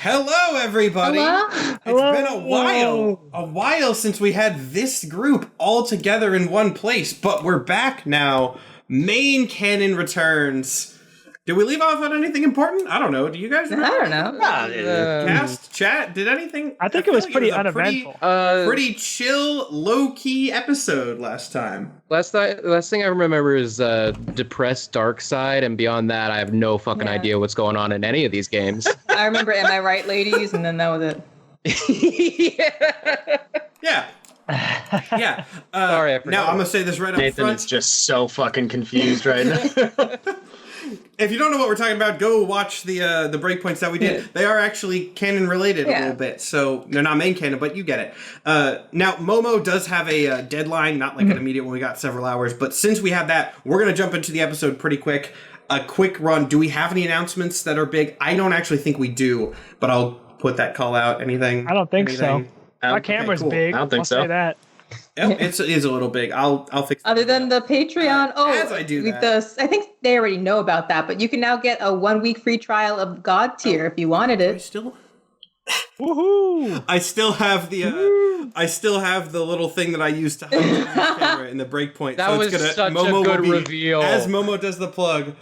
Hello, everybody. Hello? It's Hello. been a while since we had this group all together in one place, but we're back now. Main canon returns. Did we leave off on anything important? I don't know. Do you guys I remember? don't know. Cast, chat, did anything? I think it was feel like pretty a uneventful. Pretty chill, low-key episode last time. Last thing I remember is depressed dark side, and beyond that, I have no fucking idea what's going on in any of these games. I remember Am I Right, Ladies? And then that was it. Yeah. Yeah. Sorry, I forgot. Now, I'm going to say this right up Nathan front. is just so fucking confused right now. If you don't know what we're talking about, go watch the breakpoints that we did. Yeah. They are actually canon related a little bit, so they're not main canon, but you get it. Now, Momo does have a deadline, not like an immediate one. We got several hours, but since we have that, we're going to jump into the episode pretty quick. A quick run. Do we have any announcements that are big? I don't actually think we do, but I'll put that call out. Anything? I don't think anything? so. My camera's cool. big. I don't think I'll so. say that. Oh, it is a little big. I'll fix that. Other than the Patreon. As I do that. I think they already know about that, but you can now get a 1 week free trial of God tier if you wanted I it. still Woohoo! I still have the little thing that I used to hide the camera in the breakpoint. That so was it's gonna, such Momo a good will be, reveal. As Momo does the plug,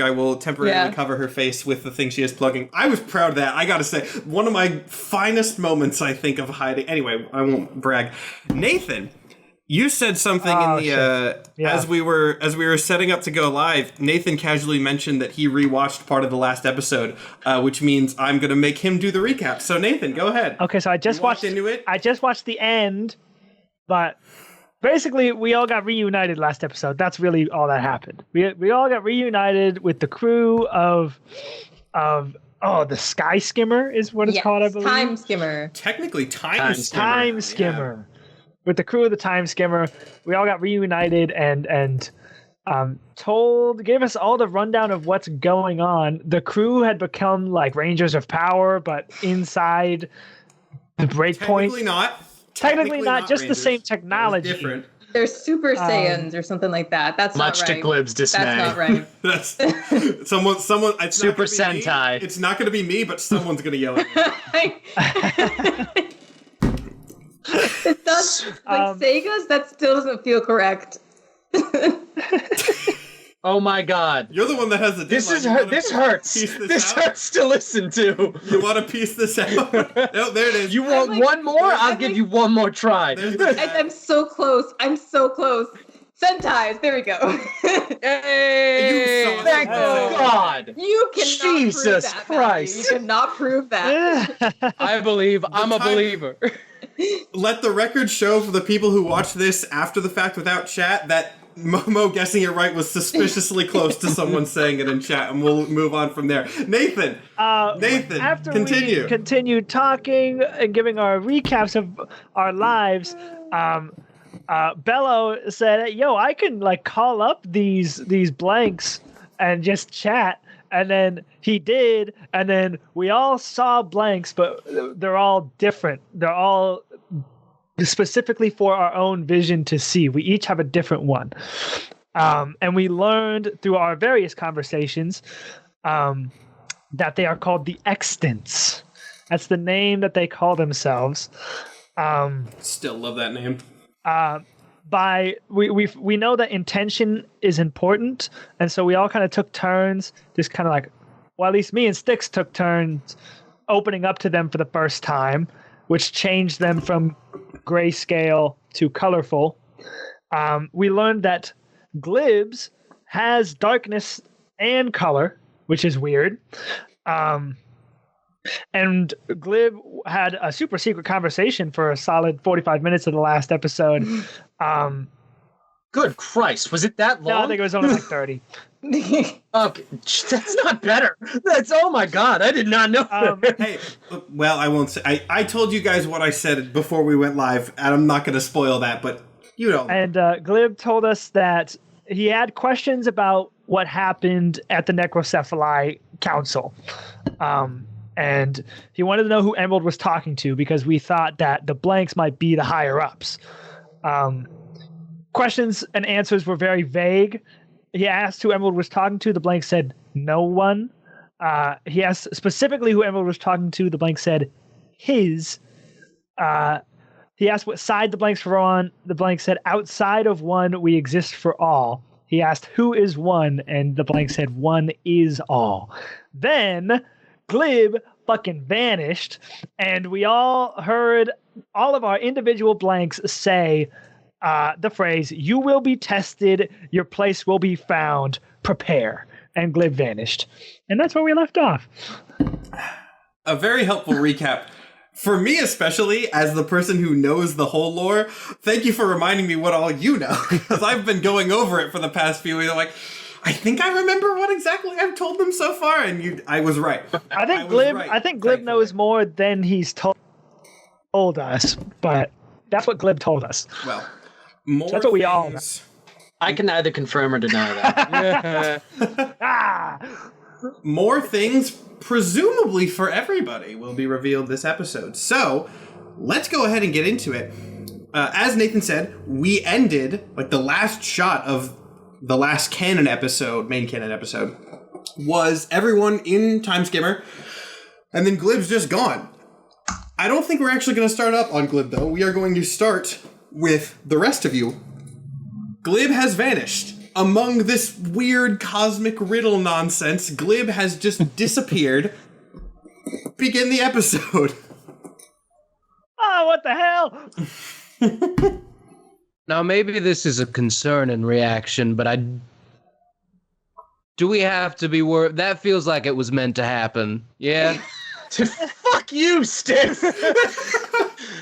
I will temporarily cover her face with the thing she is plugging. I was proud of that. I gotta say, one of my finest moments, I think, of hiding. Anyway, I won't brag. Nathan, you said something in the as we were setting up to go live. Nathan casually mentioned that he rewatched part of the last episode, which means I'm gonna make him do the recap. So Nathan, go ahead. Okay, so I just watched into it. I just watched the end, but basically we all got reunited last episode. That's really all that happened. We all got reunited with the crew of the Sky Skimmer is what it's called, I believe. Time Skimmer. Technically, Time Skimmer. Time Skimmer. With the crew of the Time Skimmer, we all got reunited and gave us all the rundown of what's going on. The crew had become like Rangers of Power, but inside the breakpoint. Technically not, just Rangers. the same technology. Different. They're Super Saiyans or something like that. That's Much not right. to Glib's dismay. That's not right. That's someone. It's Super not gonna be Sentai. Me. It's not going to be me, but someone's going to yell at me. It does, Sega's, that still doesn't feel correct. Oh my god. You're the one that has the. This deadline. hurts. This hurts to listen to. You want to piece this out? Oh, there it is. You want one more? I'll give you one more try. I'm so close. Sentais, there we go. Hey, You saw thank that. God. You cannot prove Jesus that, Christ. Matthew. You cannot prove that. I believe I'm a believer. Let the record show for the people who watch this after the fact without chat that Momo guessing it right was suspiciously close to someone saying it in chat, and we'll move on from there. Nathan, After continue. we continued talking and giving our recaps of our lives, Bellow said, "Yo, I can like call up these blanks and just chat." And then he did, and then we all saw blanks, but they're all different. They're all specifically for our own vision to see. We each have a different one. And we learned through our various conversations that they are called the Extants. That's the name that they call themselves. Still love that name. We know that intention is important, and so we all kind of took turns, just kind of like, well, at least me and Styx took turns opening up to them for the first time, which changed them from grayscale to colorful. We learned that Glibs has darkness and color, which is weird. And Glib had a super secret conversation for a solid 45 minutes of the last episode. Good Christ, was it that long? No, I think it was only like 30. Okay, that's not better. That's, oh my god, I did not know. Hey, well, I won't say. I told you guys what I said before we went live, and I'm not going to spoil that, but you know. And Glib told us that he had questions about what happened at the Necrocephali Council. And he wanted to know who Emerald was talking to, because we thought that the blanks might be the higher ups. Questions and answers were very vague. He asked who Emerald was talking to. The blank said no one. He asked specifically who Emerald was talking to. The blank said his. He asked what side the blanks were on. The blank said outside of one, we exist for all. He asked who is one, and the blank said one is all. Then Glib fucking vanished, and we all heard all of our individual blanks say the phrase, "You will be tested, your place will be found, prepare." And Glib vanished. And that's where we left off. A very helpful recap. For me especially, as the person who knows the whole lore, thank you for reminding me what all you know, because I've been going over it for the past few weeks. I'm like, I think I remember what exactly I've told them so far, and I was right. I think Glib knows more than he's told us, but that's what Glib told us. Well, more that's what we all know. I can neither confirm or deny that. More things, presumably for everybody, will be revealed this episode. So, let's go ahead and get into it. As Nathan said, we ended, like the last shot of the last main canon episode, was everyone in Timeskimmer, and then Glib's just gone. I don't think we're actually going to start up on Glib, though. We are going to start with the rest of you. Glib has vanished. Among this weird cosmic riddle nonsense, Glib has just disappeared. Begin the episode. Oh, what the hell? Now, maybe this is a concern and reaction, but do we have to be worried? That feels like it was meant to happen. Yeah? Fuck you, Stiff!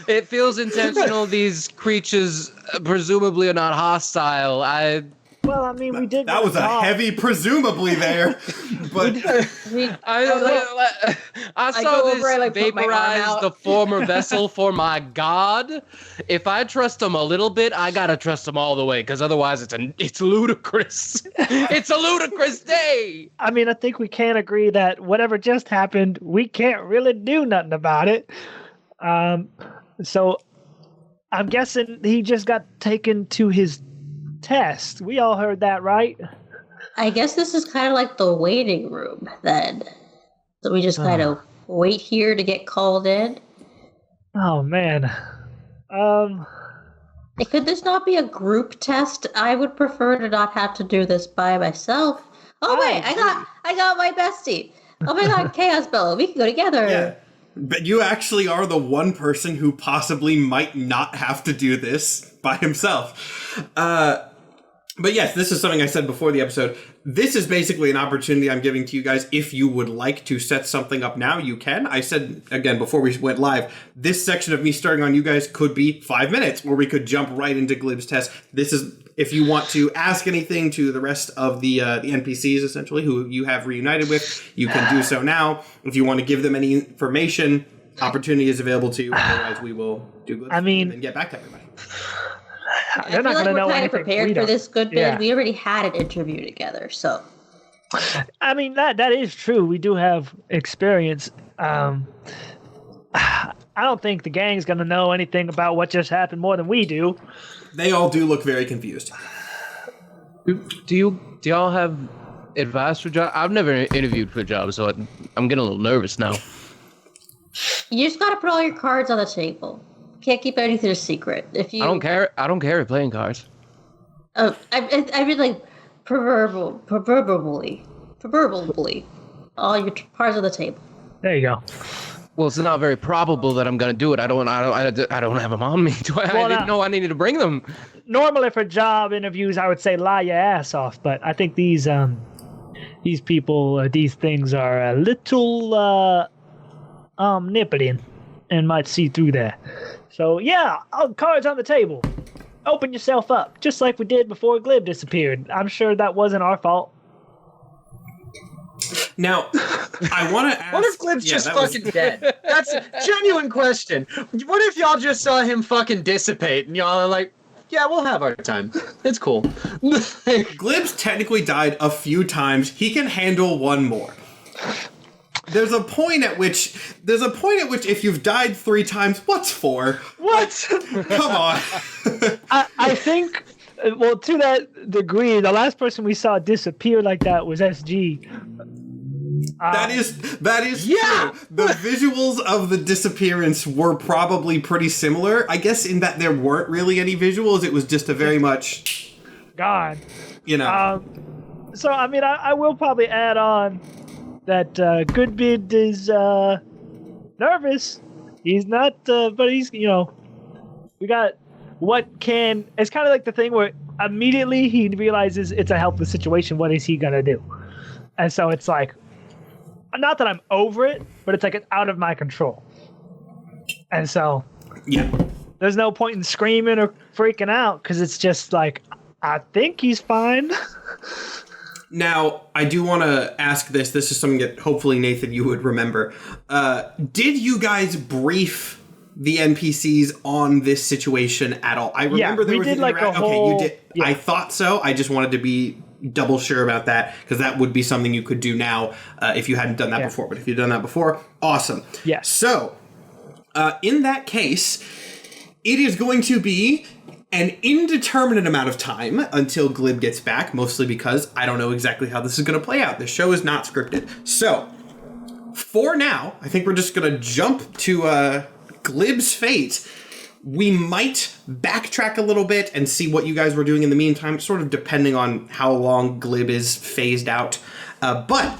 It feels intentional. These creatures presumably are not hostile. Well, I mean, we did. That was a heavy presumably there. But I saw this vaporize the former vessel for my god. If I trust him a little bit, I gotta trust him all the way, because otherwise it's ludicrous. It's a ludicrous day. I mean, I think we can agree that whatever just happened, we can't really do nothing about it. So I'm guessing he just got taken to his test. We all heard that, right? I guess this is kind of like the waiting room then. So we just kind of wait here to get called in. Oh man. Could this not be a group test? I would prefer to not have to do this by myself. Oh wait, I got my bestie. Oh my god, Chaos Bellow, we can go together. Yeah. But you actually are the one person who possibly might not have to do this by himself. But yes, this is something I said before the episode. This is basically an opportunity I'm giving to you guys. If you would like to set something up now, you can. I said, again, before we went live, this section of me starting on you guys could be 5 minutes, or we could jump right into Glib's test. This is, if you want to ask anything to the rest of the NPCs, essentially, who you have reunited with, you can do so now. If you want to give them any information, opportunity is available to you. Otherwise, we will do Glib's and then get back to everybody. They're not going to know we're anything. kind of prepared for this good bit. Yeah. We already had an interview together, so. I mean, that is true. We do have experience. I don't think the gang's going to know anything about what just happened more than we do. They all do look very confused. Do y'all have advice for jobs? I've never interviewed for jobs, so I'm getting a little nervous now. You just got to put all your cards on the table. Can't keep anything a secret. If you, I don't carry playing cards. Oh, I mean, like proverbially, all your cards on the table. There you go. Well, it's not very probable that I'm gonna do it. I don't have them on me. I didn't know I needed to bring them. Normally, for job interviews, I would say lie your ass off, but I think these people, these things are a little omnipotent and might see through that. So yeah, cards on the table. Open yourself up, just like we did before Glib disappeared. I'm sure that wasn't our fault. Now, I want to ask... What if Glib's just fucking dead? That's a genuine question. What if y'all just saw him fucking dissipate and y'all are like, yeah, we'll have our time. It's cool. Glib's technically died a few times. He can handle one more. There's a point at which if you've died 3 times, what's 4? What? Come on. I think, well, to that degree, the last person we saw disappear like that was SG. That is true. The visuals of the disappearance were probably pretty similar. I guess in that there weren't really any visuals. It was just a very much gone. You know. So I mean, I will probably add on that Goodbid is nervous. He's not, but he's we got what can. It's kind of like the thing where immediately he realizes it's a helpless situation. What is he gonna do? And so it's like. Not that I'm over it, but it's like it's out of my control. And so, there's no point in screaming or freaking out because it's just like, I think he's fine. Now, I do want to ask this. This is something that hopefully, Nathan, you would remember. Did you guys brief the NPCs on this situation at all? I remember there was did like a whole... Okay, you did. Yeah. I thought so. I just wanted to be double sure about that because that would be something you could do now if you hadn't done that before. But if you've done that before, awesome. Yeah. So, in that case, it is going to be an indeterminate amount of time until Glib gets back, mostly because I don't know exactly how this is going to play out. The show is not scripted. So, for now, I think we're just going to jump to Glib's fate. We might backtrack a little bit and see what you guys were doing in the meantime, sort of depending on how long Glib is phased out. But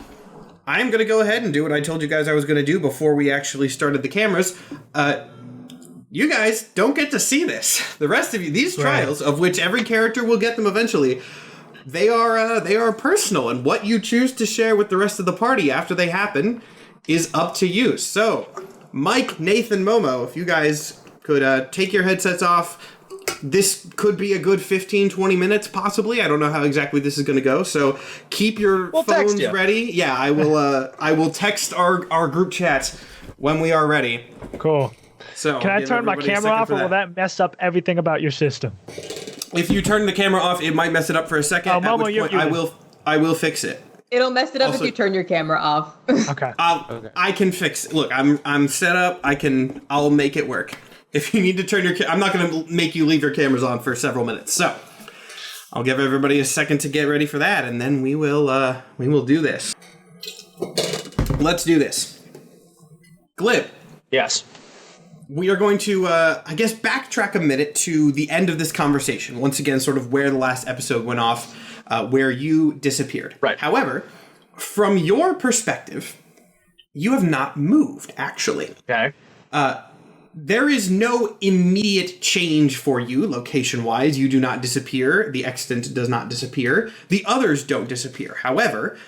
I'm going to go ahead and do what I told you guys I was going to do before we actually started the cameras. You guys don't get to see this. The rest of you, these trials, of which every character will get them eventually, they are personal, and what you choose to share with the rest of the party after they happen is up to you. So, Mike, Nathan, Momo, if you guys could take your headsets off. This could be a good 15-20 minutes, possibly. I don't know how exactly this is going to go, so keep your phones ready. Yeah, I will text our group chat when we are ready. Cool. So can I turn my camera off, or will that mess up everything about your system? If you turn the camera off, it might mess it up for a second. Oh, Momo, at which point I will fix it. It'll mess it up if you turn your camera off. Okay. I can fix it. Look, I'm set up. I'll make it work. If you need to turn your I'm not going to make you leave your cameras on for several minutes. So, I'll give everybody a second to get ready for that, and then we will do this. Let's do this. Glib. Yes. We are going to, I guess, backtrack a minute to the end of this conversation. Once again, sort of where the last episode went off, where you disappeared. Right. However, from your perspective, you have not moved, actually. Okay. There is no immediate change for you, location-wise. You do not disappear. The extant does not disappear. The others don't disappear. However,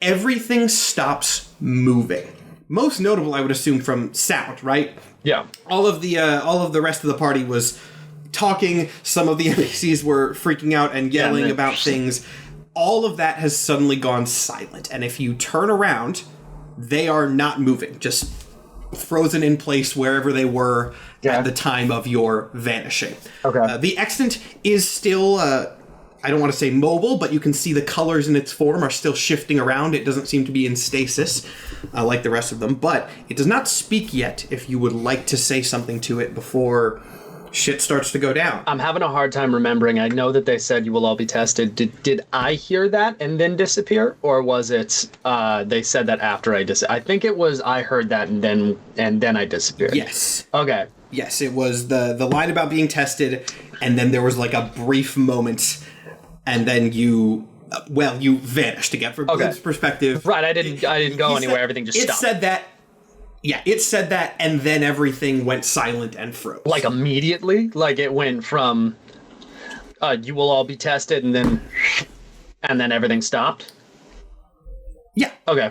everything stops moving. Most notable, I would assume, from sound, right? Yeah. All of the rest of the party was talking. Some of the NPCs were freaking out and yelling about things. All of that has suddenly gone silent. And if you turn around, they are not moving. Just frozen in place wherever they were at the time of your vanishing. Okay. The extant is still, I don't want to say mobile, but you can see the colors in its form are still shifting around. It doesn't seem to be in stasis like the rest of them, but it does not speak yet if you would like to say something to it before shit starts to go down. I'm having a hard time remembering. I know that they said you will all be tested. Did I hear that and then disappear, or was it they said that after I I think it was I heard that and then I disappeared. Yes. Okay. Yes, it was the line about being tested, and then there was like a brief moment, and then you vanished again. From Glib's perspective, right? I didn't go anywhere. Everything just stopped. It said that. Yeah, it said that, and then everything went silent and froze. Like immediately? Like it went from, you will all be tested, and then everything stopped? Yeah. Okay.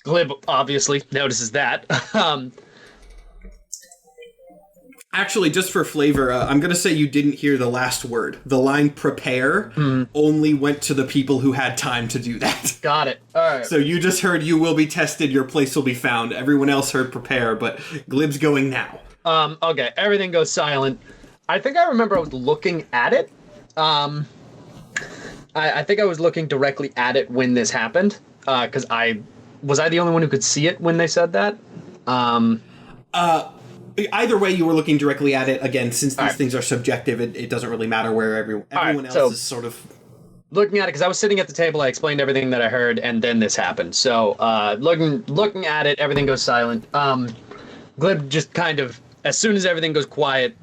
Glib obviously notices that. Actually, just for flavor, I'm going to say you didn't hear the last word. The line prepare only went to the people who had time to do that. Got it. All right. So you just heard you will be tested, your place will be found. Everyone else heard prepare, but Glib's going now. Okay, everything goes silent. I think I remember I was looking at it. I think I was looking directly at it when this happened, because was I the only one who could see it when they said that? Either way, you were looking directly at it. Again, since these things are subjective, it doesn't really matter where everyone else is sort of looking at it, because I was sitting at the table, I explained everything that I heard, and then this happened. So, looking at it, everything goes silent. Glib just kind of, as soon as everything goes quiet,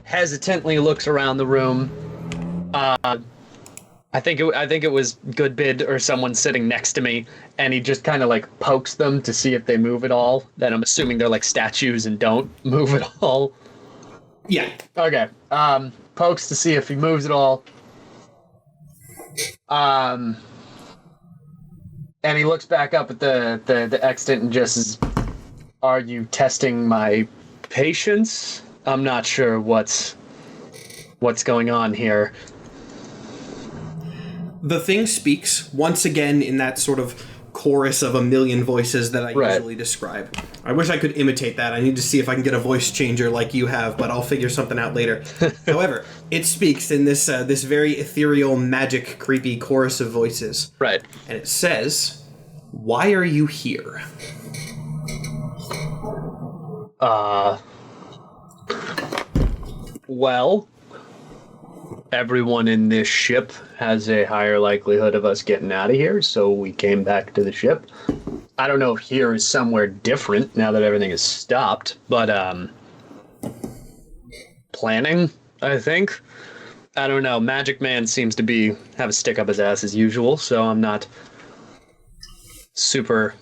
hesitantly looks around the room. I think it was Goodbid or someone sitting next to me, and he just kind of like pokes them to see if they move at all. Then I'm assuming they're like statues and don't move at all. Yeah. Okay. Pokes to see if he moves at all. And he looks back up at the extant and just says, "Are you testing my patience? I'm not sure what's going on here." The thing speaks once again in that sort of chorus of a million voices that I usually describe. I wish I could imitate that. I need to see if I can get a voice changer like you have, but I'll figure something out later. However, it speaks in this this very ethereal, magic, creepy chorus of voices. Right. And it says, "Why are you here?" Well, everyone in this ship has a higher likelihood of us getting out of here, so we came back to the ship. I don't know if here is somewhere different now that everything is stopped, but planning, I think. I don't know. Magic Man seems to have a stick up his ass as usual, so I'm not super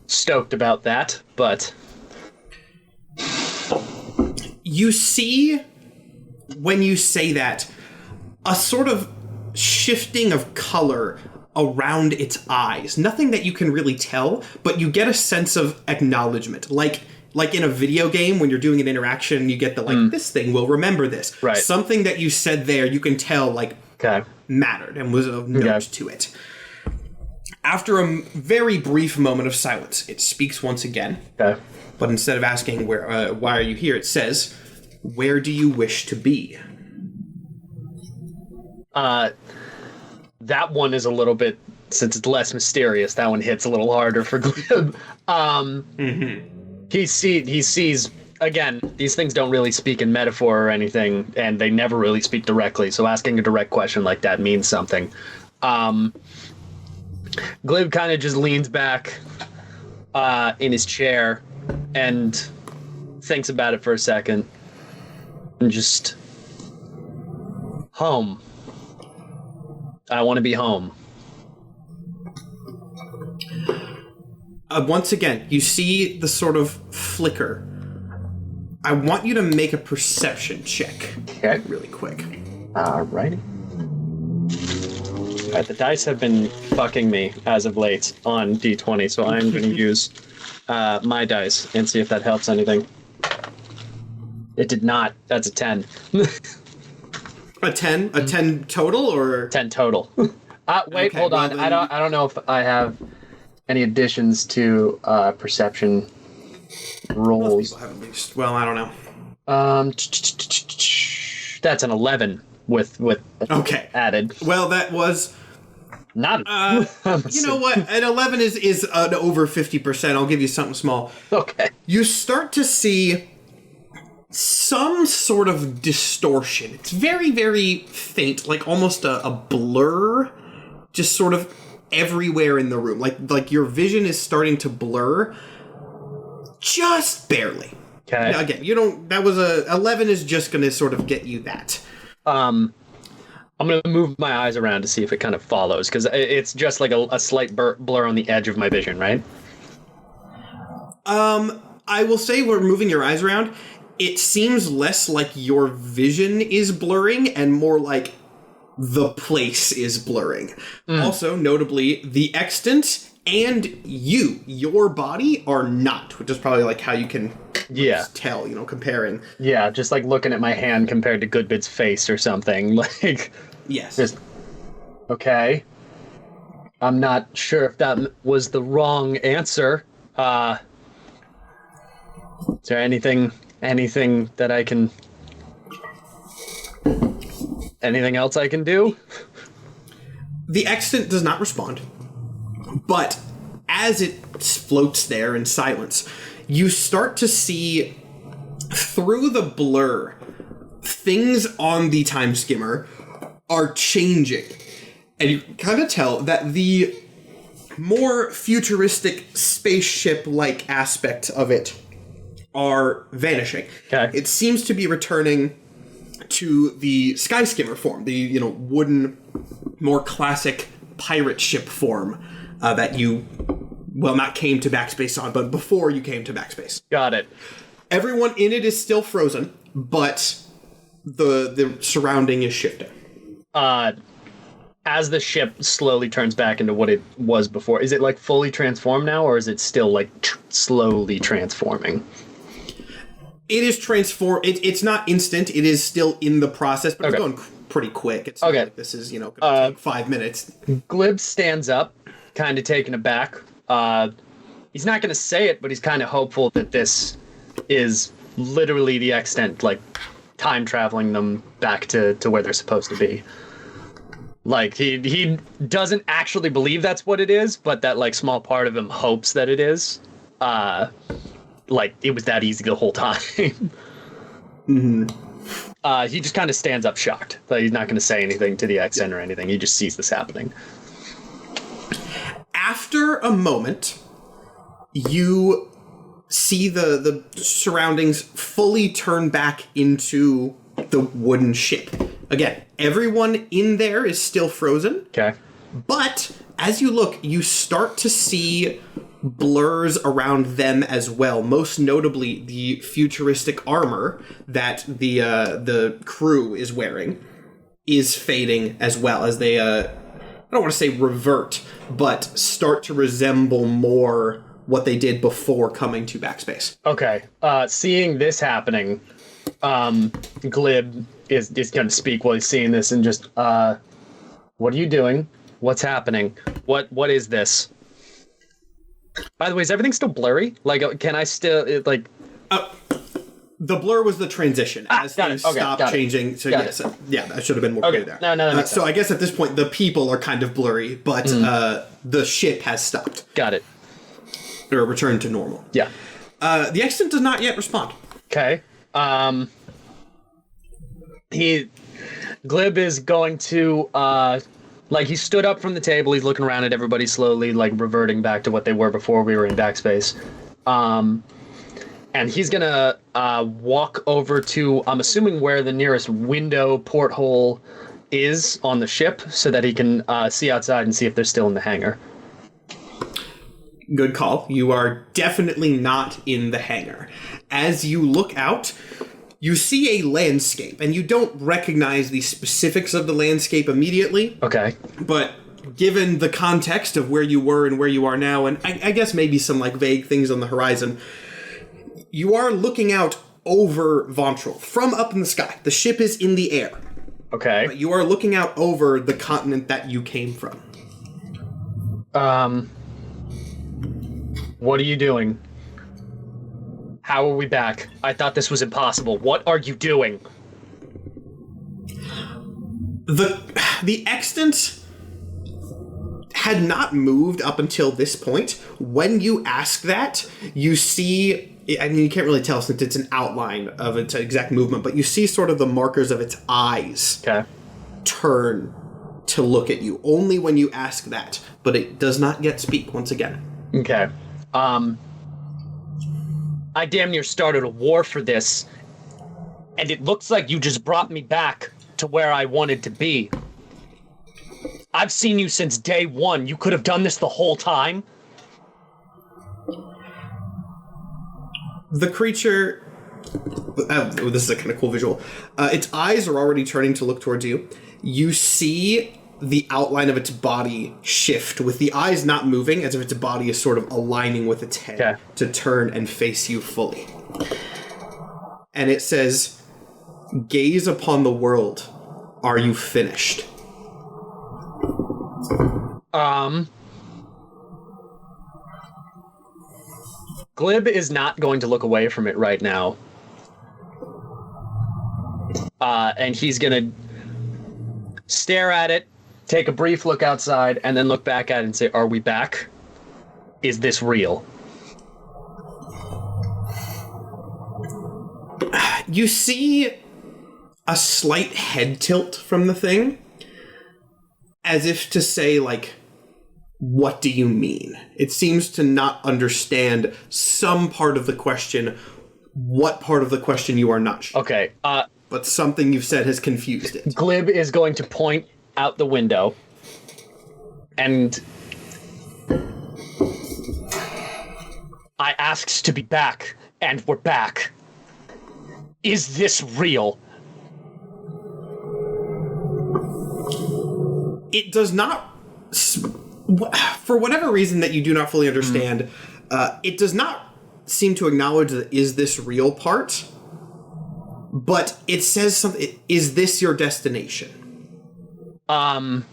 stoked about that, but you see, when you say that, a sort of shifting of color around its eyes. Nothing that you can really tell, but you get a sense of acknowledgement. Like in a video game, when you're doing an interaction, you get the, this thing will remember this. Right. Something that you said there, you can tell, mattered and was of note to it. After a very brief moment of silence, it speaks once again. Okay. But instead of asking why are you here, it says, "Where do you wish to be?" That one is a little bit, since it's less mysterious, that one hits a little harder for Glib. He sees, again, these things don't really speak in metaphor or anything, and they never really speak directly, so asking a direct question like that means something. Glib kind of just leans back in his chair and thinks about it for a second, and just, home. I want to be home. Once again, you see the sort of flicker. I want you to make a perception check. Okay. Really quick. Alrighty. Alright, the dice have been fucking me as of late on D20, so I'm going to use my dice and see if that helps anything. It did not. That's a 10. A 10? A 10 total, or 10 total. Wait, okay, hold on. I don't know if I have any additions to perception rolls. Most people have at least. Well, I don't know. That's an 11 with okay added. Well, that was not. You know what? An 11 is an over 50%. I'll give you something small. Okay. You start to see some sort of distortion. It's very, very faint, like almost a blur, just sort of everywhere in the room. Like your vision is starting to blur, just barely. Okay. Now, again, you don't. That was 11 is just going to sort of get you that. I'm going to move my eyes around to see if it kind of follows, because it's just like a slight blur on the edge of my vision, right? I will say, we're moving your eyes around. It seems less like your vision is blurring and more like the place is blurring. Also, notably, the extant and your body are not, which is probably like how you can tell, comparing. Yeah, just like looking at my hand compared to Goodbid's face or something. Like, yes. Just, okay. I'm not sure if that was the wrong answer. Is there anything that I can... Anything else I can do? The extant does not respond, but as it floats there in silence, you start to see through the blur things on the time skimmer are changing. And you kind of tell that the more futuristic spaceship-like aspects of it are vanishing. Okay. It seems to be returning to the sky skimmer form, the wooden, more classic pirate ship form that you, not came to Backspace on, but before you came to Backspace. Got it. Everyone in it is still frozen, but the surrounding is shifting. As the ship slowly turns back into what it was before, is it like fully transformed now, or is it still like slowly transforming? It is transformed. It's not instant. It is still in the process, but it's going pretty quick. It's not like this is, going to take 5 minutes. Glib stands up, kind of taken aback. He's not going to say it, but he's kind of hopeful that this is literally the extent, like time traveling them back to where they're supposed to be. Like, he doesn't actually believe that's what it is, but that, like, small part of him hopes that it is. Like, it was that easy the whole time. Mm-hmm. He just kind of stands up shocked. Like, he's not going to say anything to the XN or anything. He just sees this happening. After a moment, you see the surroundings fully turn back into the wooden ship. Again, everyone in there is still frozen. Okay. But as you look, you start to see blurs around them as well. Most notably, the futuristic armor that the crew is wearing is fading as well as they, I don't want to say revert, but start to resemble more what they did before coming to Backspace. Okay. Seeing this happening, Glib is going to speak while he's seeing this and just, what are you doing? What's happening? What is this? By the way, is everything still blurry? Like, can I still, like... The blur was the transition as things stopped changing. So yes, that should have been more clear there. No, so I guess at this point, the people are kind of blurry, but the ship has stopped. Got it. Or returned to normal. Yeah. The extant does not yet respond. Okay. Glib is going to, like, he stood up from the table, he's looking around at everybody slowly, like, reverting back to what they were before we were in Backspace. And he's gonna walk over to, I'm assuming, where the nearest window porthole is on the ship, so that he can see outside and see if they're still in the hangar. Good call. You are definitely not in the hangar. As you look out, you see a landscape, and you don't recognize the specifics of the landscape immediately. Okay. But given the context of where you were and where you are now, and I guess maybe some like vague things on the horizon, you are looking out over Vontrell from up in the sky. The ship is in the air. Okay. But you are looking out over the continent that you came from. What are you doing? How are we back? I thought this was impossible. What are you doing? The extant had not moved up until this point. When you ask that, you see, I mean, you can't really tell since it's an outline of its exact movement, but you see sort of the markers of its eyes turn to look at you. Only when you ask that, but it does not yet speak once again. Okay. I damn near started a war for this, and it looks like you just brought me back to where I wanted to be. I've seen you since day one. You could have done this the whole time. The creature... this is a kind of cool visual. Its eyes are already turning to look towards you. You see the outline of its body shift, with the eyes not moving, as if its body is sort of aligning with its head to turn and face you fully. And it says, "Gaze upon the world. Are you finished?" Glib is not going to look away from it right now. And he's gonna stare at it, take a brief look outside, and then look back at it and say, "Are we back? Is this real?" You see a slight head tilt from the thing, as if to say, like, what do you mean? It seems to not understand some part of the question, what part of the question you are not sure. Okay. But something you've said has confused it. Glib is going to point out the window and I asked to be back, and we're back. Is this real? It does not, for whatever reason that you do not fully understand, it does not seem to acknowledge the is this real part, but it says something, is this your destination? Glib's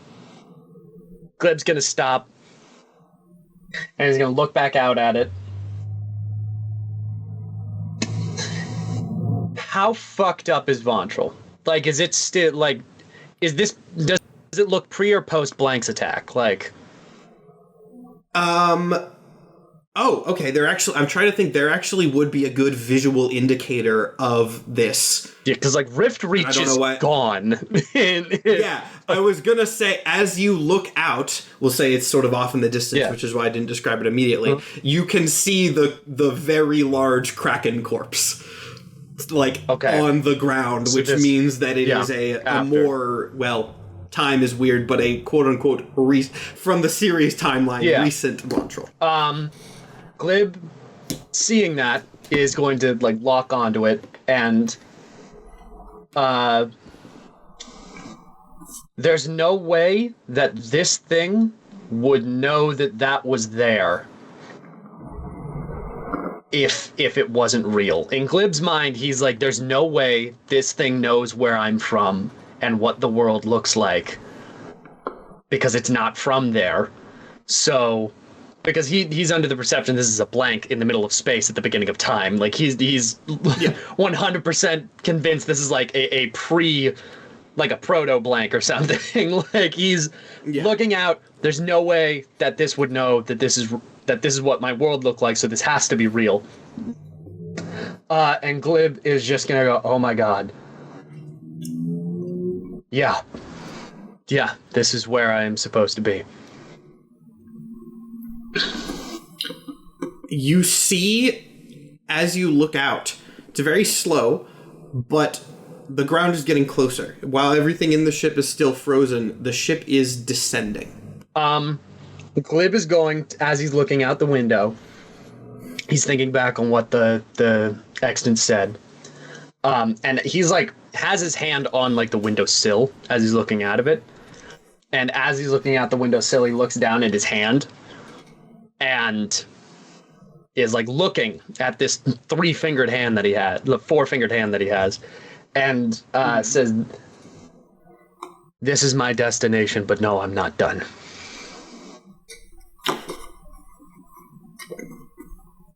gonna stop, and he's gonna look back out at it. How fucked up is Vantral? Like, is it still, like, does it look pre or post Blank's attack? Like, oh, okay, I'm trying to think, there actually would be a good visual indicator of this. yeah, because, like, Rift Reach is gone. Yeah, I was gonna say, as you look out, we'll say it's sort of off in the distance, which is why I didn't describe it immediately, you can see the very large Kraken corpse. Like, on the ground, so which means that it is a more, well, time is weird, but a quote-unquote from the series timeline, recent Vantral. Glib, seeing that, is going to, like, lock onto it, and there's no way that this thing would know that that was there if it wasn't real. In Glib's mind, he's like, there's no way this thing knows where I'm from and what the world looks like, because it's not from there. So, because he's under the perception this is a blank in the middle of space at the beginning of time. Like, he's 100% convinced this is like a proto blank or something. Like, he's looking out. There's no way that this would know that this is what my world looked like, so this has to be real. And Glib is just gonna go, oh my god. Yeah, this is where I am supposed to be. You see, as you look out, it's very slow, but the ground is getting closer. While everything in the ship is still frozen, the ship is descending. Glib is going, as he's looking out the window, he's thinking back on what the extant said. And he's like, has his hand on like the windowsill as he's looking out of it. And as he's looking out the windowsill, he looks down at his hand and is like looking at this 3-fingered hand that he had, the 4-fingered hand that he has, and says, "This is my destination, but no, I'm not done."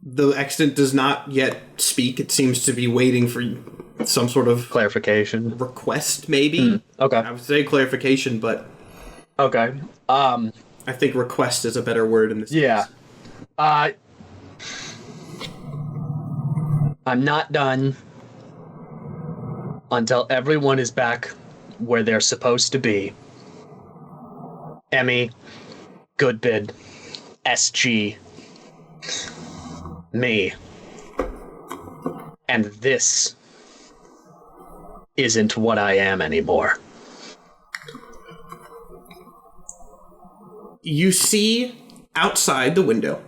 The extant does not yet speak. It seems to be waiting for some sort of clarification request, maybe. Okay, I would say clarification, but okay. I think request is a better word in this case. I'm not done until everyone is back where they're supposed to be. Emmy, Goodbid, SG, me. And this isn't what I am anymore. You see outside the window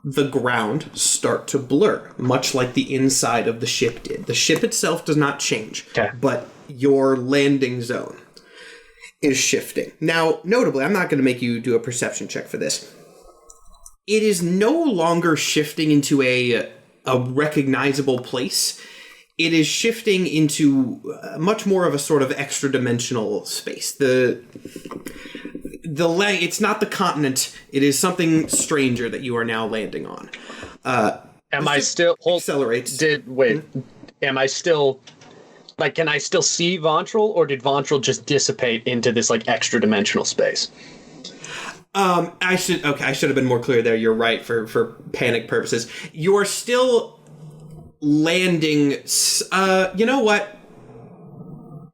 the ground start to blur, much like the inside of the ship did. The ship itself does not change, but your landing zone is shifting. Now, notably, I'm not going to make you do a perception check for this. It is no longer shifting into a recognizable place. It is shifting into much more of a sort of extra-dimensional space. It's not the continent. It is something stranger that you are now landing on. Am I still accelerates? Am I still like? Can I still see Vantral, or did Vantral just dissipate into this like extra-dimensional space? I should have been more clear there. You're right for panic purposes. You are still landing. You know what?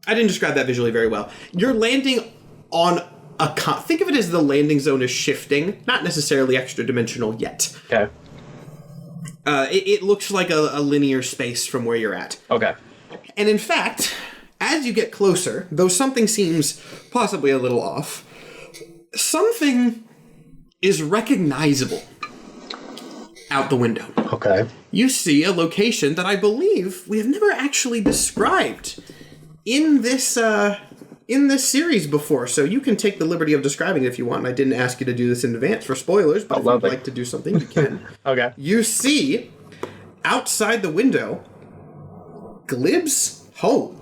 I didn't describe that visually very well. You're landing on think of it as the landing zone is shifting, not necessarily extra dimensional yet. Okay. It looks like a linear space from where you're at. Okay. And in fact, as you get closer, though something seems possibly a little off, something is recognizable out the window. Okay. You see a location that I believe we have never actually described in this series before, so you can take the liberty of describing it if you want. I didn't ask you to do this in advance for spoilers, but if you'd like to do something, you can. Okay. You see, outside the window, Glib's home.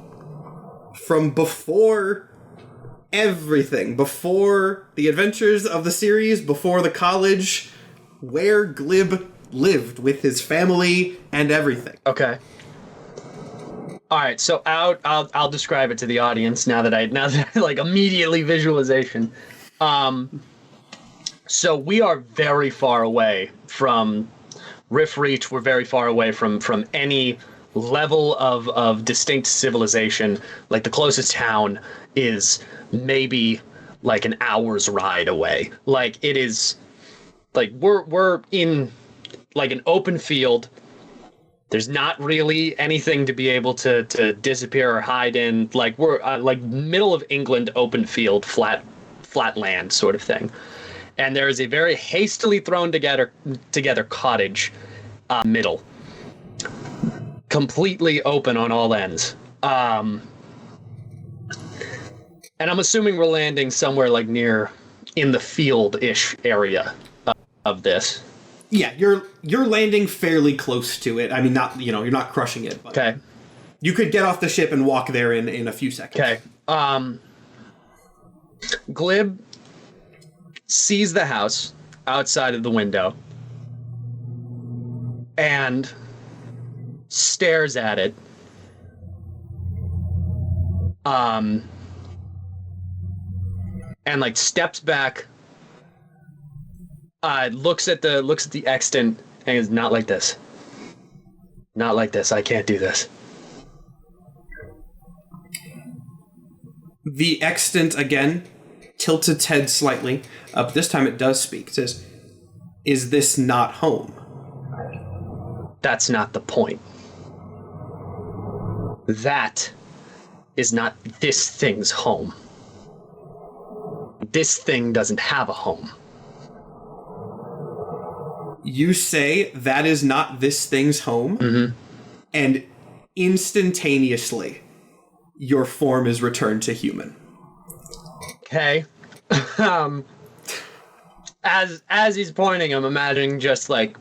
From before everything, before the adventures of the series, before the college, where Glib lived with his family and everything. Okay. All right, so I'll describe it to the audience now that I like immediately visualization. So we are very far away from Rift Reach. We're very far away from any level of distinct civilization. Like the closest town is maybe like an hour's ride away. Like it is like we're in like an open field. There's not really anything to be able to disappear or hide in. Like we're like middle of England, open field, flat land sort of thing. And there is a very hastily thrown together cottage, middle, completely open on all ends. And I'm assuming we're landing somewhere like near in the field-ish area of this. Yeah, you're landing fairly close to it. I mean, not you're not crushing it. But Okay. You could get off the ship and walk there in a few seconds. Okay. Glib sees the house outside of the window and stares at it. And like steps back. Looks at the extant and is not like this. Not like this. I can't do this. The extant again tilts its head slightly. But this time it does speak. It says, "Is this not home?" That's not the point. That is not this thing's home. This thing doesn't have a home. You say that is not this thing's home, Mm-hmm. and instantaneously, your form is returned to human. Okay. As he's pointing, I'm imagining just like,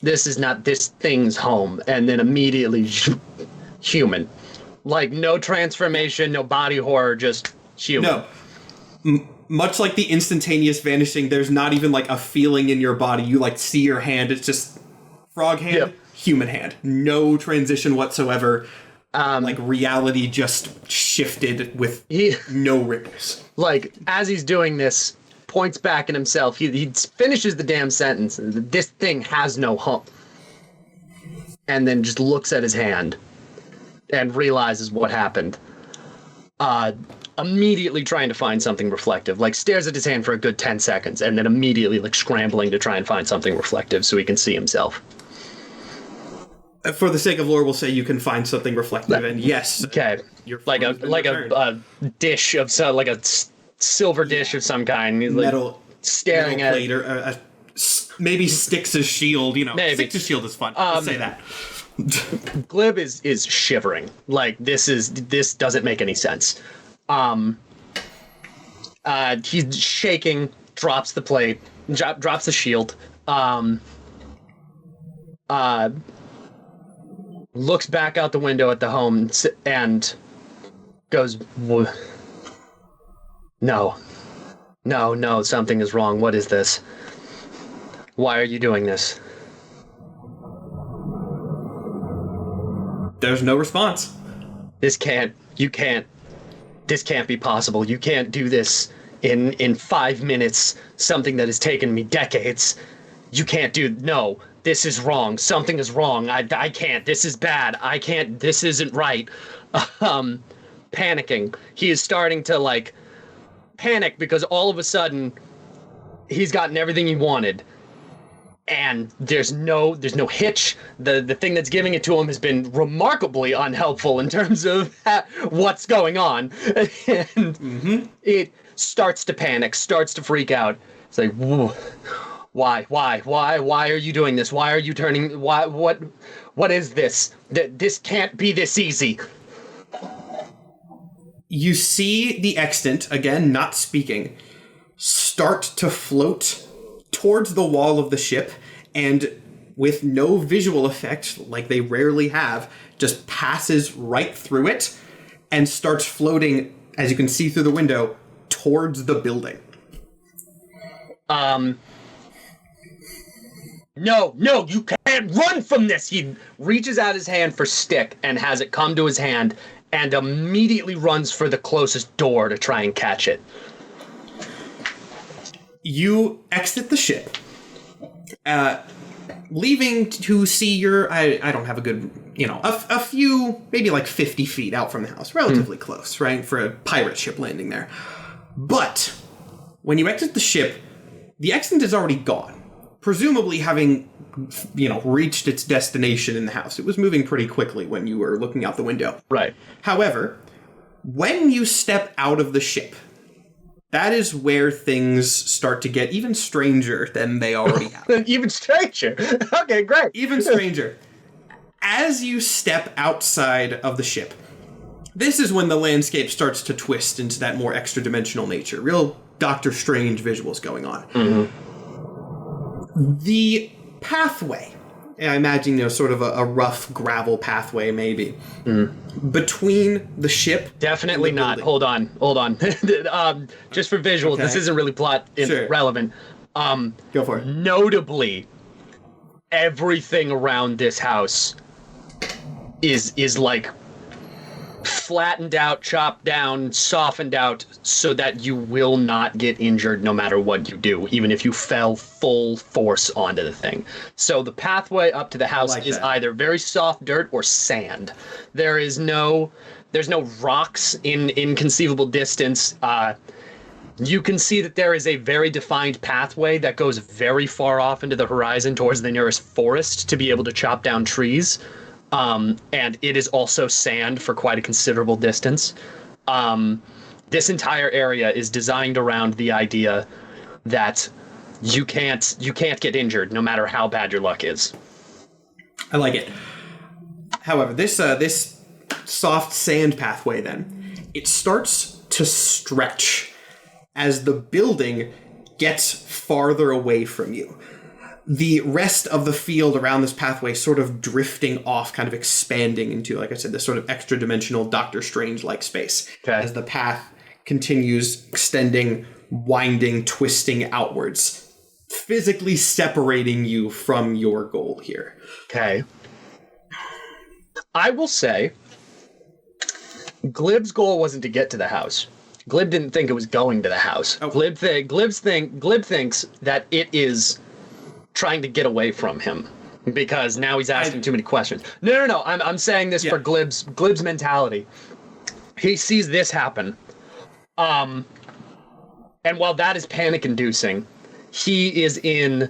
this is not this thing's home, and then immediately human. Like no transformation, no body horror, just human. No. Much like the instantaneous vanishing, there's not even like a feeling in your body. You like see your hand, it's just frog hand, Yep. human hand. No transition whatsoever. Like reality just shifted with no ripples. Like as he's doing this, points back at himself. He finishes the damn sentence. This thing has no home. And then just looks at his hand and realizes what happened. Immediately trying to find something reflective, like stares at his hand for a good 10 seconds and then immediately like scrambling to try and find something reflective so he can see himself. For the sake of lore, we'll say you can find something reflective, and yes. Okay. Your Like a dish of some, like a silver dish of some kind. He's like metal staring metal at plate or maybe Styx's shield, Maybe. Styx's shield is fun. Let's say that. Glib is shivering. Like this doesn't make any sense. He's shaking, drops the plate, drops the shield, looks back out the window at the home and goes, no, something is wrong. What is this? Why are you doing this? There's no response. This can't be possible. You can't do this in 5 minutes, something that has taken me decades. You can't no, this is wrong. Something is wrong. I can't. This is bad. I can't. This isn't right. Panicking. He is starting to like panic because all of a sudden he's gotten everything he wanted. And there's no hitch. The thing that's giving it to him has been remarkably unhelpful in terms of what's going on. And it starts to panic, starts to freak out. It's like, whoa, why are you doing this? Why are you turning? What is this? This can't be this easy. You see the extant, again, not speaking, start to float towards the wall of the ship, and with no visual effect, like they rarely have, just passes right through it and starts floating, as you can see through the window, towards the building. No, you can't run from this! He reaches out his hand for stick and has it come to his hand and immediately runs for the closest door to try and catch it. You exit the ship, leaving to see your, I don't have a good, a few, maybe like 50 feet out from the house. Relatively close, right? For a pirate ship landing there. But when you exit the ship, the extant is already gone. Presumably having, reached its destination in the house. It was moving pretty quickly when you were looking out the window. Right. However, when you step out of the ship, that is where things start to get even stranger than they already have. Even stranger? Okay, great. Even stranger. As you step outside of the ship, this is when the landscape starts to twist into that more extra-dimensional nature. Real Doctor Strange visuals going on. Mm-hmm. The pathway, I imagine, sort of a rough gravel pathway, maybe, between the ship. Definitely not. Building. Hold on. Just for visual, this isn't really plot relevant. Go for it. Notably, everything around this house is like flattened out, chopped down, softened out so that you will not get injured no matter what you do, even if you fell full force onto the thing. So the pathway up to the house is either very soft dirt or sand. There's no rocks in inconceivable distance. You can see that there is a very defined pathway that goes very far off into the horizon towards the nearest forest to be able to chop down trees. And it is also sand for quite a considerable distance. This entire area is designed around the idea that you can't get injured no matter how bad your luck is. I like it. However, this soft sand pathway, then, it starts to stretch as the building gets farther away from you. The rest of the field around this pathway sort of drifting off, kind of expanding into, like I said, this sort of extra-dimensional Doctor Strange-like space. Okay. As the path continues extending, winding, twisting outwards, physically separating you from your goal here. Okay. I will say, Glib's goal wasn't to get to the house. Glib didn't think it was going to the house. Oh. Glib thinks that it is trying to get away from him because now he's asking too many questions. No. I'm saying this for Glib's mentality. He sees this happen. And while that is panic-inducing, he is in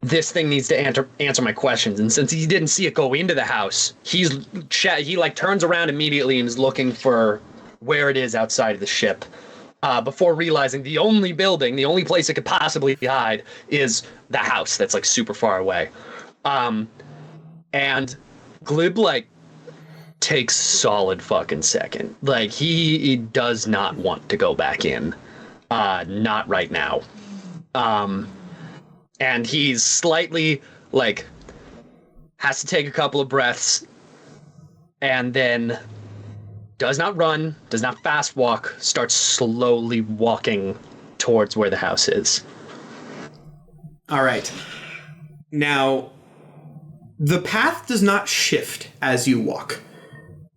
this thing needs to answer my questions. And since he didn't see it go into the house, he turns around immediately and is looking for where it is outside of the ship. Before realizing the only place it could possibly hide is the house that's like super far away. And Glib takes solid fucking second. Like he does not want to go back in. Not right now. And he's slightly has to take a couple of breaths and then does not run, does not fast walk, starts slowly walking towards where the house is. All right. Now, the path does not shift as you walk.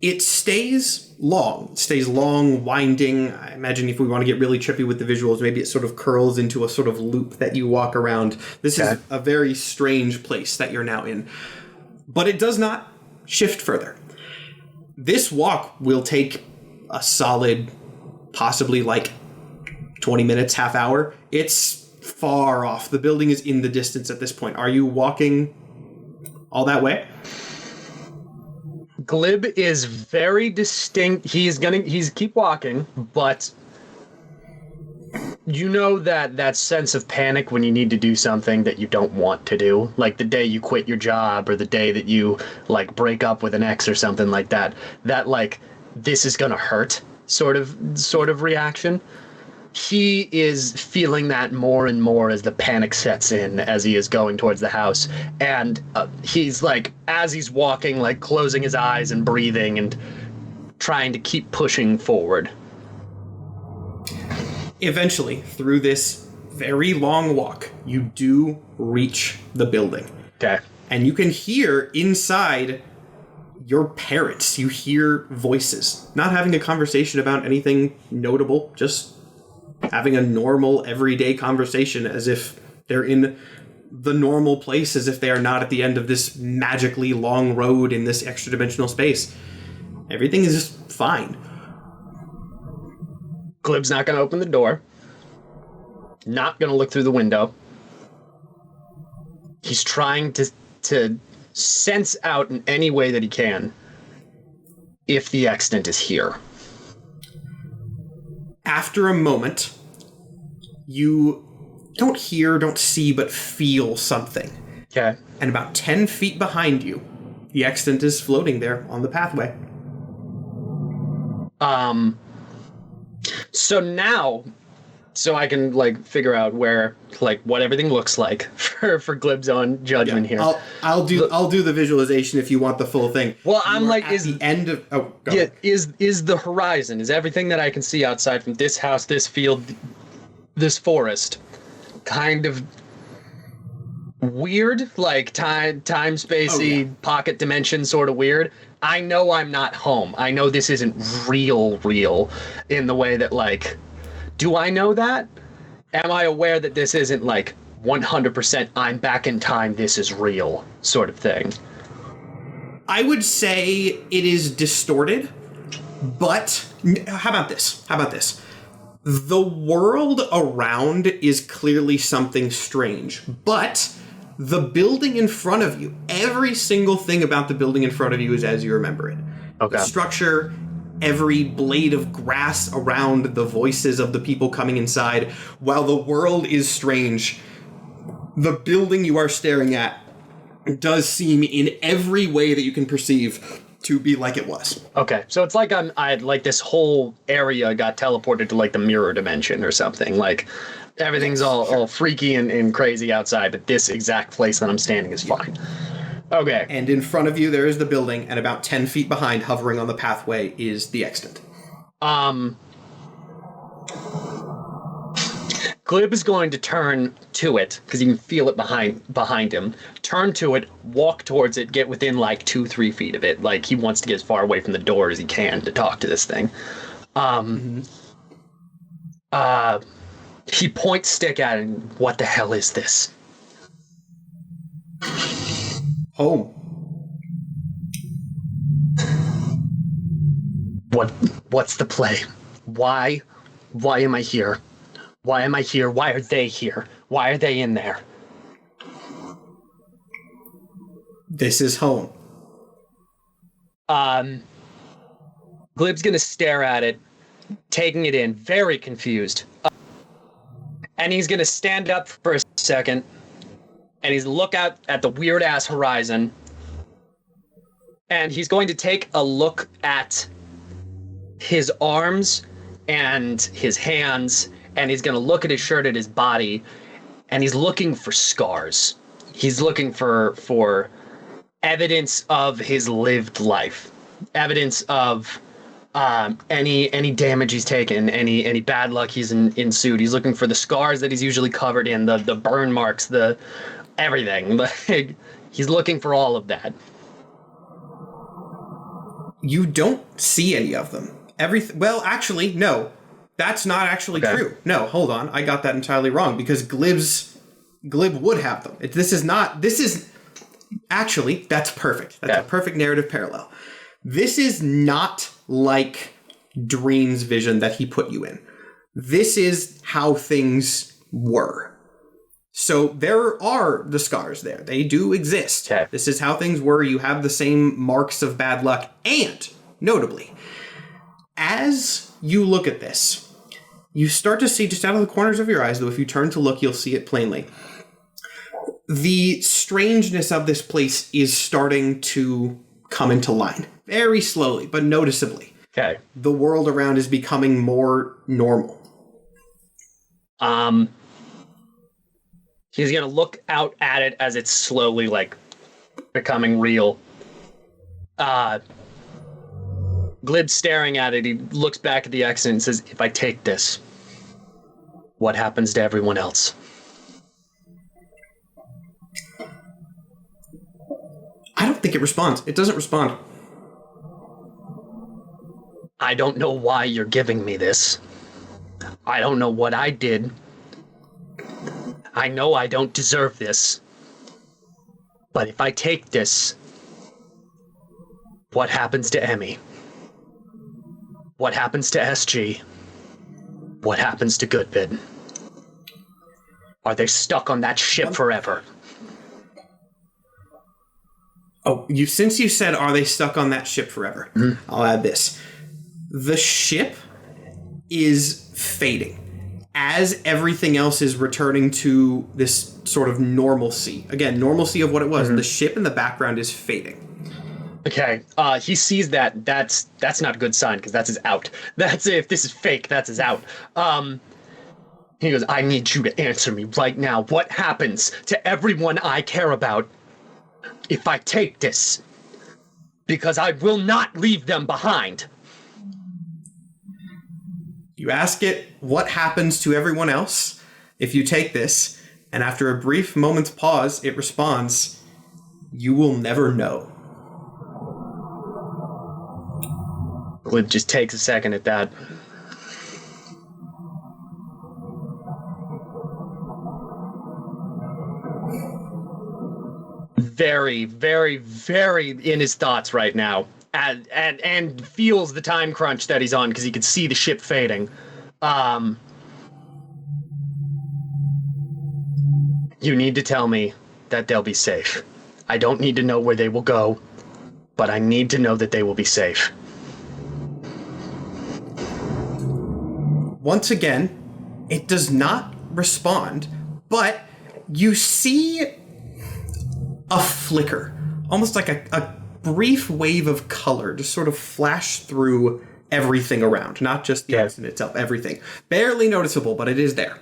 It stays long. It stays long, winding. I imagine if we want to get really trippy with the visuals, maybe it sort of curls into a sort of loop that you walk around. This is a very strange place that you're now in. But it does not shift further. This walk will take a solid, possibly 20 minutes, half hour. It's far off. The building is in the distance at this point. Are you walking all that way? Glib is very distinct. He's keep walking, but you know that sense of panic when you need to do something that you don't want to do, like the day you quit your job or the day that you like break up with an ex or something like that. That like this is gonna hurt sort of reaction. He is feeling that more and more as the panic sets in as he is going towards the house. And he's like, as he's walking, like closing his eyes and breathing and trying to keep pushing forward. Eventually, through this very long walk, you do reach the building. Okay. And you can hear inside your parents. You hear voices. Not having a conversation about anything notable, just having a normal, everyday conversation as if they're in the normal place, as if they are not at the end of this magically long road in this extra-dimensional space. Everything is just fine. Glib's not going to open the door. Not going to look through the window. He's trying to sense out in any way that he can if the extant is here. After a moment, you don't hear, don't see, but feel something. Okay. And about 10 feet behind you, the extant is floating there on the pathway. So now, so I can like figure out where, like, what everything looks like for Glib's own judgment here. I'll do the visualization if you want the full thing. Well, I'm like, is the end of is the horizon, is everything that I can see outside from this house, this field, this forest, kind of weird, like time spacey, pocket dimension sort of weird. I know I'm not home. I know this isn't real in the way that, like, do I know that? Am I aware that this isn't like 100% I'm back in time, this is real sort of thing? I would say it is distorted, but how about this? The world around is clearly something strange, but the building in front of you, every single thing about the building in front of you is as you remember it. Okay. The structure, every blade of grass around, the voices of the people coming inside. While the world is strange, the building you are staring at does seem in every way that you can perceive to be like it was. Okay, so it's like I like this whole area got teleported to like the mirror dimension or something. Like everything's all freaky and crazy outside, but this exact place that I'm standing is fine. Okay. And in front of you, there is the building, and about 10 feet behind, hovering on the pathway, is the extant. Glib is going to turn to it, because you can feel it behind him. Turn to it, walk towards it, get within like 2-3 feet of it. Like he wants to get as far away from the door as he can to talk to this thing. He points stick at it, and what the hell is this? Home. What's the play? Why am I here? Why am I here? Why are they here? Why are they in there? This is home. Glib's gonna stare at it, taking it in, very confused. And he's gonna stand up for a second, and he's look out at the weird-ass horizon, and he's going to take a look at his arms and his hands, and he's going to look at his shirt, at his body, and he's looking for scars. He's looking for evidence of his lived life, evidence of any damage he's taken, any bad luck he's ensued. He's looking for the scars that he's usually covered in, the burn marks, the everything. Like, he's looking for all of that. You don't see any of them. Well, actually, no. That's not actually true. No, hold on. I got that entirely wrong, because Glib would have them. This is actually, that's perfect. That's a perfect narrative parallel. This is not like Dreen's vision that he put you in. This is how things were. So there are the scars there. They do exist. Okay. This is how things were. You have the same marks of bad luck. And, notably, as you look at this, you start to see just out of the corners of your eyes, though if you turn to look, you'll see it plainly. The strangeness of this place is starting to come into line. Very slowly, but noticeably. Okay. The world around is becoming more normal. He's gonna look out at it as it's slowly, like, becoming real. Glib staring at it, he looks back at the accident and says, if I take this, what happens to everyone else? I don't think it responds. It doesn't respond. I don't know why you're giving me this. I don't know what I did. I know I don't deserve this. But if I take this, what happens to Emmy? What happens to SG? What happens to Goodbid? Are they stuck on that ship forever? Oh, since you said, are they stuck on that ship forever? Mm-hmm. I'll add this. The ship is fading as everything else is returning to this sort of normalcy. Again, normalcy of what it was. Mm-hmm. The ship in the background is fading. Okay, he sees that. That's not a good sign, because that's his out. That's if this is fake, that's his out. He goes, I need you to answer me right now. What happens to everyone I care about if I take this? Because I will not leave them behind. You ask it, what happens to everyone else if you take this? And after a brief moment's pause, it responds, you will never know. Glib just takes a second at that. Very, very, very in his thoughts right now. And feels the time crunch that he's on because he can see the ship fading. You need to tell me that they'll be safe. I don't need to know where they will go, but I need to know that they will be safe. Once again, it does not respond, but you see a flicker, almost like a brief wave of color just sort of flash through everything around, not just the accident itself, everything. Barely noticeable, but it is there.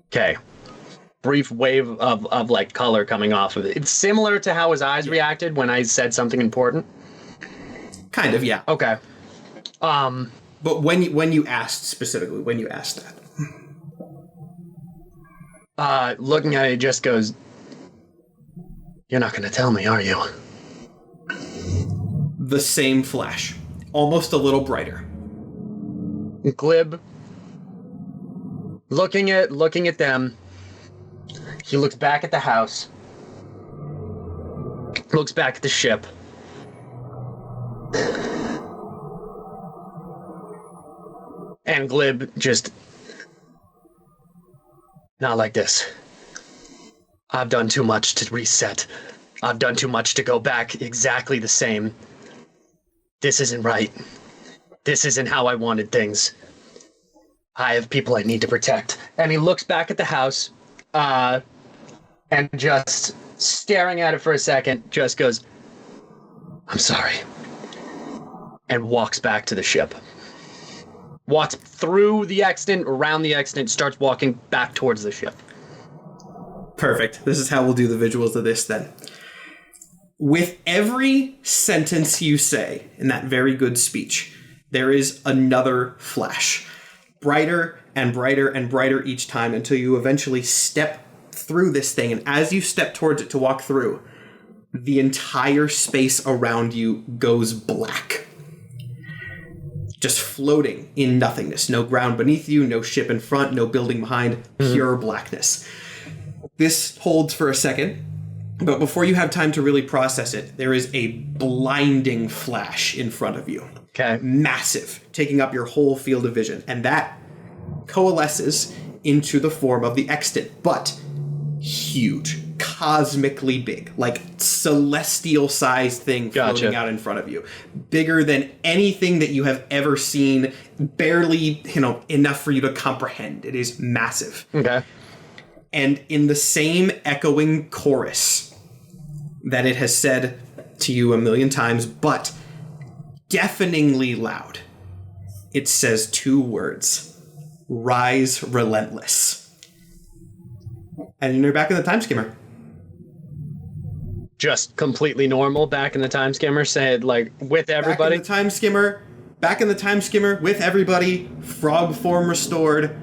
Okay. Brief wave of like color coming off of it. It's similar to how his eyes reacted when I said something important. Kind of, yeah. Okay. But when you asked specifically, when you asked that. Looking at it, it just goes, you're not going to tell me, are you? The same flash. Almost a little brighter. Glib, looking at them, he looks back at the house, looks back at the ship. And Glib just, not like this. I've done too much to reset. I've done too much to go back exactly the same. This isn't right. This isn't how I wanted things. I have people I need to protect. And he looks back at the house, and just staring at it for a second, just goes, I'm sorry. And walks back to the ship. Walks through the accident, around the accident, starts walking back towards the ship. Perfect. This is how we'll do the visuals of this then. With every sentence you say in that very good speech, there is another flash. Brighter and brighter and brighter each time until you eventually step through this thing. And as you step towards it to walk through, the entire space around you goes black. Just floating in nothingness. No ground beneath you, no ship in front, no building behind, pure blackness. This holds for a second, but before you have time to really process it, there is a blinding flash in front of you. Okay. Massive, taking up your whole field of vision. And that coalesces into the form of the extant, but huge, cosmically big, like celestial-sized thing floating out in front of you. Bigger than anything that you have ever seen, barely, enough for you to comprehend. It is massive. Okay. And in the same echoing chorus that it has said to you a million times, but deafeningly loud, it says 2 words: rise relentless. And you're back in the time skimmer. Just completely normal back in the time skimmer, said like with everybody. Back in the time skimmer with everybody, frog form restored.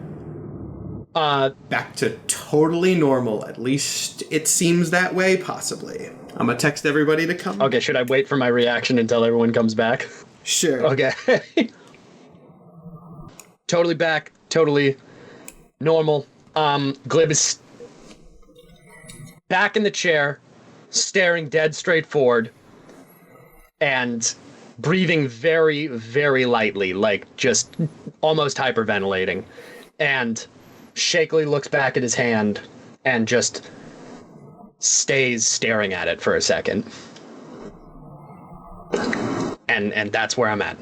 Back to totally normal. At least it seems that way, possibly. I'm gonna text everybody to come. Okay, should I wait for my reaction until everyone comes back? Sure. Okay. Totally back, totally normal. Glib is back in the chair, staring dead straight forward, and breathing very, very lightly, like just almost hyperventilating. And shakily looks back at his hand and just stays staring at it for a second. And that's where I'm at.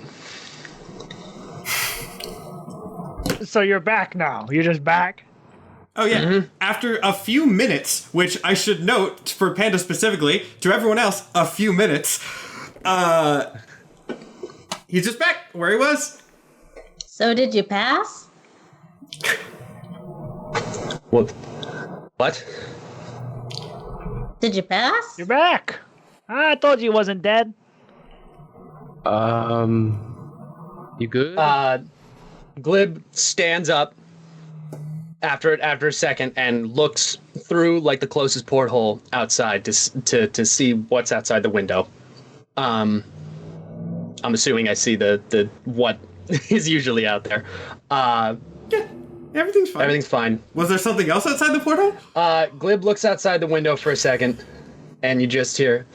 So you're back now. You're just back? Oh, yeah. Mm-hmm. After a few minutes, which I should note for Panda specifically, to everyone else, a few minutes, he's just back where he was. So did you pass? What? Did you pass? You're back. I told you he wasn't dead. You good? Glib stands up after a second and looks through like the closest porthole outside to see what's outside the window. I'm assuming I see the what is usually out there. Yeah, everything's fine. Everything's fine. Was there something else outside the portal? Glib looks outside the window for a second, and you just hear...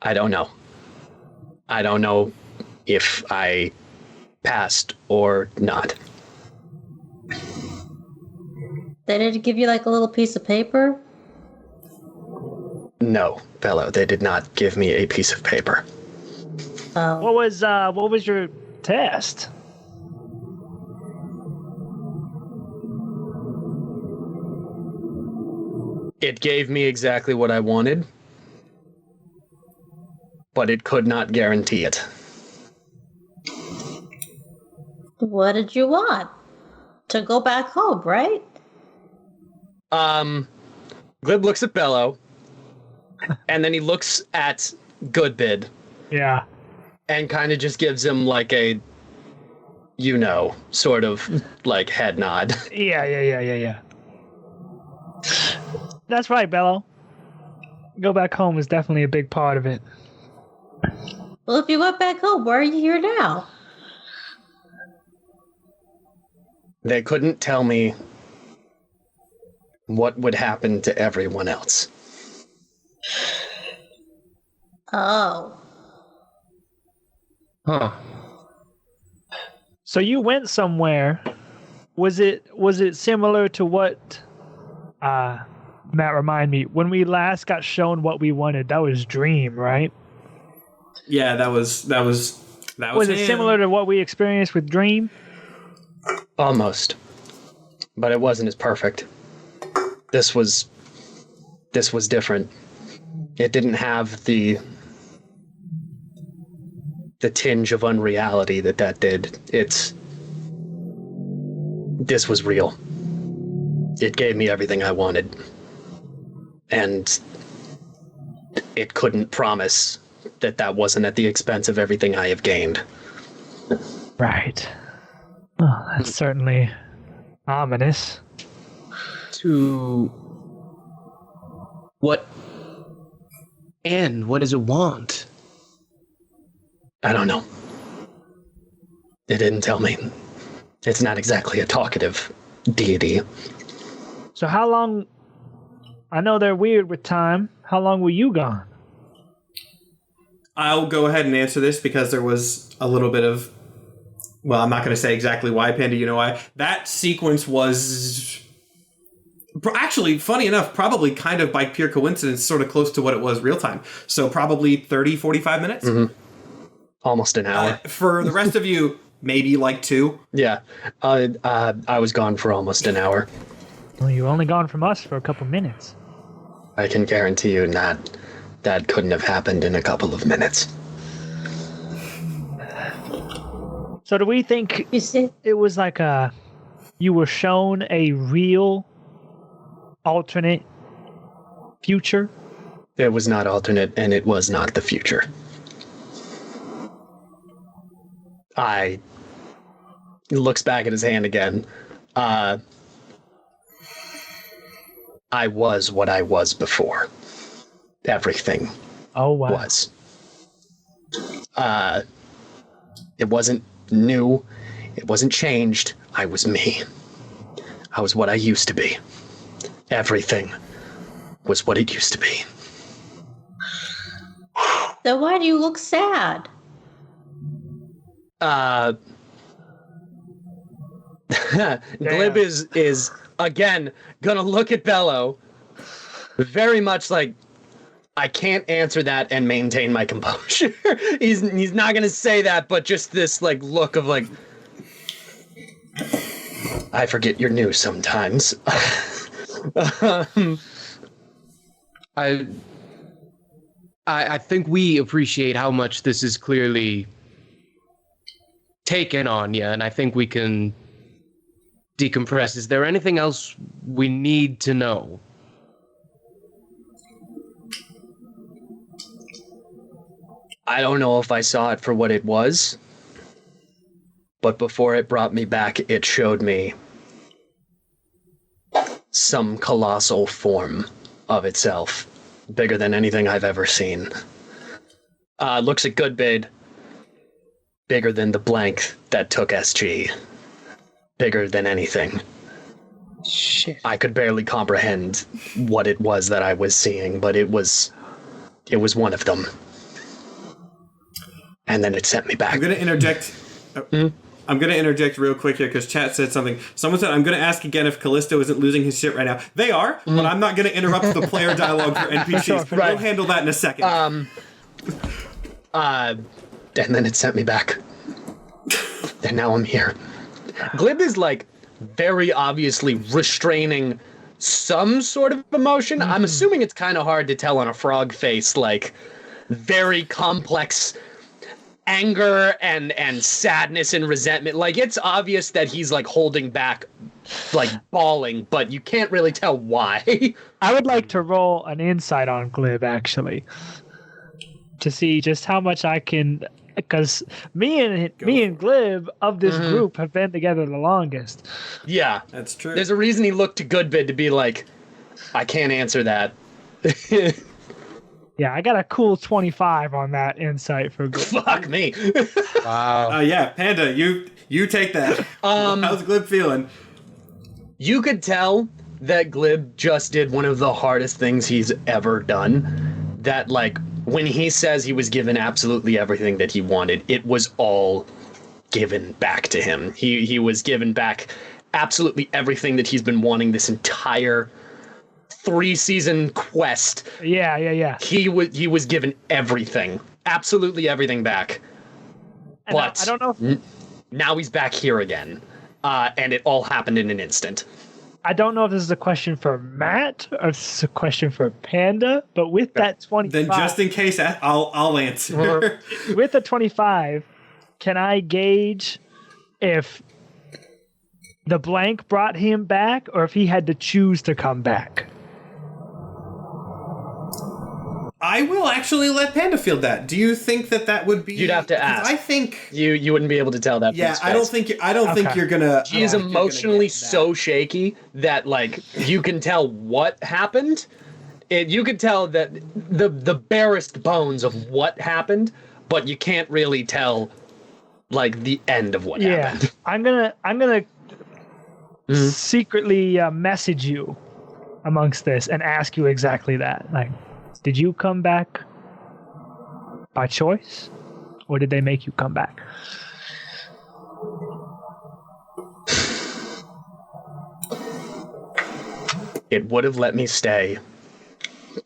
I don't know. I don't know if I passed or not. They didn't give you like a little piece of paper? No, Bellow, they did not give me a piece of paper. Oh. What was your test? It gave me exactly what I wanted, but it could not guarantee it. What did you want? To go back home, right? Glib looks at Bellow, and then he looks at Goodbid. Yeah. And kind of just gives him like a, sort of like head nod. Yeah. That's right, Bellow. Go back home is definitely a big part of it. Well, if you went back home, why are you here now? They couldn't tell me what would happen to everyone else. Oh. Huh. So you went somewhere. Was it similar to what Matt, remind me, when we last got shown what we wanted, that was Dream, right? Yeah, that was Was it similar to what we experienced with Dream? Almost. But it wasn't as perfect. This was different. It didn't have the tinge of unreality that did. This was real. It gave me everything I wanted. And it couldn't promise that wasn't at the expense of everything I have gained. Right. Oh, that's certainly ominous. To what end? What does it want? I don't know. It didn't tell me. It's not exactly a talkative deity. So how long... I know they're weird with time. How long were you gone? I'll go ahead and answer this because there was a little bit of... Well, I'm not going to say exactly why, Panda, you know why. That sequence was... Actually, funny enough, probably kind of by pure coincidence, sort of close to what it was real time. So probably 30, 45 minutes? Mm-hmm. Almost an hour. For the rest of you, maybe like 2. Yeah. I was gone for almost an hour. Well, you were only gone from us for a couple minutes. I can guarantee you that couldn't have happened in a couple of minutes. So do we think it was like you were shown a real alternate future? It was not alternate, and it was not the future. He looks back at his hand again. I was what I was before. Everything was. It wasn't new. It wasn't changed. I was me. I was what I used to be. Everything was what it used to be. So why do you look sad? Glib is again gonna look at Bellow very much like, I can't answer that and maintain my composure. he's not gonna say that, but just this like look of like, I forget you're new sometimes. I think we appreciate how much this is clearly taken on you, and I think we can decompress. Is there anything else we need to know? I don't know if I saw it for what it was, but before it brought me back, it showed me some colossal form of itself, bigger than anything I've ever seen. Looks at Goodbid, bigger than the blank that took SG, bigger than anything. Shit. I could barely comprehend what it was that I was seeing, but it was one of them. And then it sent me back. I'm going to interject. I'm going to interject real quick here because chat said something. Someone said, I'm going to ask again if Callisto isn't losing his shit right now. They are, but I'm not going to interrupt the player dialogue for NPCs. Right. We'll handle that in a second. And then it sent me back. And now I'm here. Glib is like very obviously restraining some sort of emotion. I'm assuming it's kind of hard to tell on a frog face, like very complex anger and sadness and resentment. Like, it's obvious that he's like holding back, like bawling, but you can't really tell why. I would like to roll an insight on Glib, actually, to see just how much I can, because me and Glib of this group have been together the longest. Yeah, that's true. There's a reason he looked to Goodbid to be like, I can't answer that. Yeah, I got a cool 25 on that insight for Glib. Fuck me. Wow. Yeah, Panda, you take that. How's Glib feeling? You could tell that Glib just did one of the hardest things he's ever done. That, like, when he says he was given absolutely everything that he wanted, it was all given back to him. He was given back absolutely everything that he's been wanting this entire 3-season quest. Yeah. He was given everything, absolutely everything back. And but I don't know if, now he's back here again, and it all happened in an instant. I don't know if this is a question for Matt or if this is a question for Panda, but with that 25, then just in case, I'll answer. With the 25, can I gauge if the blank brought him back or if he had to choose to come back? I will actually let Panda field that. Do you think that would be? You'd have to ask. I think you wouldn't be able to tell that. Yeah, I don't think you're gonna. She is emotionally so shaky that like you can tell what happened. You can tell that the barest bones of what happened, but you can't really tell like the end of what happened. I'm gonna secretly message you amongst this and ask you exactly that. Like, did you come back? by choice, or did they make you come back? It would have let me stay,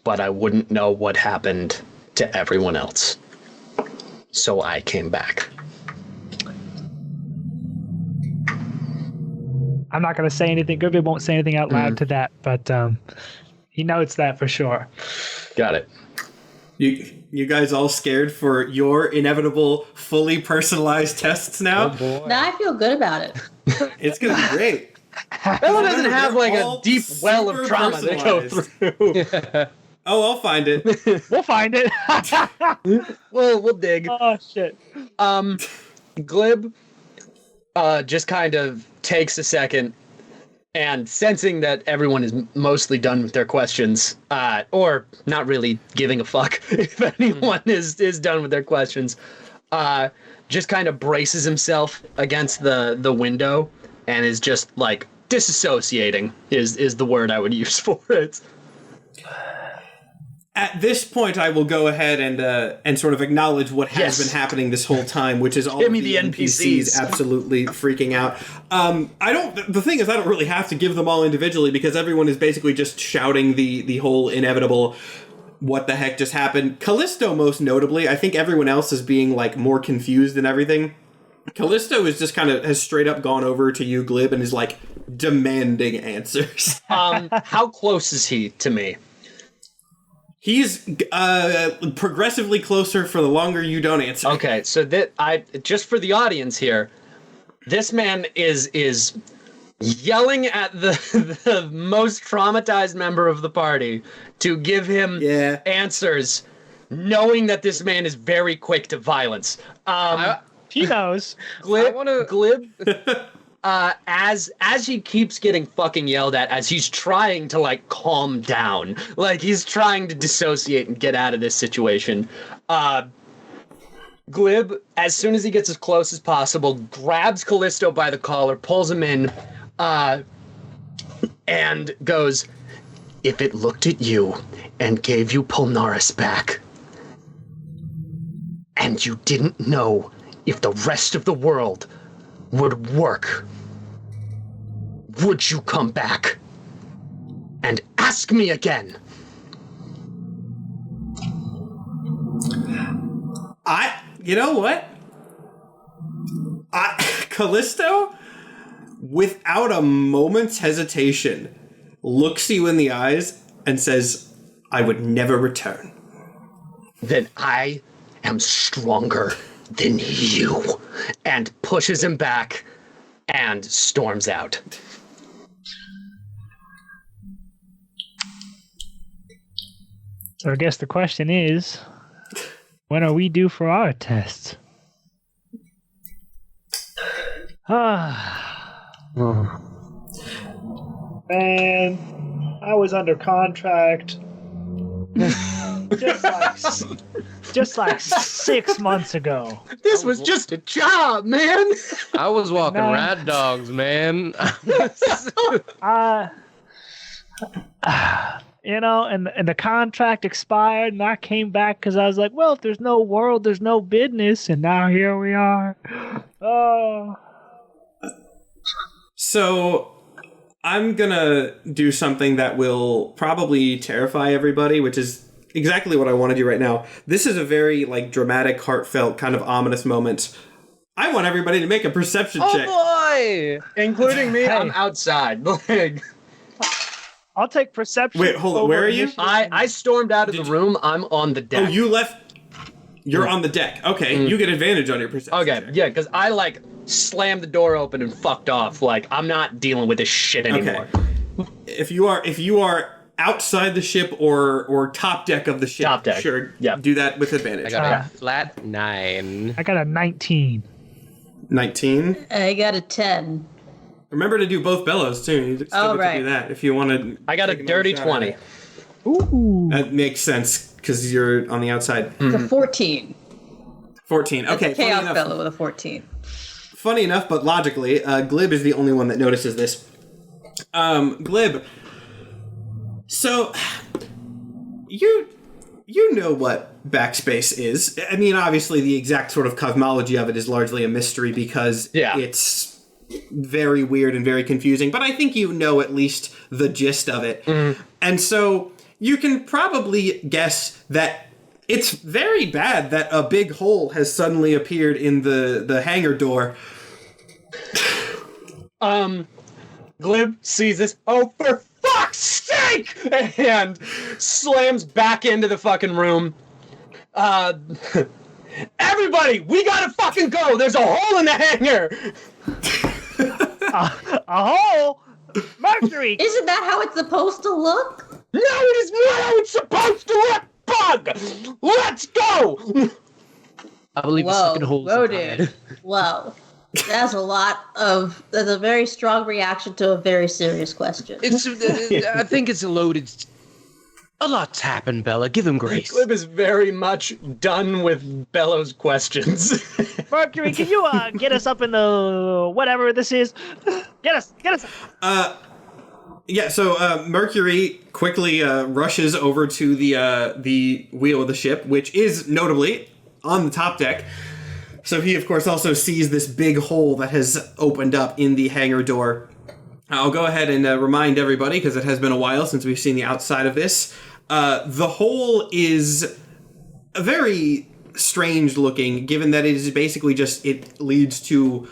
but I wouldn't know what happened to everyone else. So I came back. I'm not going to say anything. Glib won't say anything out loud to that, but he notes that for sure. Got it. You guys all scared for your inevitable, fully personalized tests now? Oh boy. Now I feel good about it. It's going to be great. Bellow doesn't have like a deep well of trauma to go through. Oh, I'll find it. We'll find it. We'll dig. Oh, shit. Glib just kind of takes a second, and sensing that everyone is mostly done with their questions, or not really giving a fuck if anyone is done with their questions, just kind of braces himself against the window and is just like disassociating is the word I would use for it. At this point, I will go ahead and sort of acknowledge what has been happening this whole time, which is all of the NPCs absolutely freaking out. The thing is, I don't really have to give them all individually because everyone is basically just shouting the whole inevitable what the heck just happened. Callisto, most notably, I think everyone else is being like more confused than everything. Callisto is just kind of has straight up gone over to you, Glib, and is like demanding answers. How close is he to me? He's progressively closer for the longer you don't answer. Okay, so that just for the audience here, this man is yelling at the most traumatized member of the party to give him answers, knowing that this man is very quick to violence. He knows. Glib, as he keeps getting fucking yelled at, as he's trying to like calm down, like he's trying to dissociate and get out of this situation, Glib, as soon as he gets as close as possible, grabs Callisto by the collar, pulls him in, and goes, "If it looked at you and gave you Polnaris back, and you didn't know if the rest of the world would work, would you come back and ask me again?" You know what? Callisto, without a moment's hesitation, looks you in the eyes and says, "I would never return." "Then I am stronger than you," and pushes him back and storms out. So I guess the question is, when are we due for our tests? Man, I was under contract just like 6 months ago. This was just a job, man. I was walking rat dogs, man. And the contract expired, and I came back because I was like, well, if there's no world, there's no business, and now here we are. Oh. So I'm gonna do something that will probably terrify everybody, which is exactly what I want to do right now. This is a very like dramatic, heartfelt, kind of ominous moment. I want everybody to make a perception check. Oh boy! Including me, I'm outside. I'll take perception. Wait, hold on. Where are you? I stormed out of the room. I'm on the deck. Oh, you left. You're on the deck. Okay, you get advantage on your perception. Okay, check. yeah, because I like slammed the door open and fucked off. Like I'm not dealing with this shit anymore. Okay. If you are outside the ship or top deck of the ship, top deck. Sure, Yep. do that with advantage. I got a flat 9. I got a 19. 19. I got a 10. Remember to do both bellows too. You still get to do that if you want to. I got a dirty 20. Ooh. That makes sense because you're on the outside. It's a 14. 14. Okay. It's a Chaos Bellow with a 14. Funny enough, but logically, Glib is the only one that notices this. Glib. So, you know what Backspace is. I mean, obviously, the exact sort of cosmology of it is largely a mystery because it's very weird and very confusing, but I think you know at least the gist of it. And so you can probably guess that it's very bad that a big hole has suddenly appeared in the hangar door. Glib sees this. Oh, for fuck's sake! And slams back into the fucking room. Everybody, we gotta fucking go! There's a hole in the hangar! A hole? Mercury! Isn't that how it's supposed to look? No, it is not how it's supposed to look, Bug! Let's go! I believe the second hole is whoa, bad. dude. Whoa. That's a very strong reaction to a very serious question. I think it's loaded. A lot's happened, Bella. Give him grace. Glib is very much done with Bellow's questions. Mercury, can you get us up in the whatever this is? Get us. Yeah, so Mercury quickly rushes over to the wheel of the ship, which is notably on the top deck. So he, of course, also sees this big hole that has opened up in the hangar door. I'll go ahead and remind everybody, because it has been a while since we've seen the outside of this. The hole is very strange looking, given that it is basically just, it leads to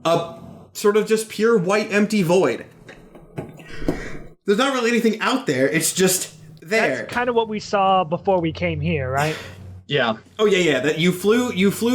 a sort of just pure white empty void. There's not really anything out there, it's just there. That's kind of what we saw before we came here, right? Yeah. Oh yeah. That you flew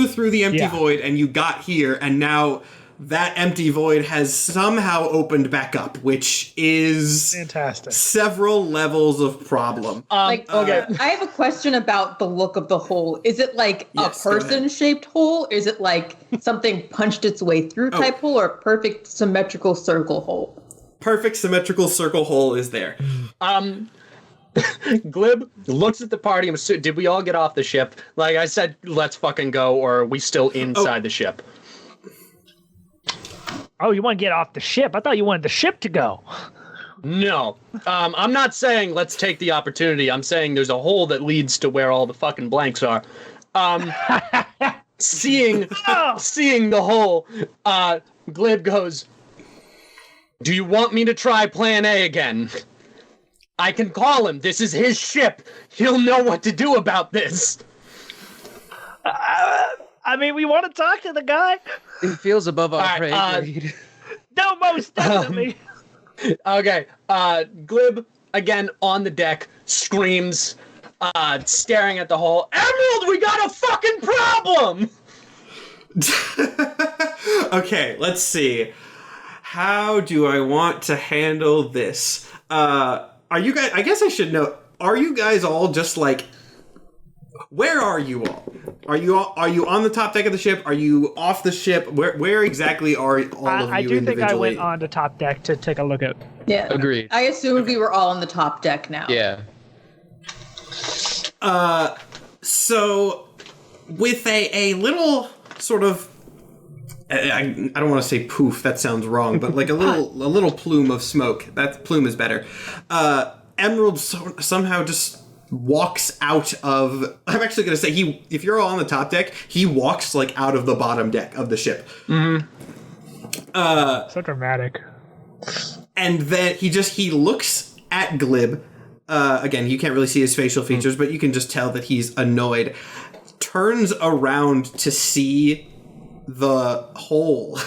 through the empty void and you got here, and now that empty void has somehow opened back up, which is fantastic. Several levels of problem. Okay. I have a question about the look of the hole. Is it like a person-shaped hole? Is it like something punched its way through type hole, or a perfect symmetrical circle hole? Perfect symmetrical circle hole is there. Glib looks at the party. Did we all get off the ship? Like I said, let's fucking go, or are we still inside the ship? Oh, you want to get off the ship? I thought you wanted the ship to go. No. I'm not saying let's take the opportunity. I'm saying there's a hole that leads to where all the fucking blanks are. Seeing the hole, Glib goes, "Do you want me to try plan A again? I can call him. This is his ship. He'll know what to do about this." I mean, we want to talk to the guy. He feels above our pay grade. No, most definitely. Okay. Glib, again, on the deck, screams, staring at the hole. "Emerald, we got a fucking problem!" Okay, let's see. How do I want to handle this? Are you guys, I guess I should know, are you guys all just like, where are you all? Are you on the top deck of the ship? Are you off the ship? Where exactly are all of you I do think I individually? went on the top deck to take a look at. Yeah. Agreed. I assumed we were all on the top deck now. Yeah. So with a little sort of, I don't want to say poof, that sounds wrong, but like a little plume of smoke. That plume is better. Emerald somehow just walks out of, I'm actually going to say if you're all on the top deck, he walks like out of the bottom deck of the ship. So dramatic. And then he looks at Glib. Again, you can't really see his facial features, but you can just tell that he's annoyed. Turns around to see the hole.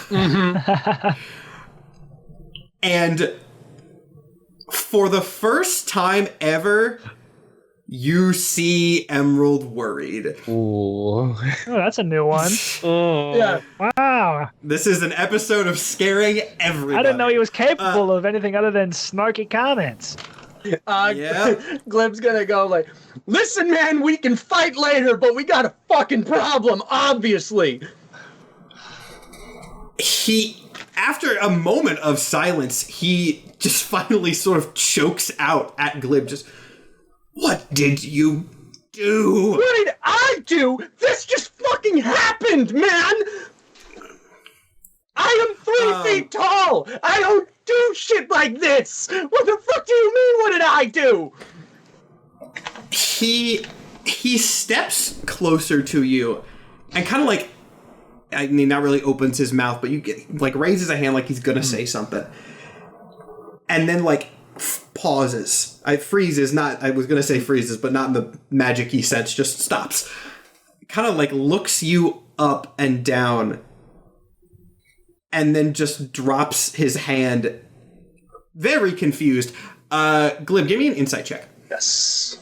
And for the first time ever, you see Emerald worried. Ooh. Oh, that's a new one. Yeah. Wow. This is an episode of scaring everybody. I didn't know he was capable of anything other than snarky comments. Yeah. Glib's gonna go like, "Listen, man, we can fight later, but we got a fucking problem, obviously." After a moment of silence, he just finally sort of chokes out at Glib, just, "What did you do?" What did I do? This just fucking happened, man! I am 3 feet tall! I don't do shit like this! What the fuck do you mean, what did I do? he steps closer to you and kind of like, I mean, not really opens his mouth, but you get, like, raises a hand like he's gonna say something. And then, like, pauses. Freezes, not, I was gonna say freezes, but not in the magic-y sense, just stops. Kind of, like, looks you up and down, and then just drops his hand, very confused. Glib, give me an insight check. Yes.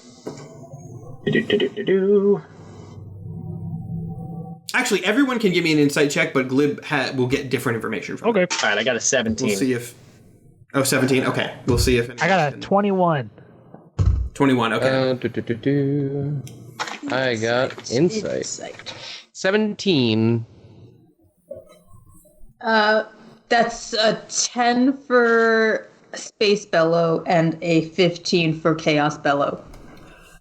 Actually, everyone can give me an insight check, but Glib will get different information from it. All right, I got a 17. We'll see if... Oh, 17? Okay. We'll see if... I got a 21. 21, okay. I got insight. 17. That's a 10 for Space Bellow and a 15 for Chaos Bellow.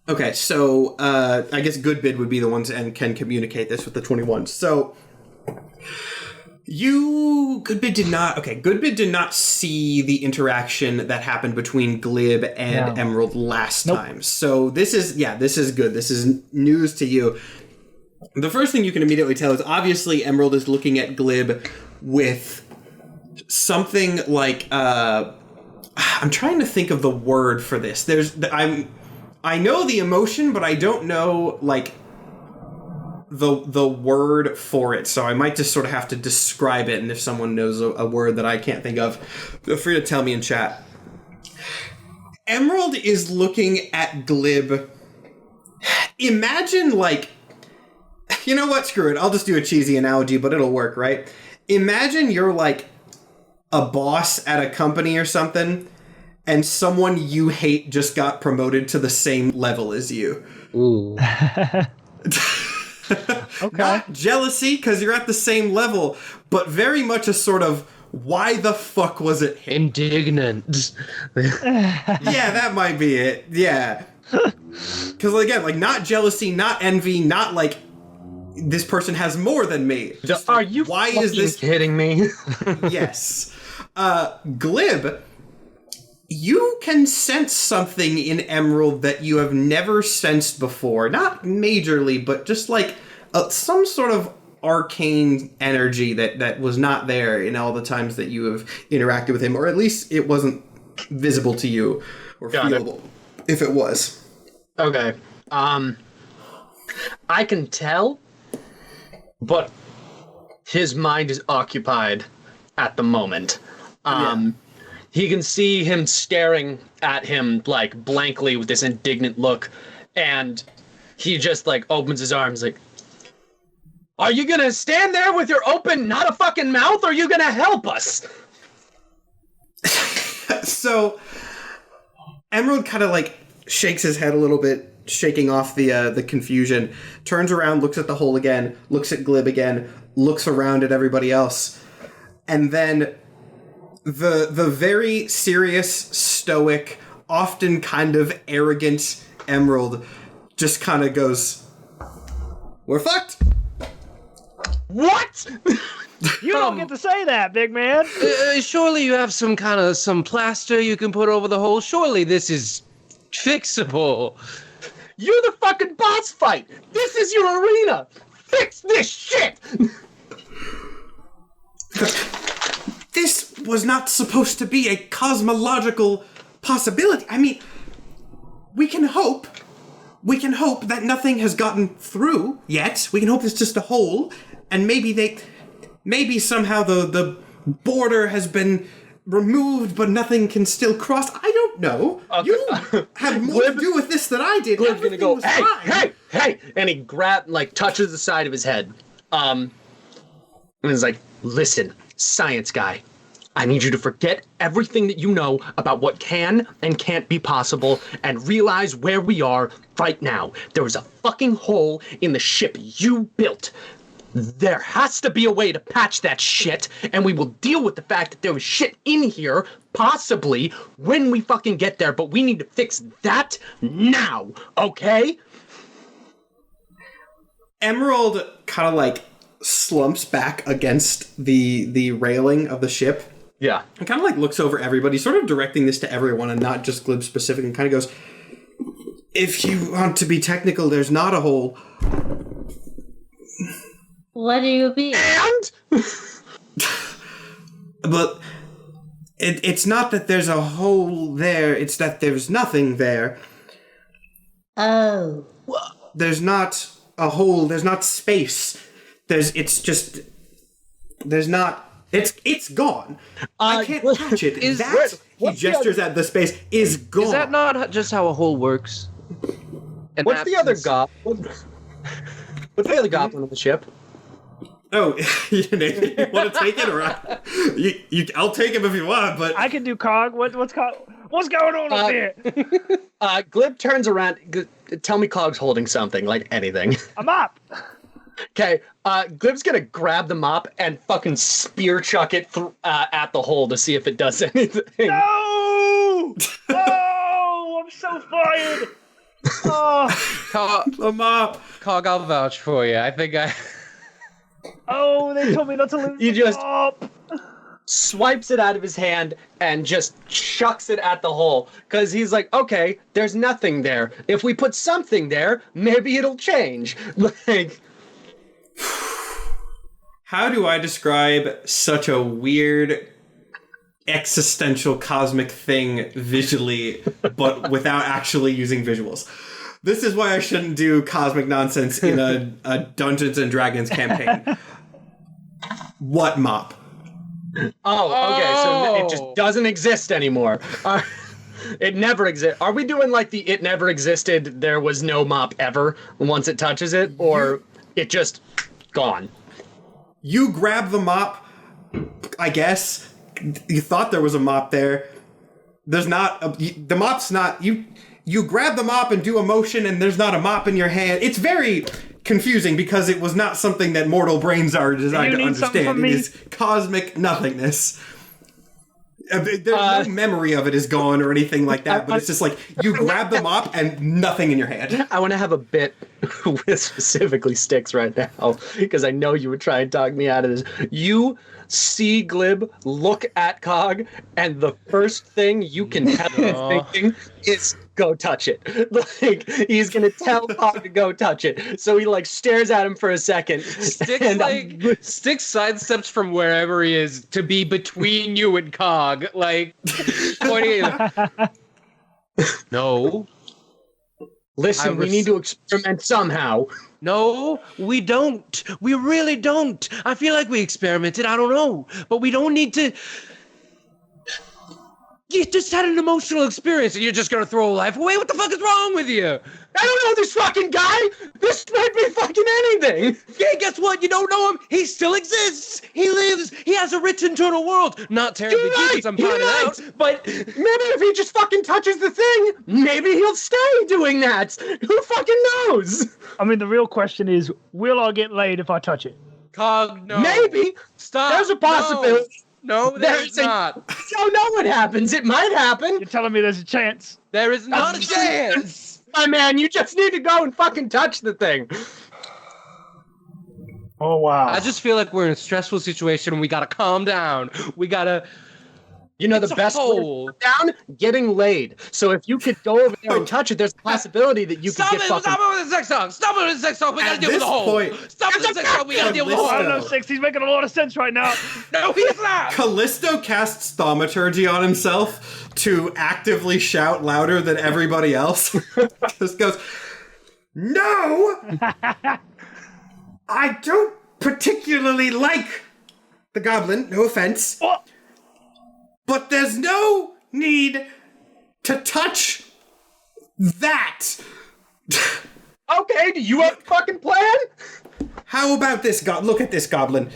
Okay, so I guess Good Bid would be the ones and can communicate this with the 21. So Good Bid did not see the interaction that happened between Glib and Emerald last time. So this is good. This is news to you. The first thing you can immediately tell is obviously Emerald is looking at Glib with something like I'm trying to think of the word for this. I know the emotion, but I don't know like the word for it. So I might just sort of have to describe it. And if someone knows a word that I can't think of, feel free to tell me in chat. Emerald is looking at Glib. Imagine like, you know what? Screw it. I'll just do a cheesy analogy, but it'll work, right? Imagine you're like a boss at a company or something, and someone you hate just got promoted to the same level as you. Ooh. Okay. Not jealousy, because you're at the same level, but very much a sort of, why the fuck was it him? Indignant. Yeah, that might be it. Yeah. Because, again, like, not jealousy, not envy, not like, this person has more than me. Just, are you why is this kidding me? Yes. Glib, you can sense something in Emerald that you have never sensed before. Not majorly, but just like some sort of arcane energy that was not there in all the times that you have interacted with him, or at least it wasn't visible to you or feelable if it was. Okay. I can tell, but his mind is occupied at the moment. He can see him staring at him like blankly with this indignant look, and he just like opens his arms like, are you gonna stand there with your open, not a fucking mouth, or are you gonna help us? So Emerald kind of like shakes his head a little bit, shaking off the confusion, turns around, looks at the hole again, looks at Glib again, looks around at everybody else, and then the very serious, stoic, often kind of arrogant Emerald just kind of goes, we're fucked. What? You don't get to say that, big man. Surely you have some plaster you can put over the hole. Surely this is fixable. You're the fucking boss fight. This is your arena. Fix this shit. This was not supposed to be a cosmological possibility. I mean, we can hope that nothing has gotten through yet. We can hope it's just a hole, and maybe somehow the border has been removed, but nothing can still cross. I don't know. Okay. You had more to do with this than I did. Glib's gonna go, hey, hey, and he touches the side of his head. And he's like, listen, science guy, I need you to forget everything that you know about what can and can't be possible and realize where we are right now. There was a fucking hole in the ship you built. There has to be a way to patch that shit, and we will deal with the fact that there was shit in here, possibly, when we fucking get there, but we need to fix that now, okay? Emerald kind of like slumps back against the railing of the ship. Yeah. And kind of like looks over everybody, sort of directing this to everyone and not just Glib specific, and kind of goes, if you want to be technical, there's not a hole. What do you mean? And? But it's not that there's a hole there, it's that there's nothing there. Oh. There's not a hole, there's not space. It's gone. I can't touch it. He gestures at the space, is gone. Is that not just how a hole works? What's the other goblin? What's the other goblin on the ship? Oh, you want to take it or I'll take him if you want, but I can do Cog. What's going on up here? Glib turns around. Tell me Cog's holding something, like anything. A mop. Okay, Glib's gonna grab the mop and fucking spear chuck it at the hole to see if it does anything. No! Oh, I'm so fired. Oh, the mop. Cog, I'll vouch for you. I think I... Oh, they told me not to lose You the just- mop. Swipes it out of his hand and just chucks it at the hole. Because he's like, okay, there's nothing there. If we put something there, maybe it'll change. Like... How do I describe such a weird existential cosmic thing visually, but without actually using visuals? This is why I shouldn't do cosmic nonsense in a Dungeons and Dragons campaign. What mop? Oh, okay, so it just doesn't exist anymore. It never exists. Are we doing like the it never existed, there was no mop ever once it touches it, or it just gone? You grab the mop, I guess. You thought there was a mop there. There's not. The mop's not. You grab the mop and do a motion, and there's not a mop in your hand. It's very confusing because it was not something that mortal brains are designed to understand. It is cosmic nothingness. There's no memory of it is gone or anything like that, but it's just like you grab the mop and nothing in your hand. I want to have a bit with specifically Sticks right now, because I know you would try and talk me out of this. You see Glib look at Cog, and the first thing you can have him thinking is go touch it. Like, he's gonna tell Cog to go touch it. So he like stares at him for a second. Sticks sidesteps from wherever he is to be between you and Cog, like pointing at No. Listen, we need to experiment somehow. No, we don't. We really don't. I feel like we experimented. I don't know. But we don't need to... You just had an emotional experience and you're just going to throw life away? What the fuck is wrong with you? I don't know this fucking guy. This might be fucking anything. Yeah, guess what? You don't know him. He still exists. He lives. He has a rich internal world. Not terribly deep, as I'm finding out. But maybe if he just fucking touches the thing, maybe he'll stay doing that. Who fucking knows? I mean, the real question is, will I get laid if I touch it? Cog, no. Maybe. Stop. There's a possibility. No, there's not. You don't know what happens. It might happen. You're telling me there's a chance? There is not a chance. My man, you just need to go and fucking touch the thing. Oh, wow. I just feel like we're in a stressful situation and we gotta calm down. We gotta... You know, the best way down? Getting laid. So if you could go over there and touch it, there's a possibility that you could get fucking... Stop it with the sex talk! Stop it with the sex talk! We gotta deal with the hole! Stop with the sex talk! We gotta deal with the hole! I don't know, Six. He's making a lot of sense right now. No, he's not! Callisto casts thaumaturgy on himself to actively shout louder than everybody else. Just goes, no! I don't particularly like the goblin, no offense. Oh. But there's no need to touch that. Okay, do you have a fucking plan? How about this, look at this goblin.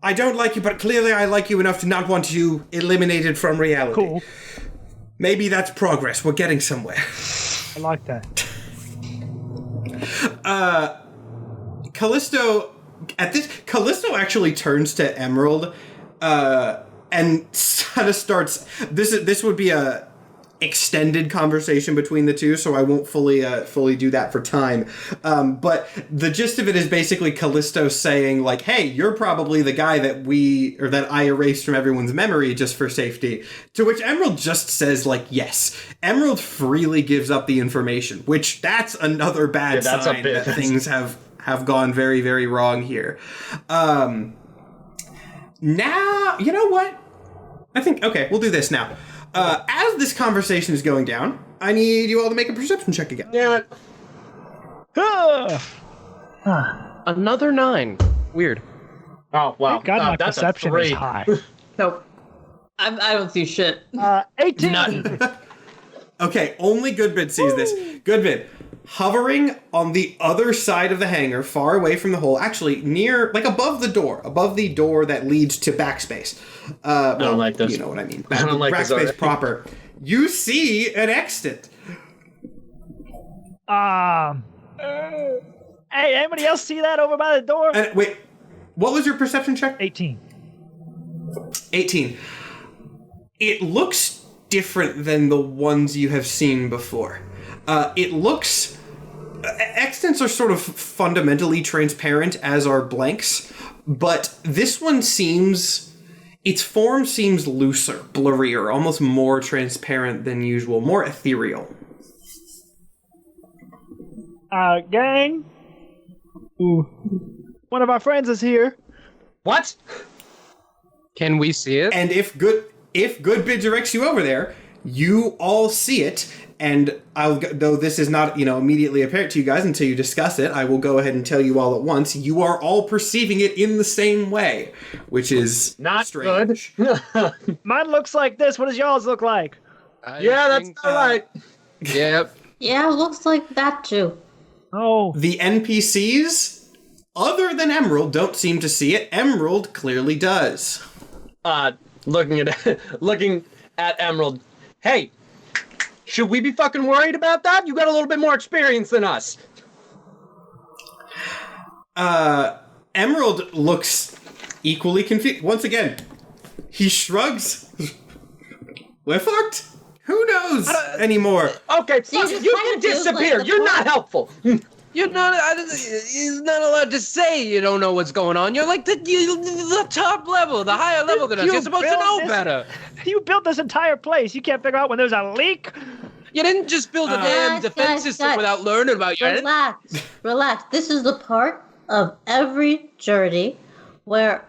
I don't like you, but clearly I like you enough to not want you eliminated from reality. Cool. Maybe that's progress. We're getting somewhere. I like that. Callisto actually turns to Emerald, and kind of starts. This would be a extended conversation between the two, so I won't fully do that for time. But the gist of it is basically Callisto saying, like, hey, you're probably the guy that I erased from everyone's memory just for safety. To which Emerald just says, like, yes. Emerald freely gives up the information, which that's another bad sign that things have gone very, very wrong here. Now, you know what? I think, okay, we'll do this now. As this conversation is going down, I need you all to make a perception check again. Damn it. Another 9. Weird. Oh, wow. God, my that's perception is high. Nope. I don't see shit. 18. None. Okay, only Goodbid sees this. Goodbid, hovering on the other side of the hangar, far away from the hole, actually near, like above the door that leads to Backspace. I don't like this. You know what I mean. I don't like this Backspace already. proper. You see an extant. Hey, anybody else see that over by the door? Wait, what was your perception check? 18. 18. It looks different than the ones you have seen before. It looks... Extants are sort of fundamentally transparent, as are blanks, but this one seems... Its form seems looser, blurrier, almost more transparent than usual, more ethereal. Gang. Ooh. One of our friends is here. What? Can we see it? And if Goodbid directs you over there, you all see it. And though this is not, immediately apparent to you guys until you discuss it, I will go ahead and tell you all at once. You are all perceiving it in the same way, which is not strange. Good. Mine looks like this. What does y'all's look like? That's all right. Yep. Yeah, it looks like that too. Oh. The NPCs, other than Emerald, don't seem to see it. Emerald clearly does. Looking at Emerald. Hey, should we be fucking worried about that? You got a little bit more experience than us. Emerald looks equally confused. Once again, he shrugs. We're fucked. Who knows anymore? Okay, See, fuck, this you kind can of feels disappear. like the You're not point. helpful. You're not. He's not allowed to say you don't know what's going on. You're like the top level, the higher level than us. You're supposed to know better. You built this entire place. You can't figure out when there's a leak. You didn't just build a damn defense system without learning about your. Relax. This is the part of every journey where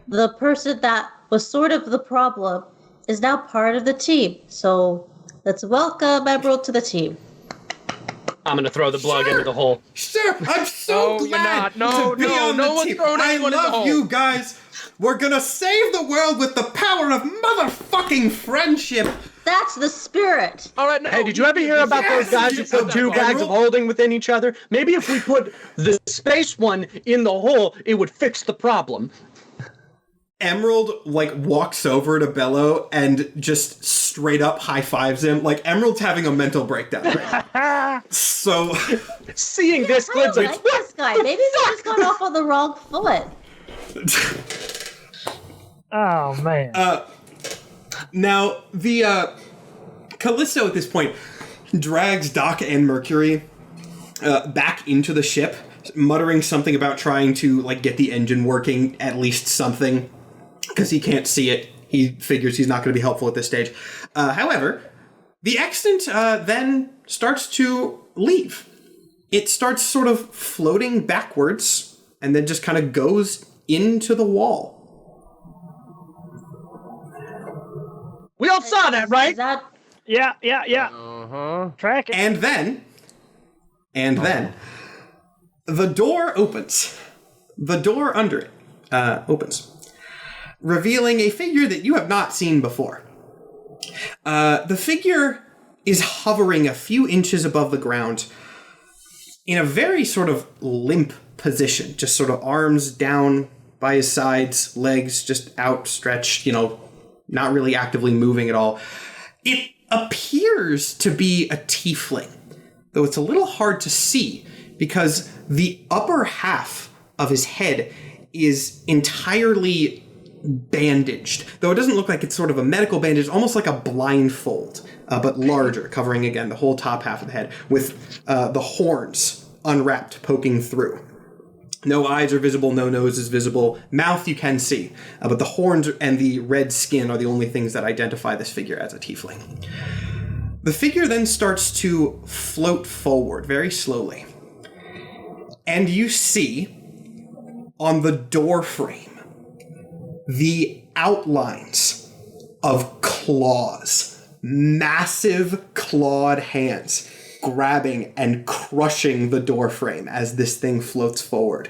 the person that was sort of the problem is now part of the team. So let's welcome Emerald to the team. I'm gonna throw the plug into the hole. Sure, I'm so glad to be on the team. I love you guys. We're gonna save the world with the power of motherfucking friendship. That's the spirit. All right. No, Hey, did you ever hear about those guys who put two bags of holding within each other? Maybe if we put the space one in the hole, it would fix the problem. Emerald, walks over to Bellow and just straight up high-fives him. Emerald's having a mental breakdown right now. So... Seeing this, I don't Glib's like this guy. Maybe he just got off on the wrong foot. Oh, man. Now, the, Callisto at this point drags Doc and Mercury back into the ship, muttering something about trying to, get the engine working, at least something, because he can't see it. He figures he's not going to be helpful at this stage. However, the extant then starts to leave. It starts sort of floating backwards, and then just kind of goes into the wall. We all saw that, right? Is that... Yeah. Uh-huh. Track it. And then, the door opens. The door under it opens, revealing a figure that you have not seen before. The figure is hovering a few inches above the ground in a very sort of limp position, just sort of arms down by his sides, legs just outstretched, not really actively moving at all. It appears to be a tiefling, though it's a little hard to see because the upper half of his head is entirely bandaged, though it doesn't look like it's sort of a medical bandage, almost like a blindfold but larger, covering again the whole top half of the head, with the horns unwrapped, poking through. No eyes are visible, no nose is visible. Mouth you can see, but the horns and the red skin are the only things that identify this figure as a tiefling. The figure then starts to float forward very slowly. And you see, on the door frame, the outlines of claws. Massive clawed hands grabbing and crushing the door frame as this thing floats forward.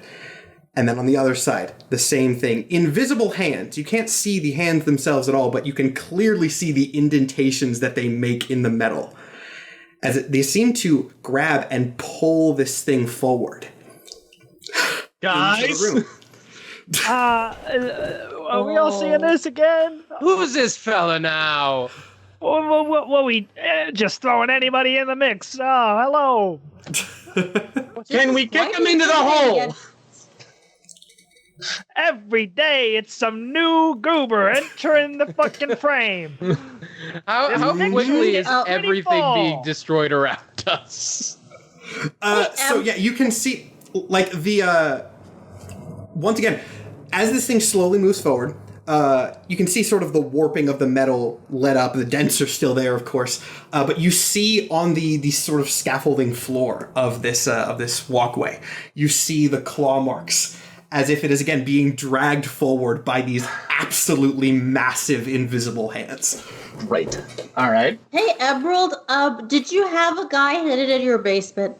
And then on the other side, the same thing. Invisible hands. You can't see the hands themselves at all, but you can clearly see the indentations that they make in the metal. They seem to grab and pull this thing forward. Guys! Are we all seeing this again? Who's this fella now? What we just throwing anybody in the mix? Oh, hello. Can we kick him into the hole? Every day it's some new goober entering the fucking frame. How quickly is everything fall. being destroyed around us? So yeah, you can see, like, the, once again, as this thing slowly moves forward, you can see sort of the warping of the metal let up. The dents are still there, of course, but you see on the sort of scaffolding floor of this walkway, you see the claw marks, as if it is again being dragged forward by these absolutely massive invisible hands. Right. All right. Hey, Emerald, did you have a guy hidden in your basement?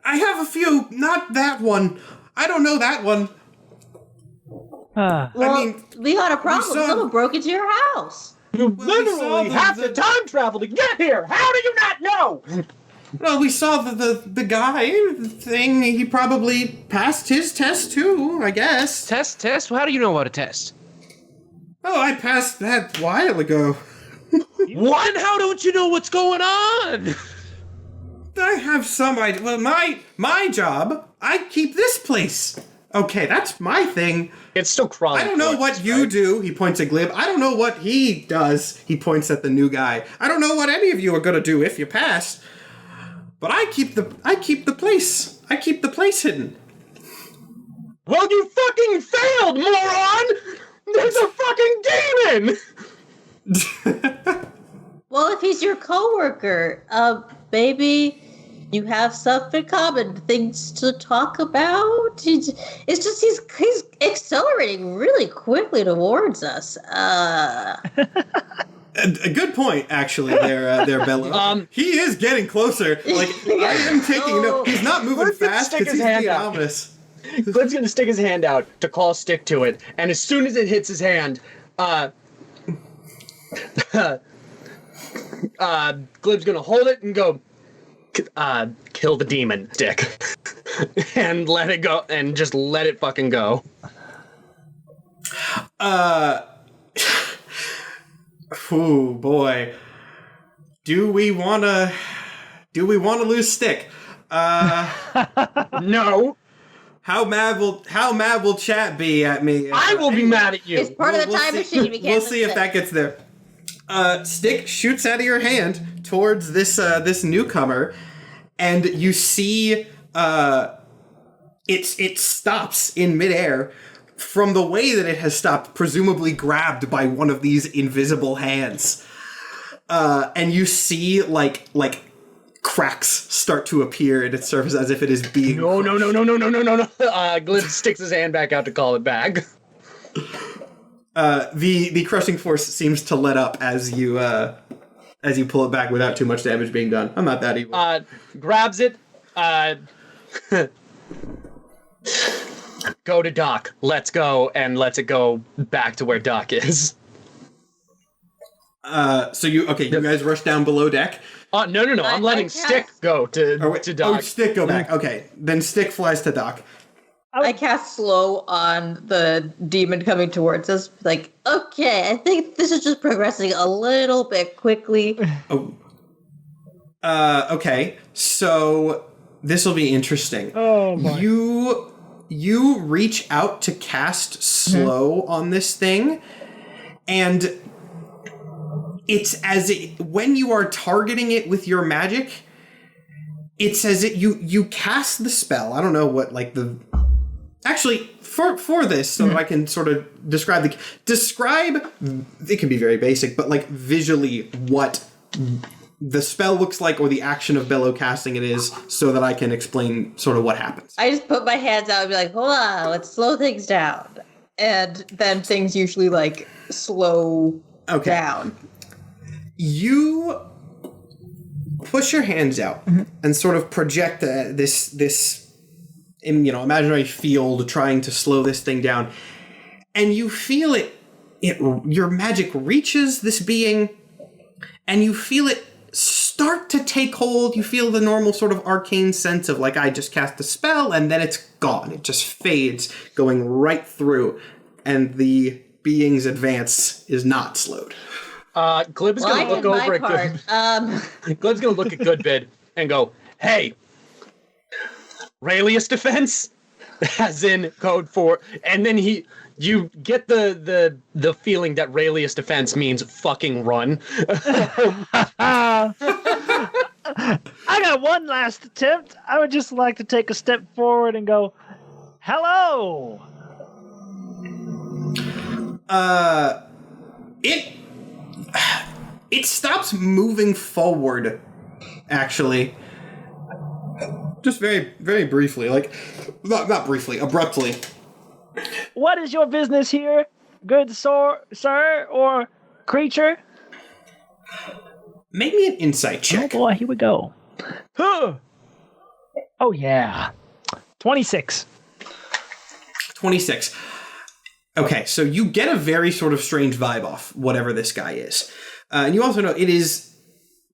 I have a few, not that one. I don't know that one. Well, I mean, we got a problem. saw- Someone broke into your house. You we saw literally have to time travel to get here. How do you not know? Well, we saw the guy thing. He probably passed his test too, I guess. Test? How do you know about a test? Oh, I passed that a while ago. What? And how don't you know what's going on? I have some idea. Well, my job, I keep this place. Okay, that's my thing. It's still crawling. I don't know what you do. He points at Glib. I don't know what he does. He points at the new guy. I don't know what any of you are gonna do if you pass. But I keep the place. I keep the place hidden. Well, you fucking failed, moron! There's a fucking demon! Well, if he's your coworker, maybe you have stuff in common, things to talk about. It's just he's accelerating really quickly towards us. A good point, actually, there, Bellow. He is getting closer. Like, I am taking note. He's not moving Glib's gonna fast stick because his he's hand being out. ominous. Glib's gonna stick his hand out to call stick to it, and as soon as it hits his hand, Glib's gonna hold it and go, kill the demon, stick. And let it go, and just let it fucking go. Ooh, boy. Do we wanna lose Stick? No. How mad will chat be at me? I will be mad at you. It's part of the time machine. We can't We'll see if that gets there. Stick shoots out of your hand towards this newcomer, and you see it stops in midair from the way that it has stopped, presumably grabbed by one of these invisible hands. And you see like cracks start to appear in its surface as if it is being No. Glib sticks his hand back out to call it back. The crushing force seems to let up as you pull it back without too much damage being done. I'm not that evil. Grabs it. Go to Doc. Let's go, and lets it go back to where Doc is. So you guys rush down below deck. No. I'm letting Stick go to Doc. Oh, Stick go back. Okay, then Stick flies to Doc. I cast slow on the demon coming towards us. Like, Okay, I think this is just progressing a little bit quickly. Oh. Okay. So this will be interesting. Oh my. You reach out to cast slow on this thing, and it's as when you are targeting it with your magic, it's as if you cast the spell. I don't know what actually for this, so that I can sort of describe it can be very basic, but like visually what the spell looks like or the action of Bellow casting it is, so that I can explain sort of what happens. I just put my hands out and be like, hold on, let's slow things down. And then things usually like slow down. You push your hands out and sort of project this imaginary field trying to slow this thing down. And you feel your magic reaches this being, and you feel it start to take hold. You feel the normal sort of arcane sense of like, I just cast a spell and then it's gone. It just fades, going right through, and the being's advance is not slowed. Glib is going to look over at Good. Glib's going to look at Goodbid and go, "Hey, Raylius defense," as in code for, and then you get the feeling that Raylius defense means fucking run. I got one last attempt. I would just like to take a step forward and go, "Hello." It stops moving forward, actually. Just very, very briefly, like, not briefly, abruptly. What is your business here, good sir or creature? Make me an insight check. Oh boy, here we go. Huh. Oh yeah. 26. 26. Okay, so you get a very sort of strange vibe off whatever this guy is. And you also know it is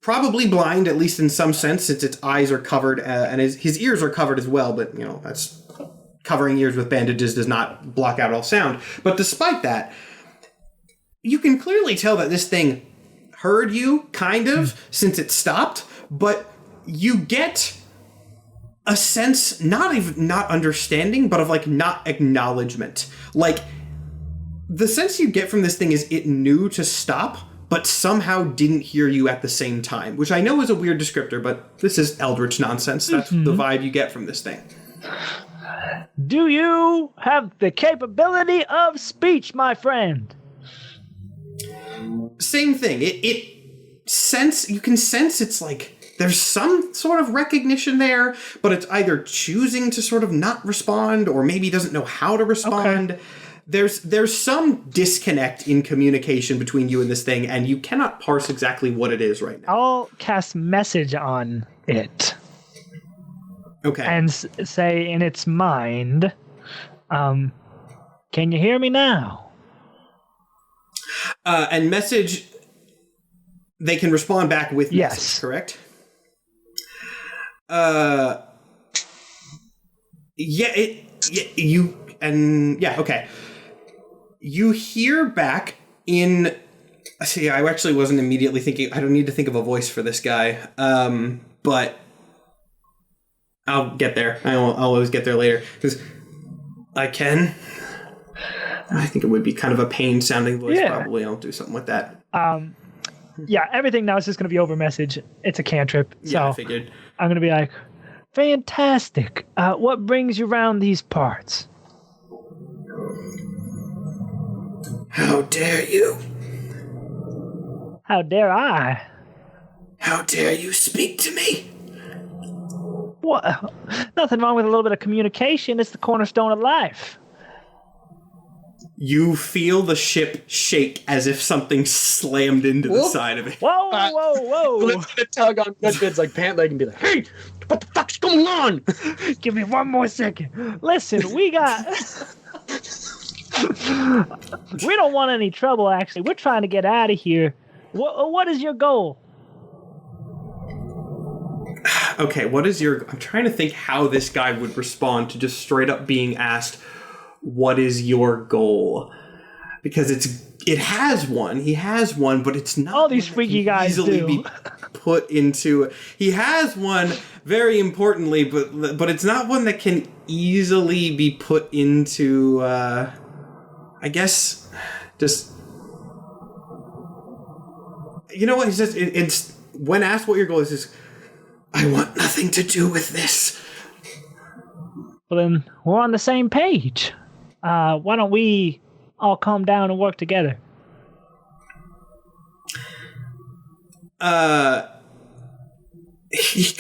probably blind, at least in some sense, since its eyes are covered, and his ears are covered as well, but, that's covering ears with bandages does not block out all sound. But despite that, you can clearly tell that this thing heard you, kind of, since it stopped, but you get a sense, not understanding, but of, like, not acknowledgement. Like, the sense you get from this thing is it knew to stop, but somehow didn't hear you at the same time, which I know is a weird descriptor, but this is eldritch nonsense. That's the vibe you get from this thing. Do you have the capability of speech, my friend? Same thing. You can sense it's like there's some sort of recognition there, but it's either choosing to sort of not respond or maybe doesn't know how to respond. Okay. There's some disconnect in communication between you and this thing, and you cannot parse exactly what it is right now. I'll cast message on it. Okay. And say in its mind, can you hear me now? And message, they can respond back with message, correct? Okay. You hear back in... See, I actually wasn't immediately thinking... I don't need to think of a voice for this guy. But I'll get there. I'll always get there later. Because I can... I think it would be kind of a pain-sounding voice, probably. I'll do something with that. Everything now is just going to be over message. It's a cantrip. So I figured. I'm going to be like, fantastic. What brings you round these parts? How dare you? How dare I? How dare you speak to me? What? Nothing wrong with a little bit of communication. It's the cornerstone of life. You feel the ship shake as if something slammed into the side of it. Whoa. Glib's gonna tug on Goodbid's like pant leg and be like, "Hey, what the fuck's going on?" Give me one more second. Listen, we don't want any trouble, actually. We're trying to get out of here. What is your goal? Okay, I'm trying to think how this guy would respond to just straight up being asked, what is your goal? Because it has one. He has one, but it's not all these freaky guys do. Be put into. He has one, very importantly, but it's not one that can easily be put into. I guess just you know what? He says, it's when asked what your goal is, he says, I want nothing to do with this. Well, then we're on the same page. Why don't we all calm down and work together? He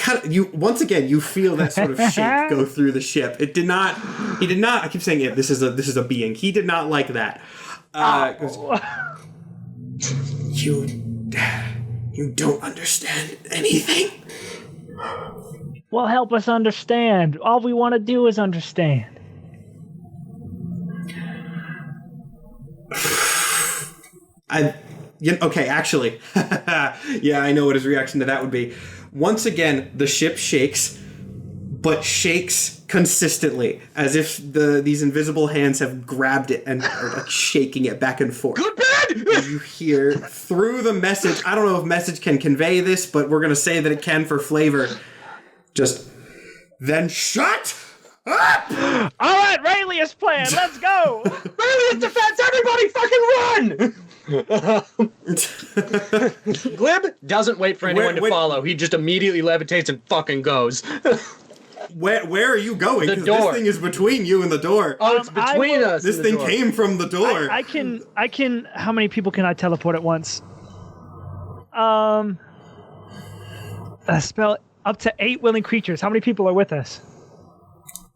once again, you feel that sort of shake go through the ship. He did not, I keep saying it, this is a being. He did not like that. You don't understand anything. Well, help us understand. All we want to do is understand. Okay, actually. Yeah, I know what his reaction to that would be. Once again, the ship shakes, but shakes consistently, as if these invisible hands have grabbed it and are like shaking it back and forth. Good bad! And you hear through the message, I don't know if message can convey this, but we're going to say that it can for flavor. Just, then shut up! All right, Raylius plan, let's go! Raylius defense, everybody fucking run! Glib doesn't wait for anyone to follow. He just immediately levitates and fucking goes. Where are you going? The Because door. this thing is between you and the door. Oh, it's between us. This and the thing door. came from the door. I can. How many people can I teleport at once? Spell up to 8 willing creatures. How many people are with us?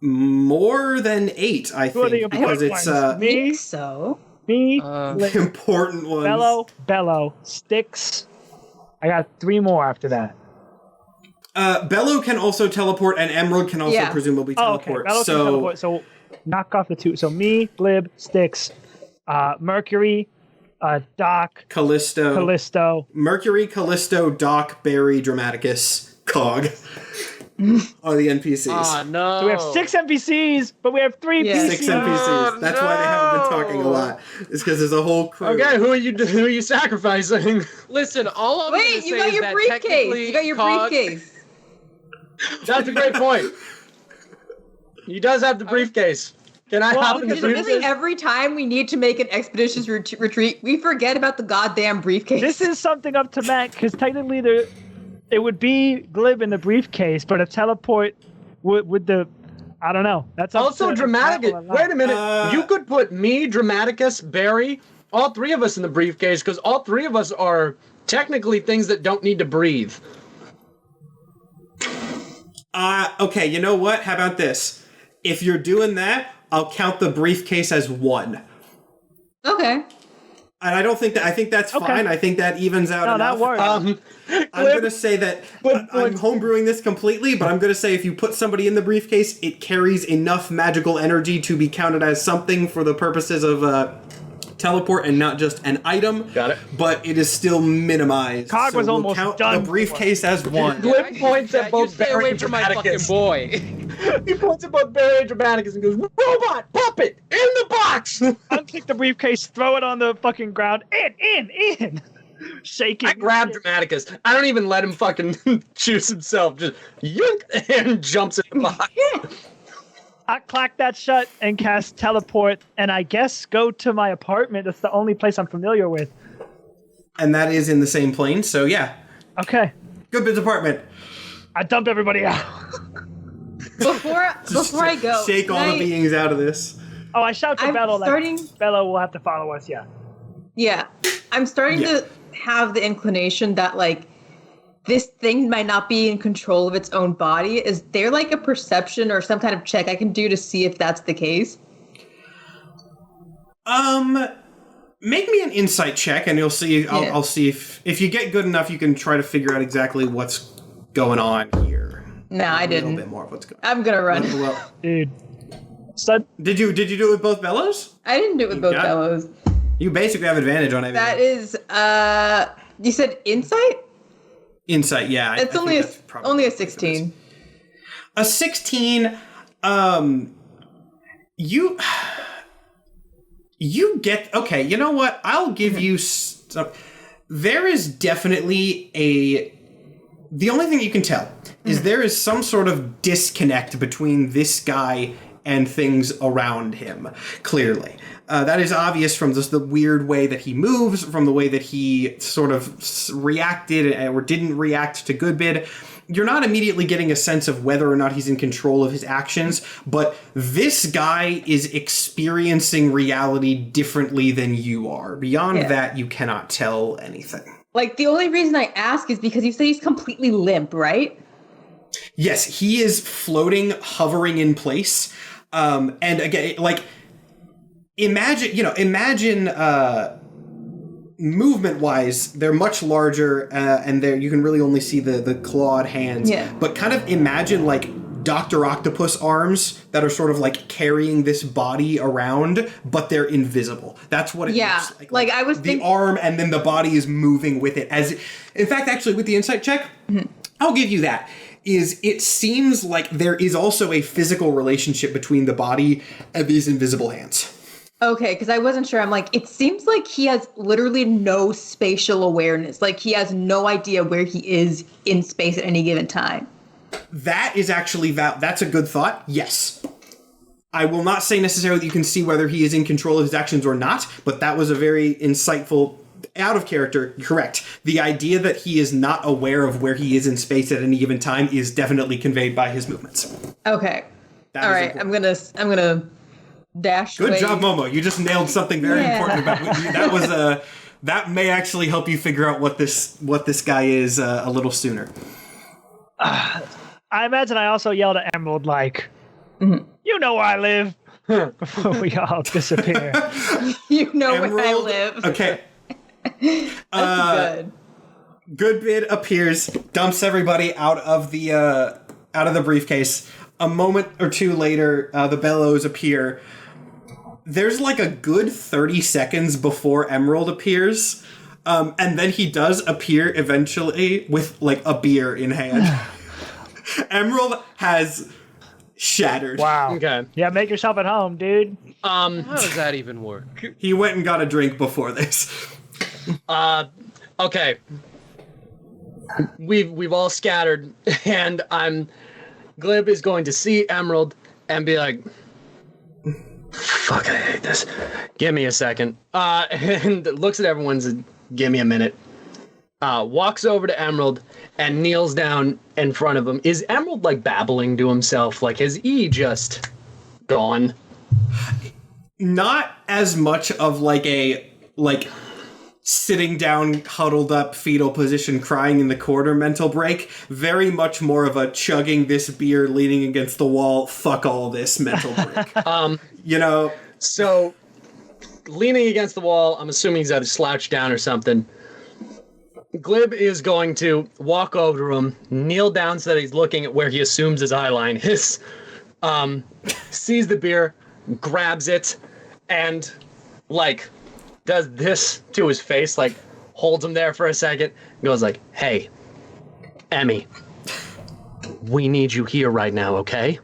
More than 8, I Who are the think, because important it's ones? I Me, think so. me, the important ones. Bellow, Sticks. I got 3 more after that. Bellow can also teleport, and Emerald can also presumably Okay. teleport. Bellow can teleport. So knock off the 2. So me, Glib, Sticks, Mercury, Doc, Callisto. Mercury, Callisto, Doc, Barry, Dramaticus, Cog are the NPCs. Oh, no. So we have 6 NPCs, but we have 3 PCs. 6 NPCs. That's why they haven't been talking a lot. It's because there's a whole crew. Okay, who are you sacrificing? Listen, all I'm Wait, gonna say you got is your that briefcase. technically You got your Cog- briefcase. That's a great point. He does have the briefcase. Can I hop in the Literally briefcase? every time we need to make an expeditious retreat, we forget about the goddamn briefcase. This is something up to Matt, because technically it would be Glib in the briefcase, but a teleport with the... I don't know. That's up Also, to Dramaticus. Wait a minute. You could put me, Dramaticus, Barry, all 3 of us in the briefcase, because all 3 of us are technically things that don't need to breathe. Okay, you know what? How about this? If you're doing that, I'll count the briefcase as 1. Okay. And I don't think that. I think that's fine. I think that evens out enough. that works. I'm going to say that I'm homebrewing this completely, but I'm going to say if you put somebody in the briefcase, it carries enough magical energy to be counted as something for the purposes of teleport and not just an item. Got it. But it is still minimized. Cog was we'll almost count done the briefcase as 1. Glib points at You both stay Barry away and from my fucking Dramaticus. boy. He points at both Barry and Dramaticus and goes, "Robot, puppet, in the box!" Unclick the briefcase, throw it on the fucking ground. In! Shaking. I grab Dramaticus. I don't even let him fucking choose himself. Just yoink, and jumps in the box. I clack that shut and cast teleport, and I guess go to my apartment. That's the only place I'm familiar with. And that is in the same plane, so yeah. Okay. Good bit apartment. I dump everybody out. Before I go, Shake all the beings out of this. Oh, I shout to I'm Bellow. starting- Bellow will have to follow us, yeah. Yeah, I'm starting to have the inclination that like this thing might not be in control of its own body. Is there like a perception or some kind of check I can do to see if that's the case? Make me an insight check, and you'll see. I'll see if you get good enough, you can try to figure out exactly what's going on here. No, I didn't. A little bit more of what's going on. I'm gonna run. Dude. Stud. Did you do it with both bellows? I didn't do it with both bellows. You basically have advantage on everything. That is, you said insight? Insight, yeah. It's only a 16. A 16. You get okay. You know what? I'll give you. There is definitely the only thing you can tell is there is some sort of disconnect between this guy and things around him, clearly. That is obvious from just the weird way that he moves, from the way that he sort of reacted or didn't react to Goodbid. You're not immediately getting a sense of whether or not he's in control of his actions, but this guy is experiencing reality differently than you are. Beyond that, you cannot tell anything. Like, the only reason I ask is because you say he's completely limp, right? Yes, he is floating, hovering in place. And again, like, imagine movement-wise, they're much larger, and you can really only see the clawed hands. Yeah. But kind of imagine, like, Dr. Octopus arms that are sort of, like, carrying this body around, but they're invisible. That's what it looks like. Like, I was the arm, and then the body is moving with it. In fact, actually, with the insight check, I'll give you that. It seems like there is also a physical relationship between the body and these invisible hands. Okay, because I wasn't sure. I'm like, it seems like he has literally no spatial awareness. Like, he has no idea where he is in space at any given time. That is actually, that's a good thought. Yes. I will not say necessarily that you can see whether he is in control of his actions or not, but that was a very insightful, out of character, correct. The idea that he is not aware of where he is in space at any given time is definitely conveyed by his movements. Okay. All right, important. I'm gonna dash Good away. job, Momo. You just nailed something very important about you. That was that may actually help you figure out what this guy is a little sooner. I imagine I also yelled at Emerald like, you know where I live, before we all disappear. You know Emerald, where I live. Okay. That's good. Goodbid appears, dumps everybody out of the briefcase. A moment or two later, the Bellows appear. There's like a good 30 seconds before Emerald appears, and then he does appear eventually with like a beer in hand. Emerald has shattered. Wow. Okay. Yeah, make yourself at home, dude. How does that even work? He went and got a drink before this. Okay. We've all scattered, and Glib is going to see Emerald and be like, fuck, I hate this. Give me a second. And looks at everyone and says, give me a minute. Walks over to Emerald and kneels down in front of him. Is Emerald, like, babbling to himself? Like, has he just gone? Not as much of like a, like, sitting down, huddled up, fetal position, crying in the corner mental break. Very much more of a chugging this beer, leaning against the wall, fuck all this mental break. You know? So, leaning against the wall, I'm assuming he's at a slouch down or something. Glib is going to walk over to him, kneel down so that he's looking at where he assumes his eye line is, sees the beer, grabs it, and, like, does this to his face, like, holds him there for a second, goes like, hey, Emmy, we need you here right now, okay?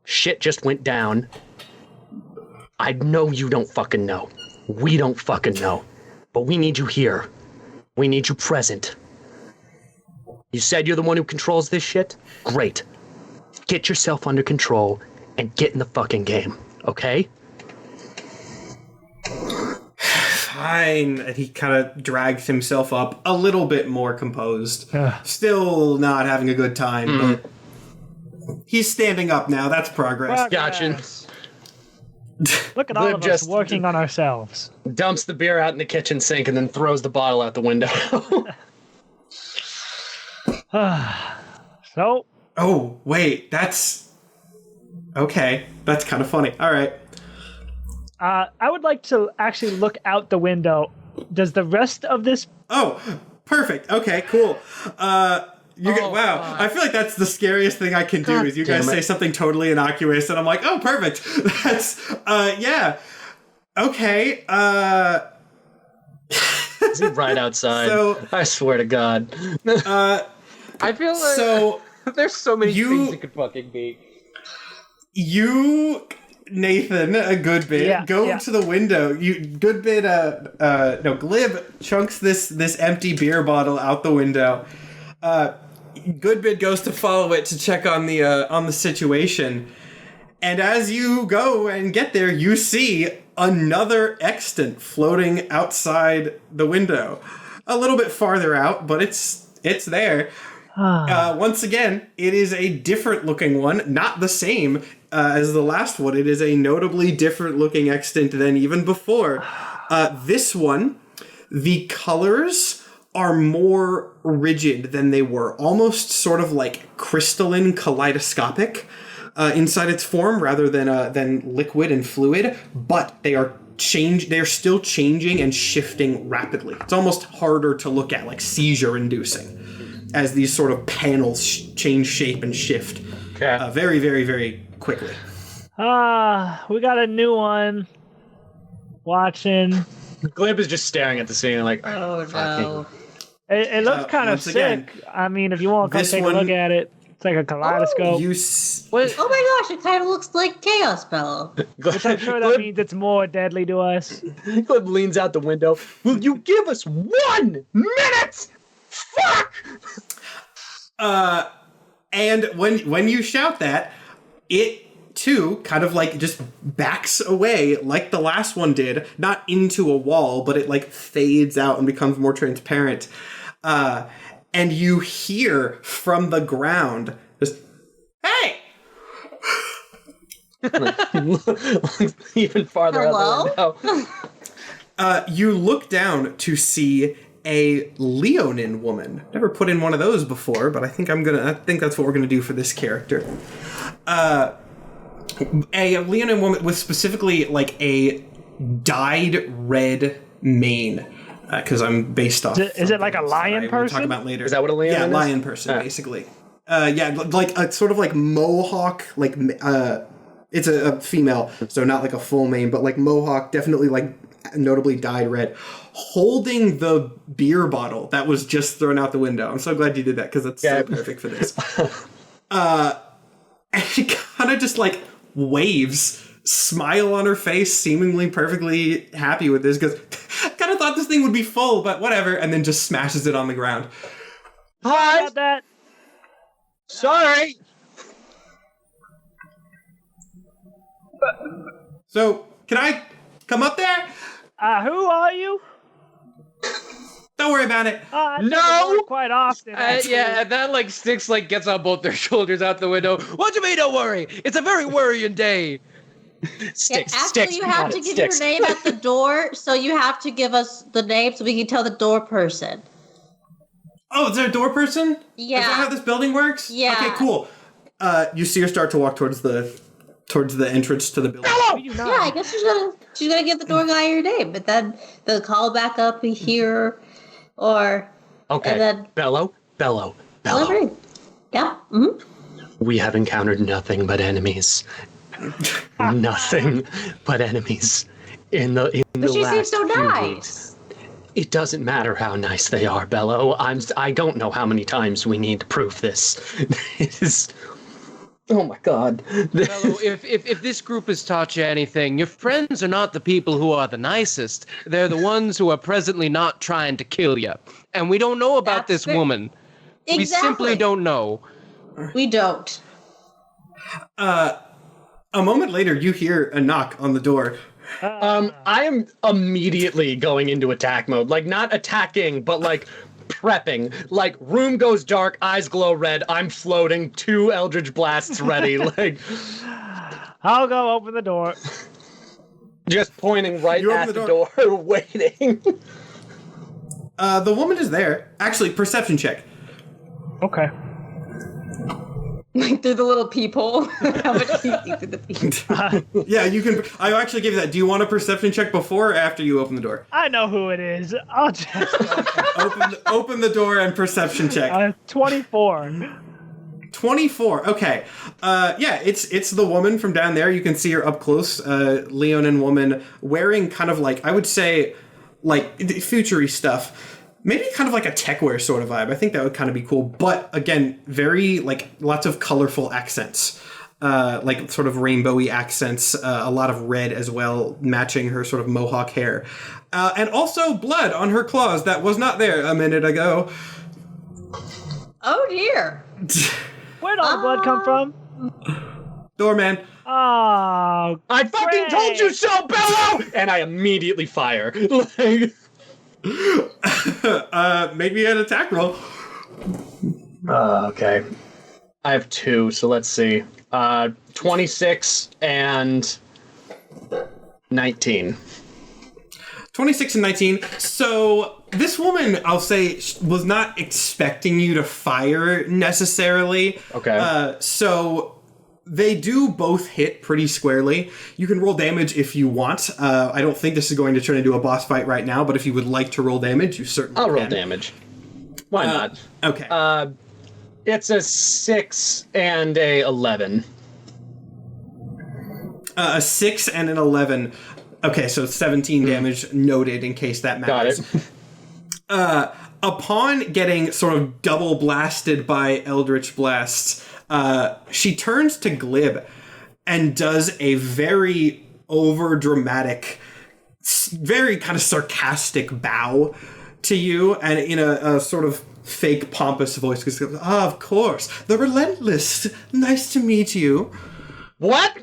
Shit just went down. I know you don't fucking know. We don't fucking know. But we need you here. We need you present. You said you're the one who controls this shit? Great. Get yourself under control and get in the fucking game, okay? Fine. And he kind of drags himself up a little bit more composed. Still not having a good time, but he's standing up now. That's progress. Gotcha. Look at all of us working on ourselves. Dumps the beer out in the kitchen sink and then throws the bottle out the window. So. Oh, wait. That's... Okay. That's kind of funny. All right. I would like to actually look out the window. Does the rest of this... Oh, perfect. Okay, cool. Wow. God. I feel like that's the scariest thing I can do is you guys say something totally innocuous and I'm like, oh, perfect. That's, yeah. Okay, Is he right outside? So, I swear to God. I feel like there's so many things it could fucking be. You, Nathan, a good bit, go to the window. Glib chunks this empty beer bottle out the window. Goodbid goes to follow it to check on the situation, And as you go and get there, you see another extant floating outside the window. A little bit farther out, but it's there. Once again, it is a different looking one, not the same as the last one. It is a notably different looking extant than even before. This one, the colors are more rigid than they were, almost sort of like crystalline, kaleidoscopic inside its form rather than liquid and fluid, but they're still changing and shifting rapidly. It's almost harder to look at, like seizure-inducing, as these sort of panels change shape and shift very, very, very quickly. We got a new one. Watching. Glib is just staring at the scene like, oh no. It looks kind of sick. Again, I mean, if you want to come take a look at it, it's like a kaleidoscope. Oh my gosh, it kind of looks like Chaos Bellow. Which I'm sure that means it's more deadly to us. Glib leans out the window. Will you give us 1 minute? Fuck! And when you shout that, it too kind of like just backs away like the last one did, not into a wall, but it like fades out and becomes more transparent. And you hear from the ground just, hey! Even farther Hello? out the window. You look down to see a Leonin woman. Never put in one of those before, but I think that's what we're gonna do for this character. A Leonin woman with specifically like a dyed red mane. Because I'm based off. Is it like a lion person? We'll talk about later. Is that what a Leonin is? Yeah, lion person, basically. Like a sort of like mohawk, like it's a female, so not like a full mane, but like mohawk, definitely like notably dyed red, holding the beer bottle that was just thrown out the window. I'm so glad you did that because that's so perfect for this. And she kind of just like waves, smile on her face, seemingly perfectly happy with this because I kind of thought this thing would be full, but whatever, and then just smashes it on the ground. Hi! That. Sorry! So, can I come up there? Who are you? Don't worry about it. No! Quite often. Yeah, and that like Sticks like gets on both their shoulders out the window. What do you mean, don't worry? It's a very worrying day. Sticks, you have to give your name at the door, so you have to give us the name so we can tell the door person. Oh, is there a door person? Yeah. Is that how this building works? Yeah. Okay, cool. You see her start to walk towards the entrance to the building. Yeah, I guess she's gonna give the door guy your name, but then they'll call back up here, or okay. And then Bellow. Yeah. Mm-hmm. We have encountered nothing but enemies. Nothing but enemies in the But she last seems so few nice. weeks. It doesn't matter how nice they are, Bellow. I don't know how many times we need to prove this. It is. Oh my God. Bellow, if this group has taught you anything, your friends are not the people who are the nicest. They're the ones who are presently not trying to kill you. And we don't know about this woman. Exactly. We simply don't know. We don't. A moment later, you hear a knock on the door. I am immediately going into attack mode. Like, not attacking, but like prepping. Like, room goes dark, eyes glow red, I'm floating, 2 Eldritch Blasts ready. Like, I'll go open the door. Just pointing right at the door, waiting. The woman is there. Actually, perception check. Okay. Like through the little peephole. How much do you see through the peephole? Yeah, you can. I actually give you that. Do you want a perception check before or after you open the door? I know who it is. I'll just open the door and perception check. 24. 24. Okay. Yeah, it's the woman from down there. You can see her up close. Leonin woman wearing kind of like, I would say, like futury stuff. Maybe kind of like a techwear sort of vibe. I think that would kind of be cool. But again, very like lots of colorful accents. Like sort of rainbowy accents. A lot of red as well, matching her sort of mohawk hair. And also blood on her claws that was not there a minute ago. Oh dear. Where'd all the blood come from? Doorman. Oh, I fucking told you so, Bellow! And I immediately fire. Like, Make me an attack roll. okay. I have 2, so let's see. 26 and 19. 26 and 19. So this woman, I'll say, was not expecting you to fire necessarily. Okay. So they do both hit pretty squarely. You can roll damage if you want. I don't think this is going to turn into a boss fight right now, but if you would like to roll damage, you certainly I'll can. roll damage. Why not? Okay. It's a 6 and a 11. A 6 and an 11. Okay, so 17 damage noted in case that matters. Got it. Upon getting sort of double blasted by Eldritch Blasts, she turns to Glib and does a very over-dramatic, very kind of sarcastic bow to you, and in a sort of fake pompous voice goes, of course, the Relentless, nice to meet you. What?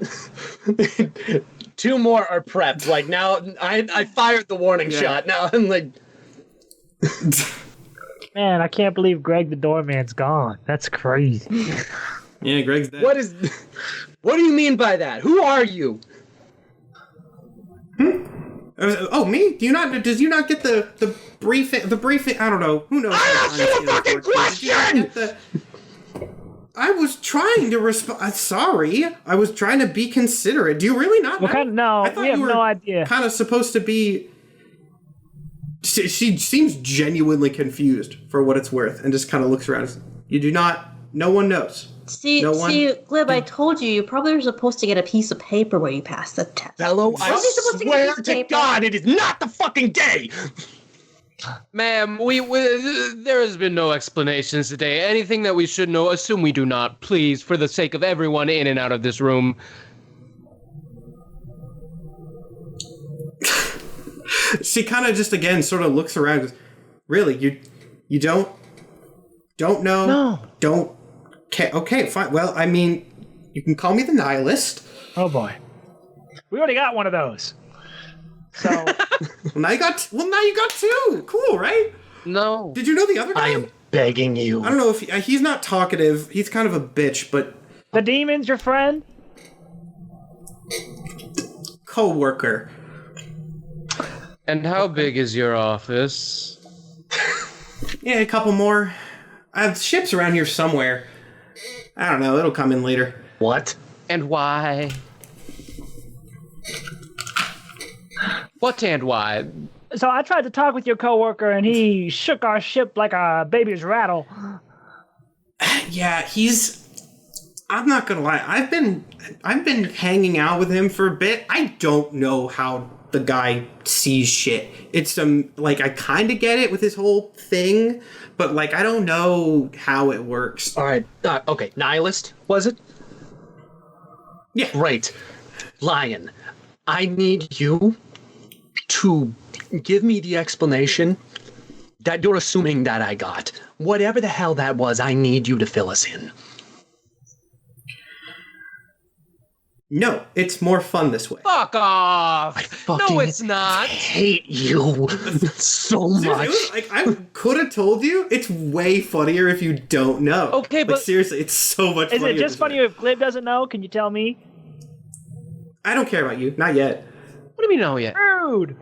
2 more are prepped. Like, now, I fired the warning shot. Now I'm like... Man, I can't believe Greg the doorman's gone. That's crazy. Yeah, Greg's dead. What do you mean by that? Who are you? Oh, me? Does you not get the briefing? The briefing? I don't know. Who knows? I asked you a fucking question! I was trying to respond. Sorry, I was trying to be considerate. Do you really not know? No, we have no idea. Kind of supposed to be. She seems genuinely confused for what it's worth, and just kind of looks around. You do not. No one knows. See, Glib, I told you, you probably were supposed to get a piece of paper where you passed the test. Bellow, I swear to God, it is not the fucking day! Ma'am, there has been no explanations today. Anything that we should know, assume we do not. Please, for the sake of everyone in and out of this room. She kind of just, again, sort of looks around and goes, really, you don't know? No. Don't care? Okay, fine. Well, I mean, you can call me the Nihilist. Oh, boy. We already got one of those. So... Well, now you got 2. Cool, right? No. Did you know the other guy? I am begging you. I don't know if he's not talkative. He's kind of a bitch, but... The demon's your friend? Co-worker. And how big is your office? Yeah, a couple more. I have ships around here somewhere. I don't know. It'll come in later. What? And why? What and why? So I tried to talk with your coworker, and he shook our ship like a baby's rattle. Yeah, I'm not gonna lie. I've been hanging out with him for a bit. I don't know how the guy sees shit. It's like, I kind of get it with his whole thing, but like, I don't know how it works. All right. Okay. Nihilist, was it? Yeah. Great. Lion, I need you to give me the explanation that you're assuming that I got. Whatever the hell that was, I need you to fill us in. No, it's more fun this way. Fuck off! I fucking No, it's not. hate you so much. I could have told you. It's way funnier if you don't know. Okay, but seriously, it's so much funnier. Is it just funnier if Glib doesn't know? Can you tell me? I don't care about you. Not yet. What do you mean no yet? Rude!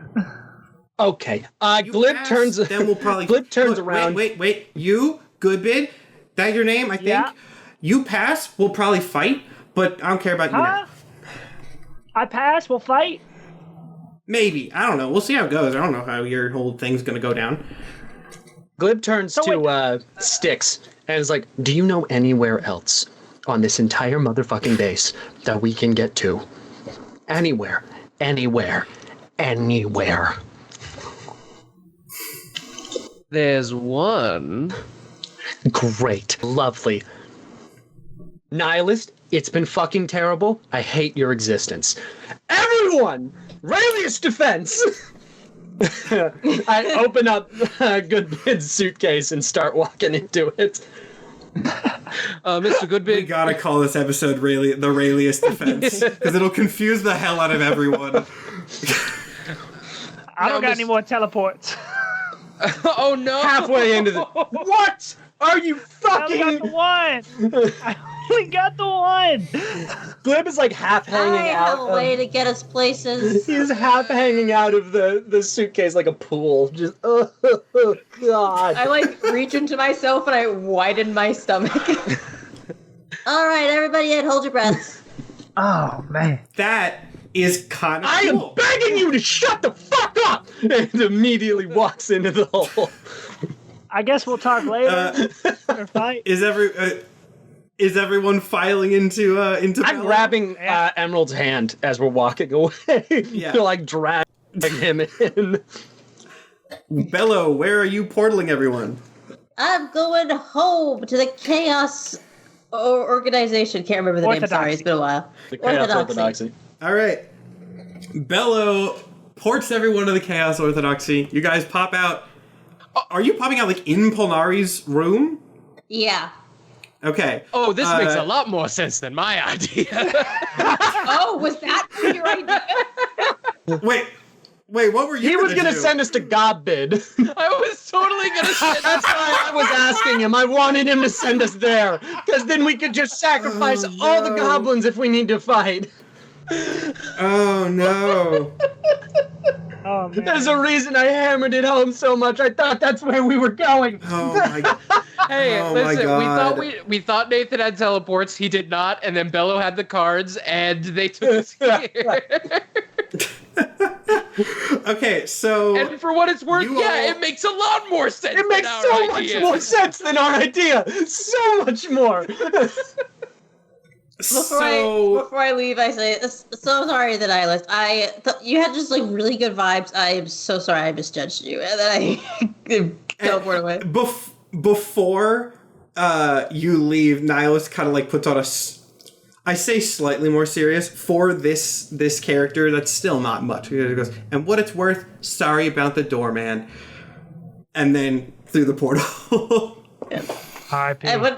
Okay. Glib turns. Then we'll probably. Glib turns around. Wait. You, Goodbid, that your name? I think. Yeah. You pass. We'll probably fight, but I don't care about you now. I pass. We'll fight. Maybe. I don't know. We'll see how it goes. I don't know how your whole thing's gonna go down. Glib turns to Styx and is like, "Do you know anywhere else on this entire motherfucking base that we can get to? Anywhere. There's one. Great. Lovely. Nihilist, it's been fucking terrible. I hate your existence. Everyone! Raylius defense! I open up Goodbid's suitcase and start walking into it. Mr. Goodbig. We gotta call this episode the Raylius defense, because it'll confuse the hell out of everyone. I don't got any more teleports. Oh no! Halfway into the... What? Are you fucking... I only got the one! Glib is like half hanging I out have a way to get us places. He's half hanging out of the suitcase like a pool. Just, oh God. I like reach into myself and I widen my stomach. All right, everybody in, hold your breaths. Oh, man. That is kind of I cool. am begging you to shut the fuck up! And immediately walks into the hole. I guess we'll talk later. Or fight. Is everyone filing into I'm Bellow? grabbing Emerald's hand as we're walking away. Yeah. To like drag him in. Bellow, where are you portaling everyone? I'm going home to the Chaos Organization. Can't remember the name, sorry, it's been a while. The Chaos Orthodoxy. All right. Bellow ports everyone to the Chaos Orthodoxy. You guys pop out. Are you popping out like in Polari's room? Yeah. Okay. Oh, this makes a lot more sense than my idea. Oh, was that your idea? Wait, what were you He was gonna gonna do? send us to Gobbid. I was totally gonna say That's why I was asking him. I wanted him to send us there. Because then we could just sacrifice all the goblins if we need to fight. Oh, no. Oh, man. There's a reason I hammered it home so much. I thought that's where we were going. Oh, my God. Hey, Oh my listen, God. we thought Nathan had teleports, he did not, and then Bellow had the cards, and they took us here. Okay, so... And for what it's worth, You all- it makes a lot more sense. It makes than so our much idea. more sense than our idea. So much more. Before I leave, I say, so sorry that Nihilist. You had just like really good vibes. I am so sorry I misjudged you. And then I teleport away. Before you leave, Nihilist kind of like puts on I say slightly more serious for this character. That's still not much. He goes, and what it's worth, sorry about the doorman. And then through the portal. R.I.P. And when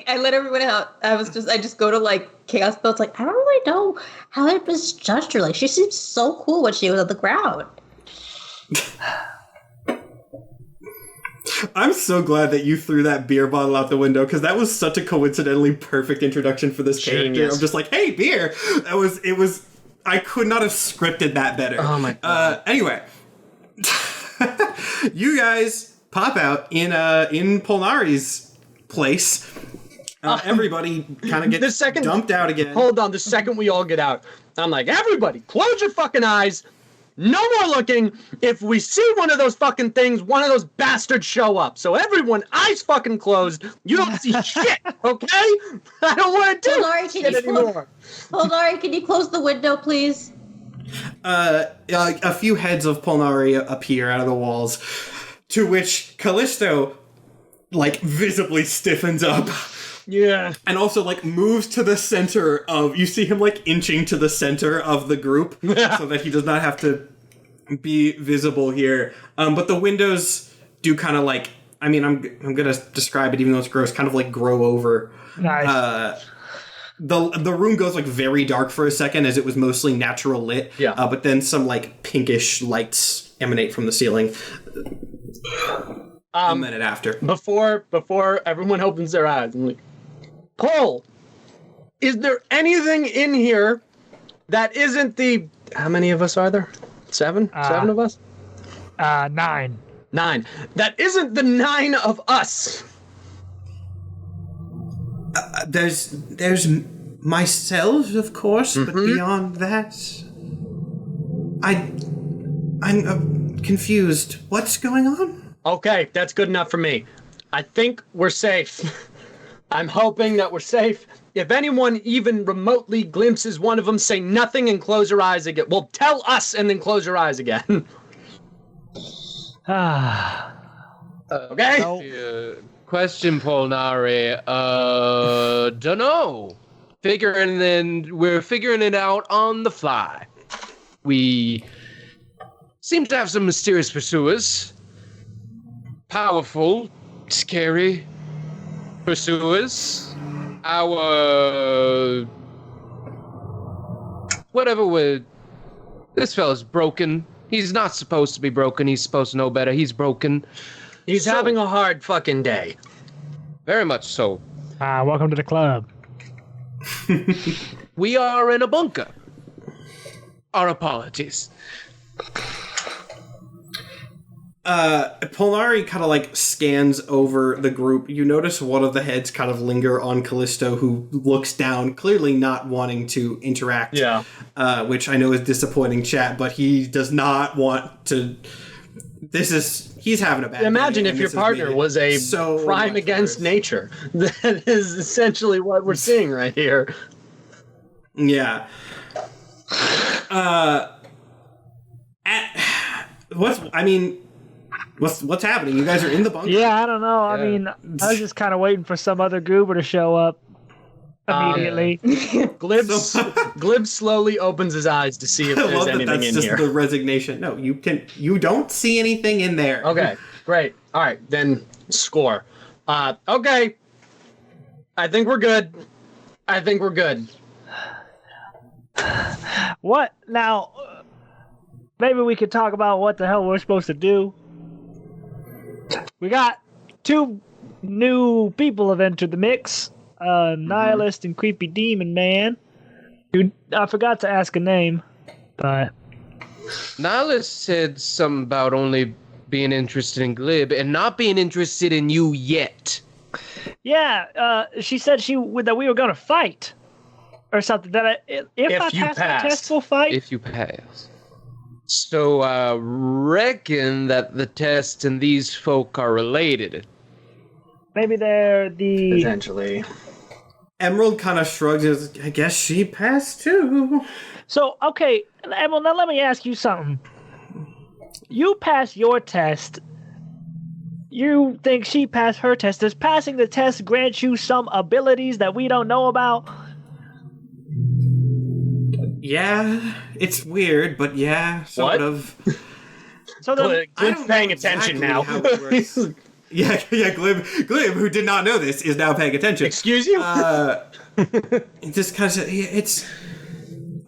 I let everyone out, I just go to like Chaos Belts. Like, I don't really know how I misjudged her. Like, she seemed so cool when she was on the ground. I'm so glad that you threw that beer bottle out the window, because that was such a coincidentally perfect introduction for this character. Genius. I'm just like, hey, beer. It was. I could not have scripted that better. Oh my God. Anyway, you guys pop out in Polari's place. Everybody kind of gets dumped out again. Hold on, the second we all get out, I'm like, everybody, close your fucking eyes. No more looking. If we see one of those fucking things, one of those bastards show up. So everyone, eyes fucking closed. You don't see shit, okay? I don't want to do Polari, shit anymore. Polari, can you close the window, please? A few heads of Polari appear out of the walls, to which Callisto, like, visibly stiffens up. Yeah. And also, like, moves to the center of... You see him, like, inching to the center of the group so that he does not have to be visible here. But the windows do kind of, like... I mean, I'm going to describe it, even though it's gross, kind of, like, grow over. Nice. The room goes, like, very dark for a second, as it was mostly natural lit. Yeah. But then some, like, pinkish lights emanate from the ceiling. A minute after. Before everyone opens their eyes, I'm like, Paul, is there anything in here that isn't the... How many of us are there? 7? 7 of us? 9. 9. That isn't the 9 of us. There's myself, of course, but beyond that, I'm confused. What's going on? Okay, that's good enough for me. I think we're safe. I'm hoping that we're safe. If anyone even remotely glimpses one of them, say nothing and close your eyes again. Well, tell us and then close your eyes again. Okay? Question, Polari. Dunno. We're figuring it out on the fly. We seem to have some mysterious pursuers. Powerful, scary, pursuers, our this fella's broken. He's not supposed to be broken. He's supposed to know better. He's broken. He's having a hard fucking day. Very much so. Welcome to the club. We are in a bunker. Our apologies. Polari kind of like scans over the group. You notice one of the heads kind of linger on Callisto, who looks down, clearly not wanting to interact. Yeah. Which I know is disappointing, chat, but he does not want to. He's having a bad Imagine day, if your partner was a crime against nature. That is essentially what we're seeing right here. Yeah. What's happening? You guys are in the bunker? Yeah, I don't know. I mean, I was just kind of waiting for some other goober to show up immediately. Glib slowly opens his eyes to see if there's anything that's in just here. The resignation. No, you don't see anything in there. Okay, great. All right, then score. Okay. I think we're good. What? Now, maybe we could talk about what the hell we're supposed to do. We got 2 new people have entered the mix. Nihilist and Creepy Demon Man. I forgot to ask a name, but... Nihilist said something about only being interested in Glib and not being interested in you yet. Yeah, she said that we were going to fight. Or something. That if I pass the test, we'll fight? If you pass. So I reckon that the test and these folk are related. Maybe they're the... Potentially. Emerald kind of shrugs. I guess she passed too. So, okay, Emerald, now let me ask you something. You passed your test. You think she passed her test. Does passing the test grant you some abilities that we don't know about? Yeah, it's weird, but yeah, sort of. So Glib's paying attention now. Yeah, Glib, who did not know this, is now paying attention. Excuse you? Just because it's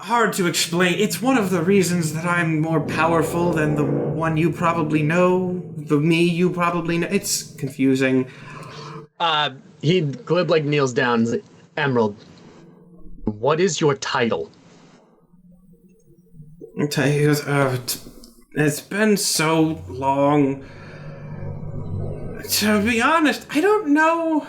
hard to explain. It's one of the reasons that I'm more powerful than the one you probably know, the me you probably know. It's confusing. Glib like kneels down and says, Emerald, what is your title? I'll tell you, it's been so long. To be honest, I don't know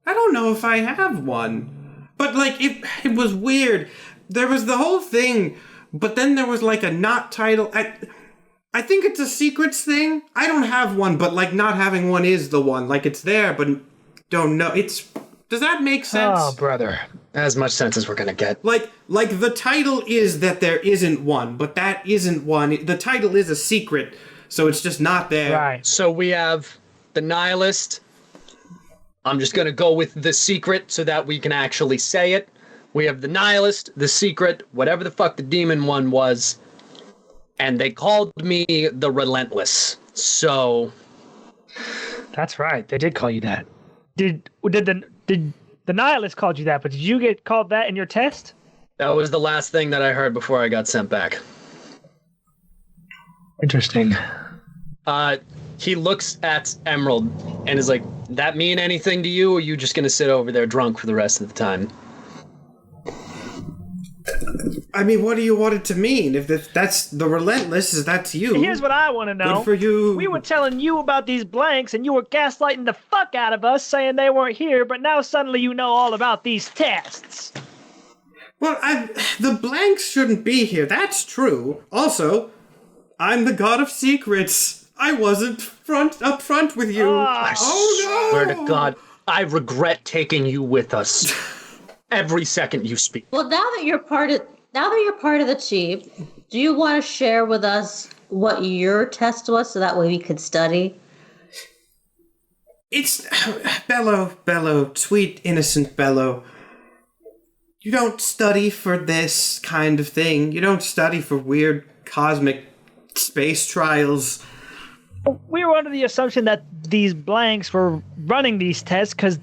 if I have one. But, like, it was weird. There was the whole thing, but then there was, like, a not title. I think it's a secrets thing. I don't have one, but, like, not having one is the one. Like, it's there, but don't know. Does that make sense? Oh, brother. As much sense as we're gonna get. Like the title is that there isn't one, but that isn't one. The title is a secret, so it's just not there. Right. So we have the Nihilist. I'm just gonna go with the secret so that we can actually say it. We have the Nihilist, the secret, whatever the fuck the demon one was, and they called me the Relentless. So that's right. They did call you that. Did the Nihilist called you that, but did you get called that in your test? That was the last thing that I heard before I got sent back. Interesting. He looks at Emerald and is like, that mean anything to you, or are you just going to sit over there drunk for the rest of the time? I mean, what do you want it to mean? If that's the Relentless, that's you. Here's what I want to know. Good for you. We were telling you about these blanks, and you were gaslighting the fuck out of us, saying they weren't here, but now suddenly you know all about these tests. Well, the blanks shouldn't be here. That's true. Also, I'm the god of secrets. I wasn't up front with you. I swear to God, I regret taking you with us. Every second you speak. Well, now that you're part of the team, do you want to share with us what your test was so that way we could study? It's Bellow, sweet innocent Bellow. You don't study for this kind of thing. You don't study for weird cosmic space trials. We were under the assumption that these blanks were running these tests because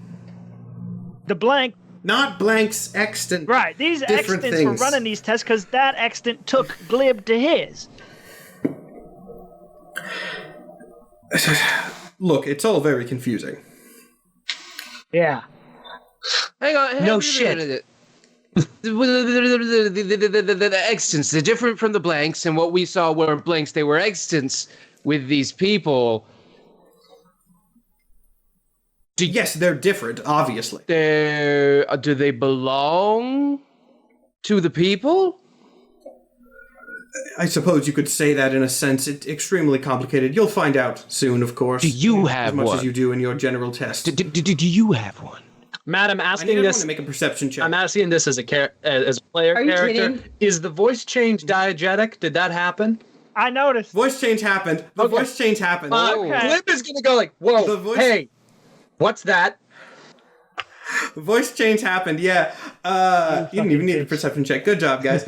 the blank. Not blanks, extant. Right, these extants were running these tests because that extant took Glib to his. Look, it's all very confusing. Yeah. Hang on. No shit. The extants, they're different from the blanks, and what we saw weren't blanks, they were extants with these people. Yes, they're different, obviously. Do they belong to the people? I suppose you could say that in a sense. It's extremely complicated. You'll find out soon, of course. Do you have one? As much as you do in your general test. Do you have one? Matt, I'm I asking need this. to make a perception check. I'm asking this as a player Are you character. kidding? Is the voice change diegetic? Did that happen? I noticed. Voice change happened. The voice change happened. Okay. Glib is gonna go like, whoa, The voice- hey, what's that? The voice change happened, yeah. You didn't even need a perception check. Good job, guys.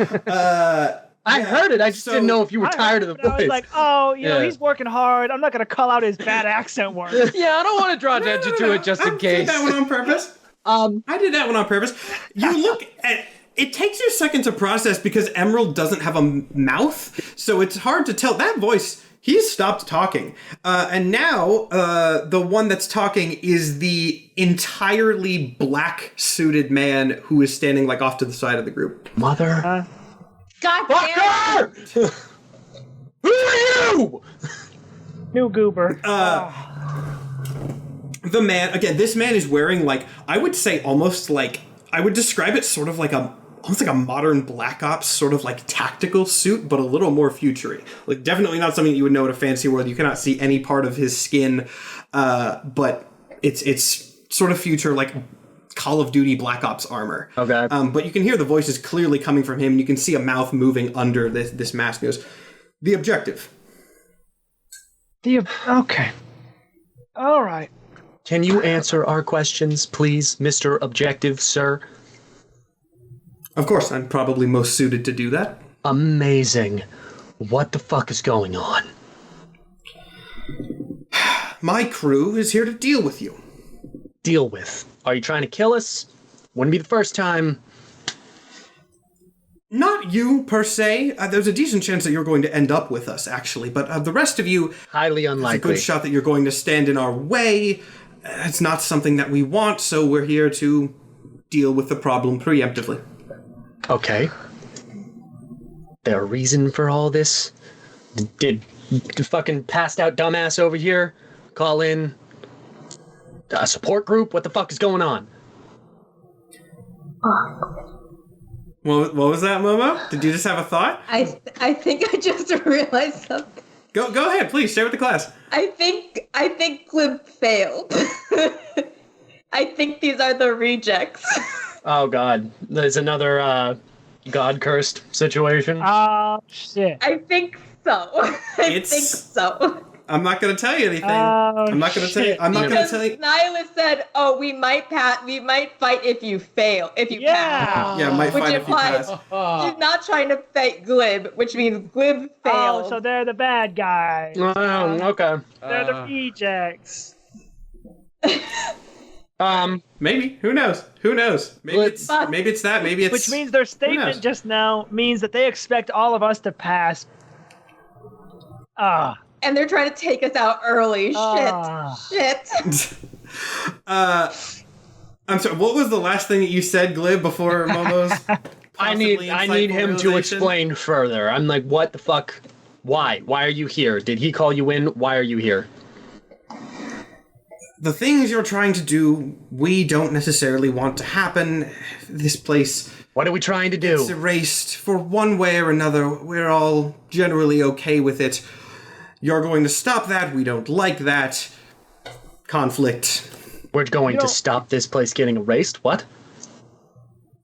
I heard it. I just didn't know if you were tired of the I was voice. like, oh, you know, Yeah. he's working hard. I'm not going to call out his bad accent work. Yeah, I don't want to draw attention to it just in I case. did that one on purpose. I did that one on purpose. You look at... It takes you a second to process because Emerald doesn't have a mouth, so it's hard to tell. That voice, he's stopped talking. And now, the one that's talking is the entirely black-suited man who is standing, like, off to the side of the group. Mother. God damn it. Fucker! Who are you? New goober. The man, again, this man is wearing, like, I would say almost like, I would describe it sort of like almost like a modern Black Ops sort of like tactical suit, but a little more futury. Like, definitely not something you would know in a fantasy world. You cannot see any part of his skin, but it's sort of future, like Call of Duty Black Ops armor. Okay. But you can hear the voices clearly coming from him, and you can see a mouth moving under this mask. Goes, the objective. Okay. All right. Can you answer our questions, please, Mr. Objective, sir? Of course, I'm probably most suited to do that. Amazing. What the fuck is going on? My crew is here to deal with you. Deal with. Are you trying to kill us? Wouldn't be the first time. Not you, per se. There's a decent chance that you're going to end up with us, actually. But the rest of you, Highly it's a unlikely. good shot that you're going to stand in our way. It's not something that we want, so we're here to deal with the problem preemptively. Okay. There a reason for all this? Did the fucking passed out dumbass over here call in a support group? What the fuck is going on? What was that, Momo? Did you just have a thought? I think I just realized something. Go ahead, please, share with the class. I think Glib failed. I think these are the rejects. Oh god. There's another god cursed situation. Oh, shit. I think so. I think so. I'm not going to tell you anything. Oh, I'm not going to tell you. I'm not going to tell you. Nihilist said, "Oh, we might fight if you fail. If you pass." Yeah, might Which fight if you implies pass. he's not trying to fight Glib, which means Glib failed. Oh, so they're the bad guys. Oh, okay. They're the rejects. Maybe. Who knows? Who knows? Maybe it's that. Maybe it's. Which means their statement just now means that they expect all of us to pass. And they're trying to take us out early. Shit. I'm sorry. What was the last thing that you said, Glib, before Momo's? I need him to explain further. I'm like, what the fuck? Why? Why are you here? Did he call you in? Why are you here? The things you're trying to do, we don't necessarily want to happen. This place. What are we trying to do? It's erased for one way or another. We're all generally okay with it. You're going to stop that. We don't like that. Conflict. We're going to stop this place getting erased? What?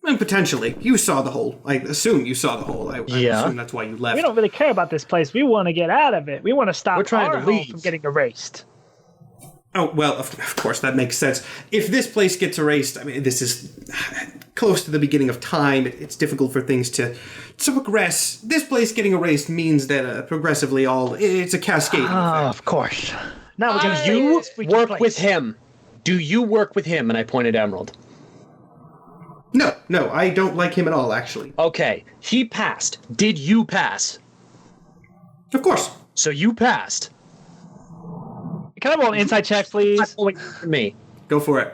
And potentially. You saw the hole. I assume you saw the hole. I assume that's why you left. We don't really care about this place. We want to get out of it. We want to stop We're trying our to home leave. from getting erased. Oh, well, of course, that makes sense. If this place gets erased, I mean, this is close to the beginning of time. It's difficult for things to progress. This place getting erased means that progressively it's a cascade. Of course. Now we're Do you work with him? Do you work with him? And I pointed Emerald. No, I don't like him at all, actually. Okay, he passed. Did you pass? Of course. So you passed. Can I roll an insight check, please? Me. Go for it.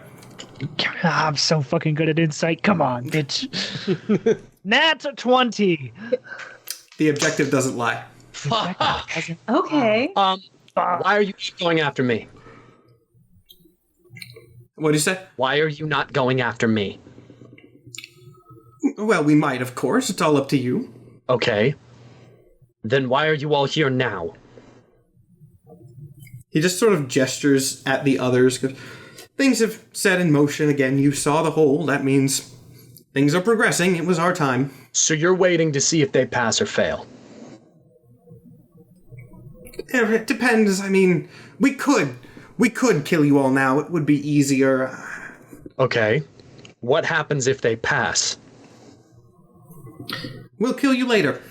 I'm so fucking good at insight. Come on, bitch. Nat 20. The objective doesn't lie. Okay. Why are you going after me? What do you say? Why are you not going after me? Well, we might, of course. It's all up to you. Okay. Then why are you all here now? He just sort of gestures at the others. Things have set in motion again. You saw the hole. That means things are progressing. It was our time. So you're waiting to see if they pass or fail? It depends. I mean, we could kill you all now. It would be easier. Okay. What happens if they pass? We'll kill you later.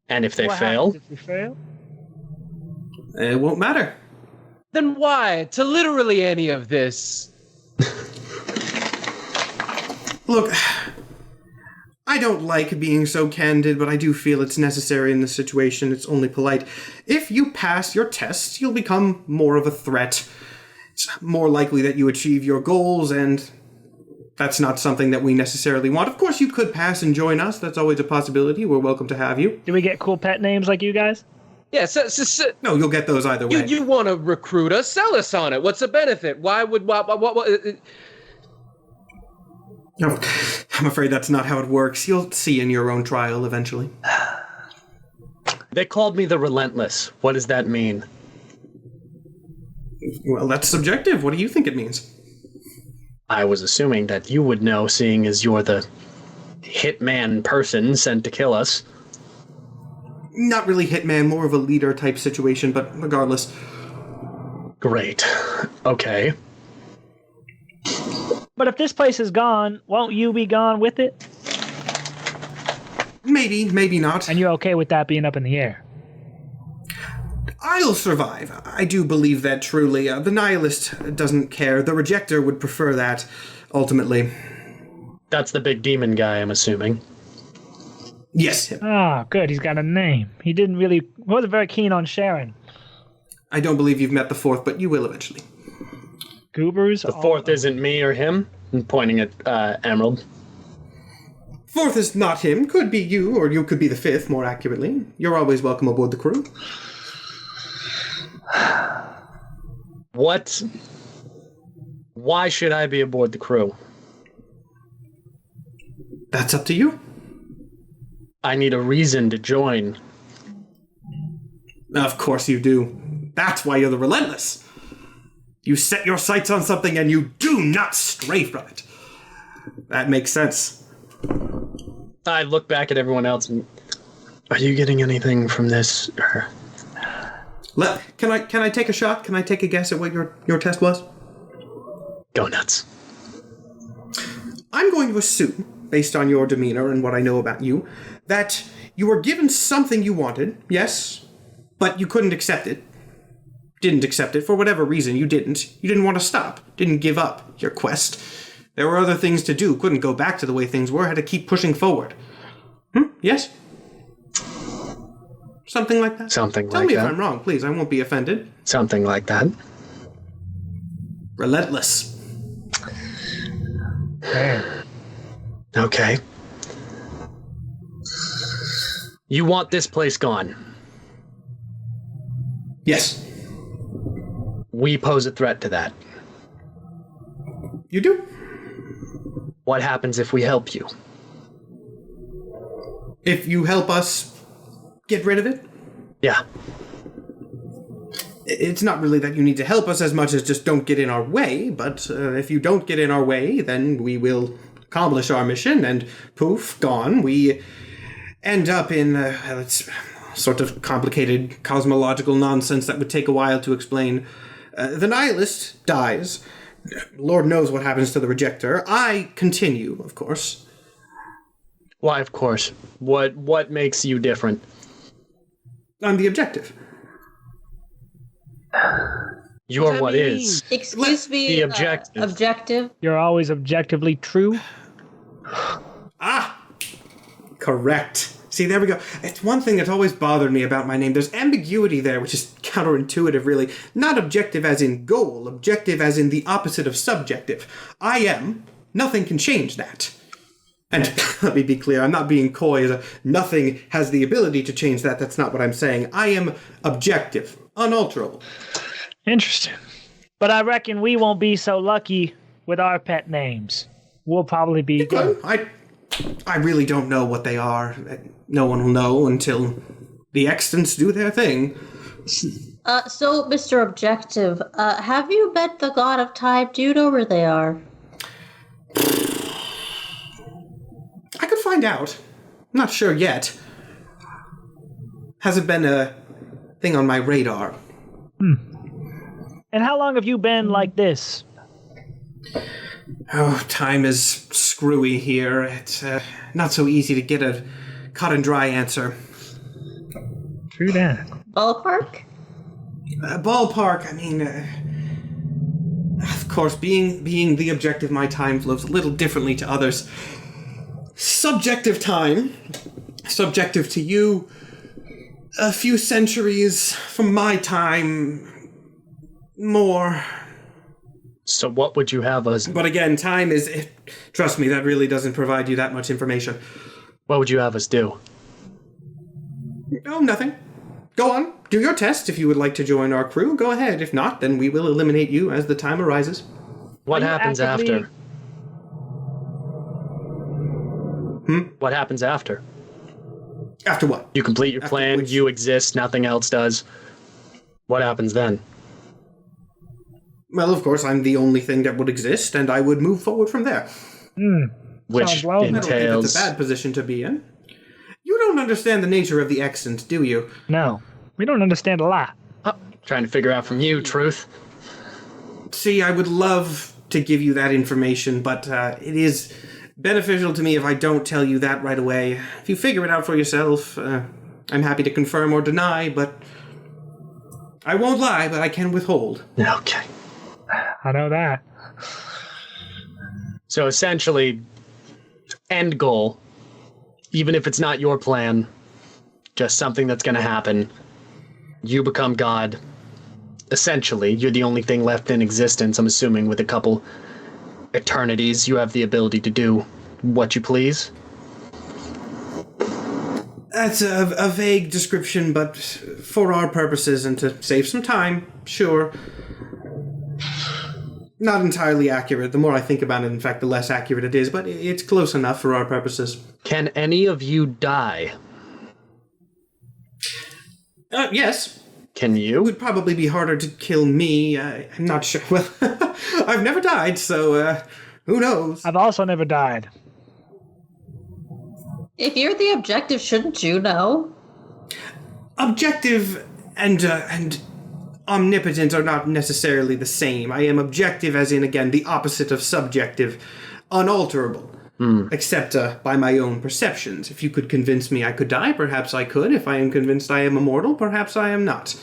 And if they What fail? happens if we fail? It won't matter. Then why? To literally any of this. Look, I don't like being so candid, but I do feel it's necessary in this situation. It's only polite. If you pass your tests, you'll become more of a threat. It's more likely that you achieve your goals, and that's not something that we necessarily want. Of course, you could pass and join us. That's always a possibility. We're welcome to have you. Do we get cool pet names like you guys? Yeah, No, you'll get those either way. you want to recruit us? Sell us on it. What's the benefit? Why would... what No, I'm afraid that's not how it works. You'll see in your own trial eventually. They called me the Relentless. What does that mean? Well, that's subjective. What do you think it means? I was assuming that you would know, seeing as you're the hitman person sent to kill us. Not really hitman, more of a leader type situation, but regardless. Great. Okay. But if this place is gone, won't you be gone with it? Maybe, maybe not. And you're okay with that being up in the air? I'll survive. I do believe that truly. The Nihilist doesn't care. The Rejecter would prefer that, ultimately. That's the big demon guy, I'm assuming. Yes, him. Oh, good. He's got a name. He wasn't very keen on sharing. I don't believe you've met the fourth, but you will eventually. Goobers? The fourth isn't me or him? I'm pointing at Emerald. Fourth is not him. Could be you, or you could be the fifth, more accurately. You're always welcome aboard the crew. What? Why should I be aboard the crew? That's up to you. I need a reason to join. Of course you do. That's why you're the Relentless. You set your sights on something and you do not stray from it. That makes sense. I look back at everyone else and... Are you getting anything from this? Can I take a shot? Can I take a guess at what your test was? Go nuts. I'm going to assume, based on your demeanor and what I know about you, that you were given something you wanted, yes, but you couldn't accept it. Didn't accept it for whatever reason. You didn't want to stop. Didn't give up your quest. There were other things to do. Couldn't go back to the way things were. Had to keep pushing forward. Yes? Something like that? Something like that. Tell me if I'm wrong, please. I won't be offended. Something like that. Relentless. Okay. You want this place gone? Yes. We pose a threat to that. You do? What happens if we help you? If you help us get rid of it? Yeah. It's not really that you need to help us as much as just don't get in our way, but if you don't get in our way, then we will accomplish our mission, and poof, gone. We end up in it's sort of complicated cosmological nonsense that would take a while to explain. The Nihilist dies. Lord knows what happens to the rejector. I continue, of course. Why, of course? What makes you different? I'm the objective. You're what is. Excuse me. The objective. Objective. You're always objectively true. Correct. See, there we go. It's one thing that's always bothered me about my name. There's ambiguity there, which is counterintuitive, really. Not objective as in goal, objective as in the opposite of subjective. I am. Nothing can change that. And let me be clear, I'm not being coy. Nothing has the ability to change that. That's not what I'm saying. I am objective, unalterable. Interesting. But I reckon we won't be so lucky with our pet names. We'll probably be good. I really don't know what they are. No one will know until the extants do their thing. So, Mr. Objective, have you met the god of time? Do you know where they are? I could find out. I'm not sure yet. Hasn't been a thing on my radar. And how long have you been like this? Oh, time is screwy here. It's not so easy to get a cut and dry answer. True that. Ballpark? Ballpark, I mean, of course, being the objective, my time flows a little differently to others. Subjective time, subjective to you, a few centuries from my time, more. So what would you have us... But again, time is... Trust me, that really doesn't provide you that much information. What would you have us do? Oh, nothing. Go on, do your test if you would like to join our crew. Go ahead. If not, then we will eliminate you as the time arises. What happens after? What happens after? After what? You complete your plan, you exist, nothing else does. What happens then? Well, of course, I'm the only thing that would exist, and I would move forward from there. Which I don't think entails... that's a bad position to be in. You don't understand the nature of the extant, do you? No, we don't understand a lot. Trying to figure out from you, Truth. See, I would love to give you that information, but it is beneficial to me if I don't tell you that right away. If you figure it out for yourself, I'm happy to confirm or deny, but I won't lie, but I can withhold. Okay. I know that. So essentially, end goal, even if it's not your plan, just something that's going to happen, you become God. Essentially, you're the only thing left in existence, I'm assuming, with a couple eternities. You have the ability to do what you please. That's a vague description, but for our purposes and to save some time, sure. Not entirely accurate. The more I think about it, in fact, the less accurate it is, but it's close enough for our purposes. Can any of you die? Yes. Can you? It would probably be harder to kill me. I'm not sure. Well, I've never died, so who knows? I've also never died. If you're the objective, shouldn't you know? Objective and omnipotent are not necessarily the same. I am objective as in, again, the opposite of subjective, unalterable. Except by my own perceptions. If you could convince me I could die, perhaps I could. If I am convinced I am immortal, perhaps I am not.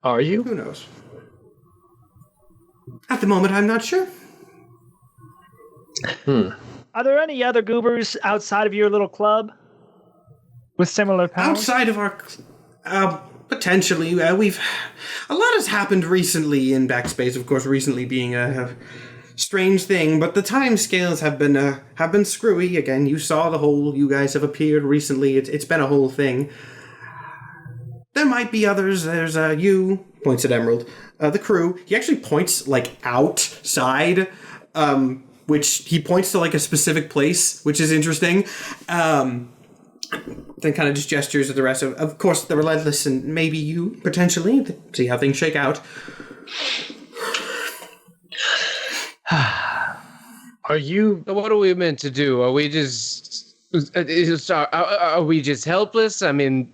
Are you? Who knows? At the moment, I'm not sure. Are there any other goobers outside of your little club with similar powers? Outside of our... potentially. We've... A lot has happened recently in Backspace, of course, recently being a strange thing, but the time scales have been screwy. Again, you saw the whole... You guys have appeared recently. It's been a whole thing. There might be others. There's you, points at Emerald. The crew. He actually points, like, outside, which he points to, like, a specific place, which is interesting. Then kind of just gestures at the rest. Of course, the Relentless and maybe you, potentially. See how things shake out. Are you... What are we meant to do? Are we just... Are we just helpless? I mean,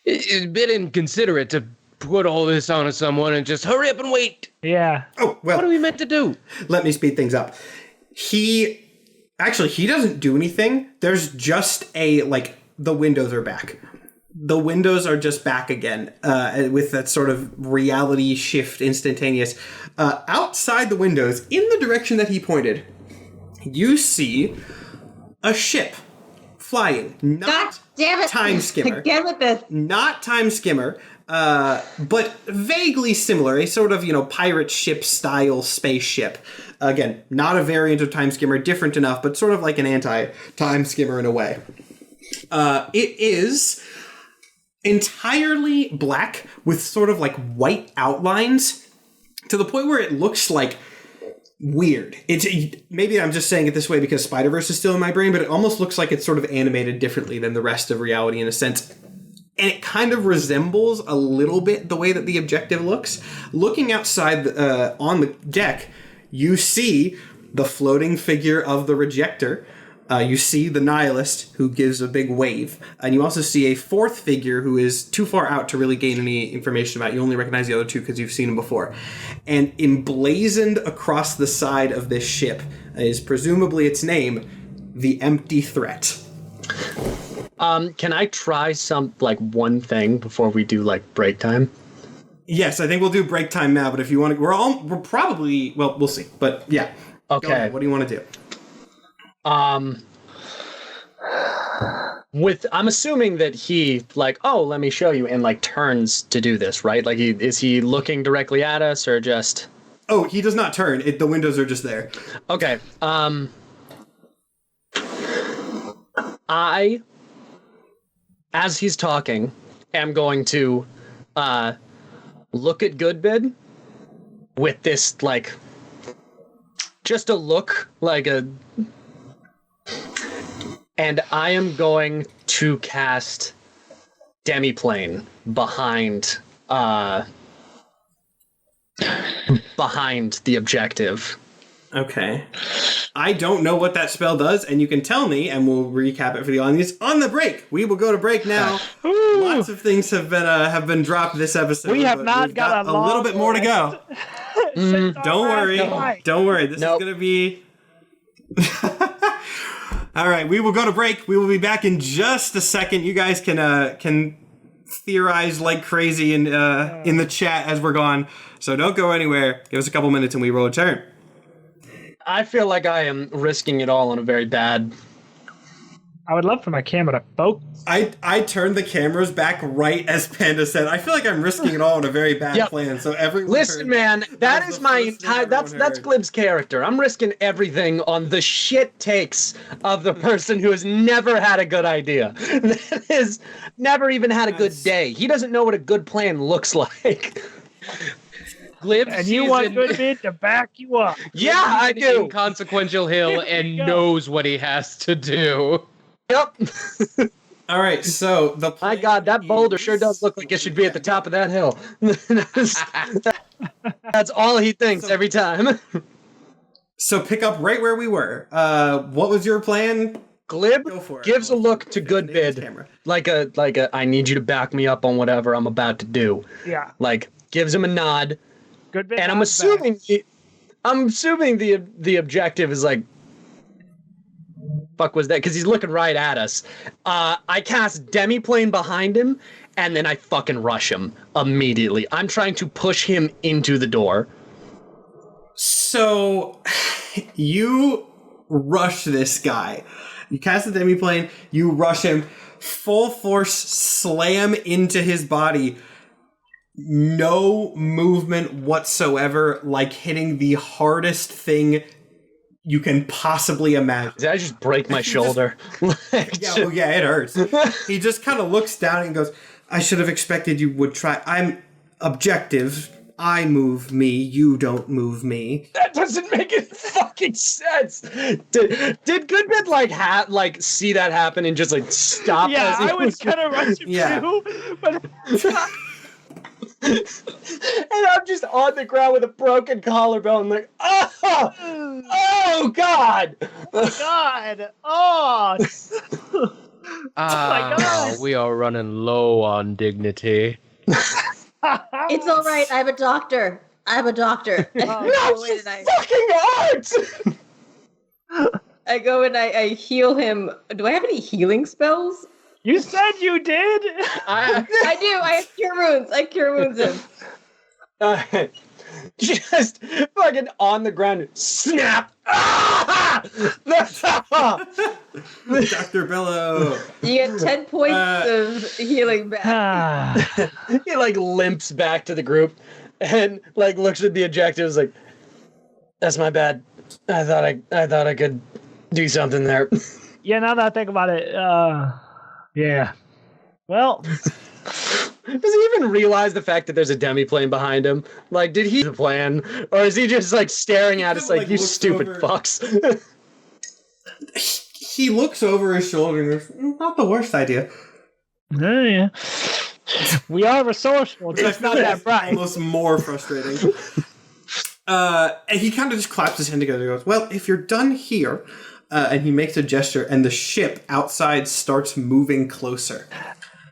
it's a bit inconsiderate to put all this on someone and just hurry up and wait. Yeah. Oh, well. What are we meant to do? Let me speed things up. He doesn't do anything. There's just the windows are back. The windows are just back again with that sort of reality shift instantaneous. Outside the windows, in the direction that he pointed, you see a ship flying. Not God damn it. Time Skimmer. Again with this. Not Time Skimmer, but vaguely similar. A sort of, pirate ship style spaceship. Again, not a variant of Time Skimmer, different enough, but sort of like an anti-Time Skimmer in a way. It is entirely black with sort of white outlines to the point where it looks weird. Maybe I'm just saying it this way because Spider-Verse is still in my brain, but it almost looks like it's sort of animated differently than the rest of reality in a sense. And it kind of resembles a little bit the way that the objective looks. Looking outside on the deck, you see the floating figure of the Rejector. You see the Nihilist, who gives a big wave. And you also see a fourth figure who is too far out to really gain any information about. You only recognize the other two because you've seen them before. And emblazoned across the side of this ship is presumably its name, the Empty Threat. Can I try one thing before we do break time? Yes, I think we'll do break time now, but if you want to, we're probably, we'll see. But yeah. Okay. What do you want to do? I'm assuming that he let me show you, and turns to do this, right? Is he looking directly at us or just? Oh, he does not turn. The windows are just there. Okay. I, as he's talking, am going to look at Goodbid with this just a look and I am going to cast Demiplane behind the objective. Okay. I don't know what that spell does, and you can tell me, and we'll recap it for the audience on the break. We will go to break now. Lots of things have been dropped this episode. We have not got a little bit more to go. Don't worry. Don't worry. This is going to be... All right, we will go to break. We will be back in just a second. You guys can theorize like crazy in the chat as we're gone. So don't go anywhere. Give us a couple minutes and we will return. I feel like I am risking it all on a very bad... I would love for my camera to focus. I turned the cameras back right as Panda said. I feel like I'm risking it all on a very bad plan. So everyone listen, man, that is my entire... That's Glib's character. I'm risking everything on the shit takes of the person who has never had a good idea. That has never even had a good day. He doesn't know what a good plan looks like. Glib and you want Goodbid to back you up. Yeah, I do. Inconsequential hill and knows what he has to do. Yep. All right, so my God, that boulder sure does look like it should be at the top of that hill. That's all he thinks every time. So pick up right where we were. What was your plan? Glib gives a look to Goodbid, like a I need you to back me up on whatever I'm about to do. Yeah. Gives him a nod. Goodbid, and I'm assuming the objective is fuck was that? Because he's looking right at us. I cast Demiplane behind him, and then I fucking rush him immediately. I'm trying to push him into the door. So you rush this guy. You cast the Demiplane, you rush him, full force slam into his body. No movement whatsoever, hitting the hardest thing you can possibly imagine. Did I just break my shoulder? Yeah, it hurts. He just kind of looks down and goes, I should have expected you would try. I'm objective. I move me. You don't move me. That doesn't make any fucking sense. Did Goodbid see that happen and just stop? Yeah, I was kind of rushing too, but. And I'm just on the ground with a broken collarbone, oh God! Oh God! Oh! Oh my God! We are running low on dignity. It's all right. I'm a doctor. I'm a doctor. No, you fucking aren't! I go and I heal him. Do I have any healing spells? You said you did. I do. I have cure wounds. I cure wounds him. Just fucking on the ground. Snap! Ah! Dr. Bellow. You get 10 points of healing back. He like limps back to the group and like looks at the objectives like, that's my bad. I thought I could do something there. Yeah, now that I think about it, yeah. Well, does he even realize the fact that there's a demi-plane behind him? Like, did he have a plan? Or is he just like staring at us like, you stupid fucks? He looks over his shoulder and goes, not the worst idea. Yeah. We are resourceful, just not that bright. Almost more frustrating. And he kind of just claps his hand together and goes, well, if you're done here, and he makes a gesture, and the ship outside starts moving closer.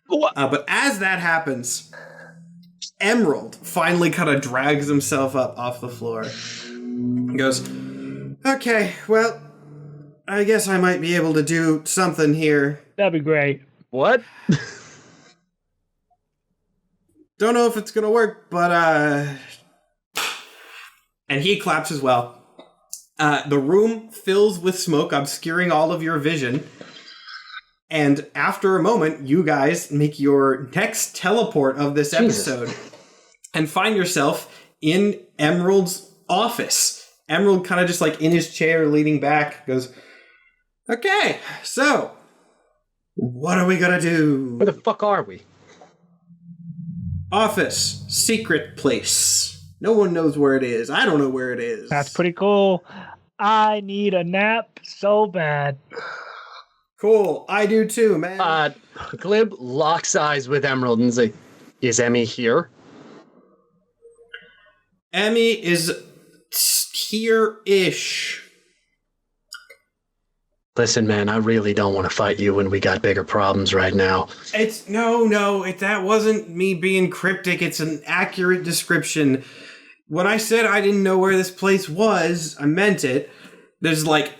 But as that happens, Emerald finally kind of drags himself up off the floor. He goes, okay, well, I guess I might be able to do something here. That'd be great. What? Don't know if it's gonna work, but and he claps as well. The room fills with smoke, obscuring all of your vision. And after a moment, you guys make your next teleport of this episode and find yourself in Emerald's office. Emerald kind of just like in his chair, leaning back, goes, okay, so what are we gonna do? Where the fuck are we? Office, secret place. No one knows where it is. I don't know where it is. That's pretty cool. I need a nap so bad. Cool. I do too, man. Glib locks eyes with Emerald and is like, is Emmy here? Emmy is here-ish. Listen, man, I really don't want to fight you when we got bigger problems right now. It's that wasn't me being cryptic. It's an accurate description. When I said I didn't know where this place was, I meant it. There's like,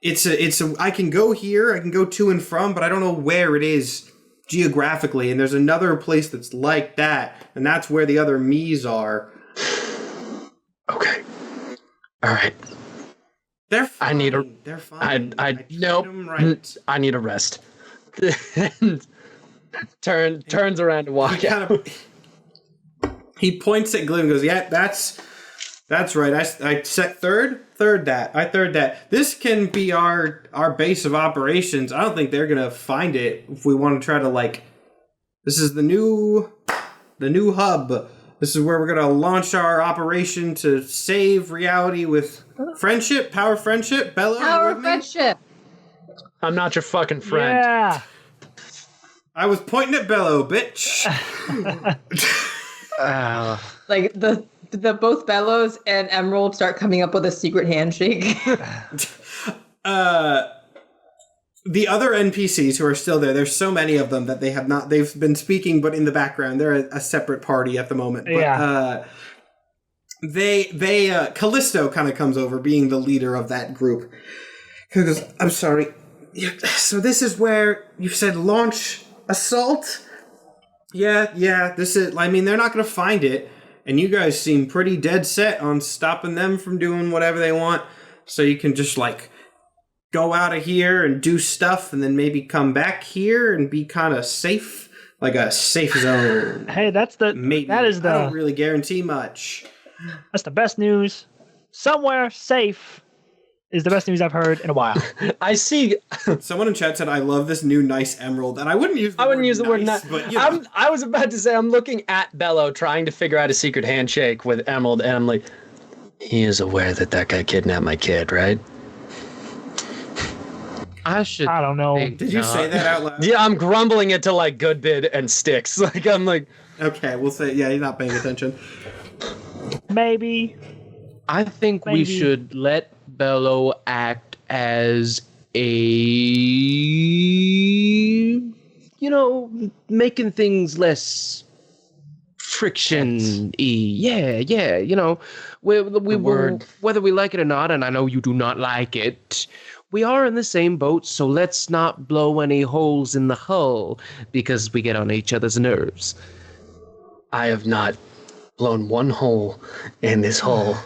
I can go here, I can go to and from, but I don't know where it is geographically. And there's another place that's like that, and that's where the other me's are. Okay. All right. They're fine. They're fine. Nope. Right. I need a rest. And turns around to walk out. He points at Glib and goes, yeah, that's right. I set third that. This can be our base of operations. I don't think they're going to find it if we want to try to this is the new hub. This is where we're going to launch our operation to save reality with friendship, power friendship. Bellow, power friendship. I'm not your fucking friend. Yeah. I was pointing at Bellow, bitch. Like the both Bellows and Emerald start coming up with a secret handshake. The other NPCs who are still there, there's so many of them that they've been speaking, but in the background. They're a separate party at the moment. But, yeah. Callisto kind of comes over, being the leader of that group. He goes, I'm sorry. So this is where you said launch assault? Yeah, this is, they're not going to find it. And you guys seem pretty dead set on stopping them from doing whatever they want. So you can just, go out of here and do stuff and then maybe come back here and be kind of safe. Like a safe zone. Hey, maybe. I don't really guarantee much. That's the best news. Somewhere safe is the best news I've heard in a while. I see. Someone in chat said, I love this new nice Emerald. And I wouldn't use the word nice. But, I was about to say, I'm looking at Bellow trying to figure out a secret handshake with Emerald. And I'm like, he is aware that guy kidnapped my kid, right? I don't know. Did you say that out loud? Yeah, I'm grumbling it to Goodbid and Sticks. I'm like, okay, we'll say, yeah, he's not paying attention. Maybe. I think we should let Bellow act as making things less friction. Yeah. You know, whether we like it or not, and I know you do not like it, we are in the same boat, so let's not blow any holes in the hull because we get on each other's nerves. I have not blown one hole in this hull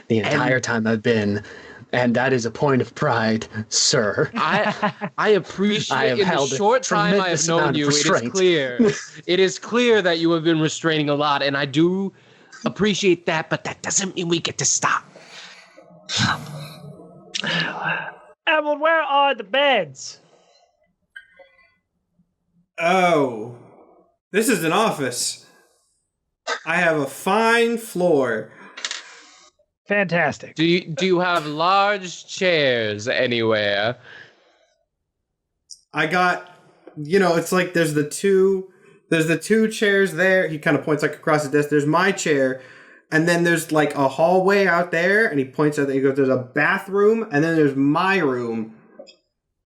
the entire time I've been, and that is a point of pride, sir. I appreciate in the short time I have known you, it is clear that you have been restraining a lot, and I do appreciate that, but that doesn't mean we get to stop. Emerald, where are the beds? Oh, this is an office. I have a fine floor. Fantastic. Do you have large chairs anywhere? I got, it's like there's the two chairs there. He kind of points like across the desk. There's my chair, and then there's like a hallway out there, and he points out, he goes, there's a bathroom, and then there's my room.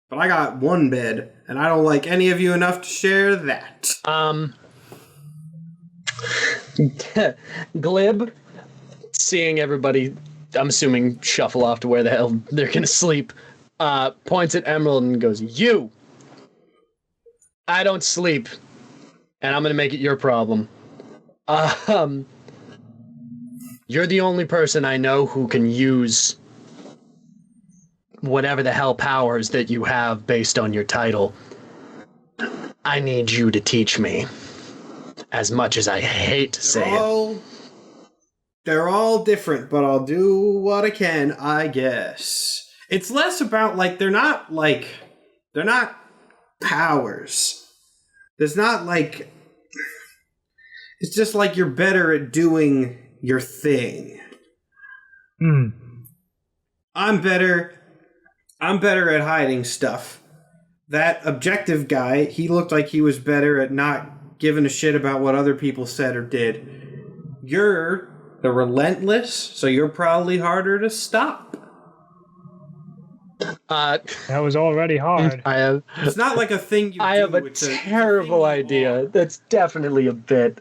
But I got one bed, and I don't like any of you enough to share that. Glib, seeing everybody, I'm assuming, shuffle off to where the hell they're gonna sleep, points at Emerald and goes, "You! I don't sleep, and I'm gonna make it your problem. You're the only person I know who can use whatever the hell powers that you have based on your title. I need you to teach me. As much as I hate to say it. They're all different, but I'll do what I can, I guess. It's less about, they're not powers. There's not, it's just you're better at doing your thing. I'm better at hiding stuff. That objective guy, he looked like he was better at not giving a shit about what other people said or did. You're the relentless, so you're probably harder to stop. That was already hard. It's not like a thing you do. I have a terrible idea. That's definitely a bit.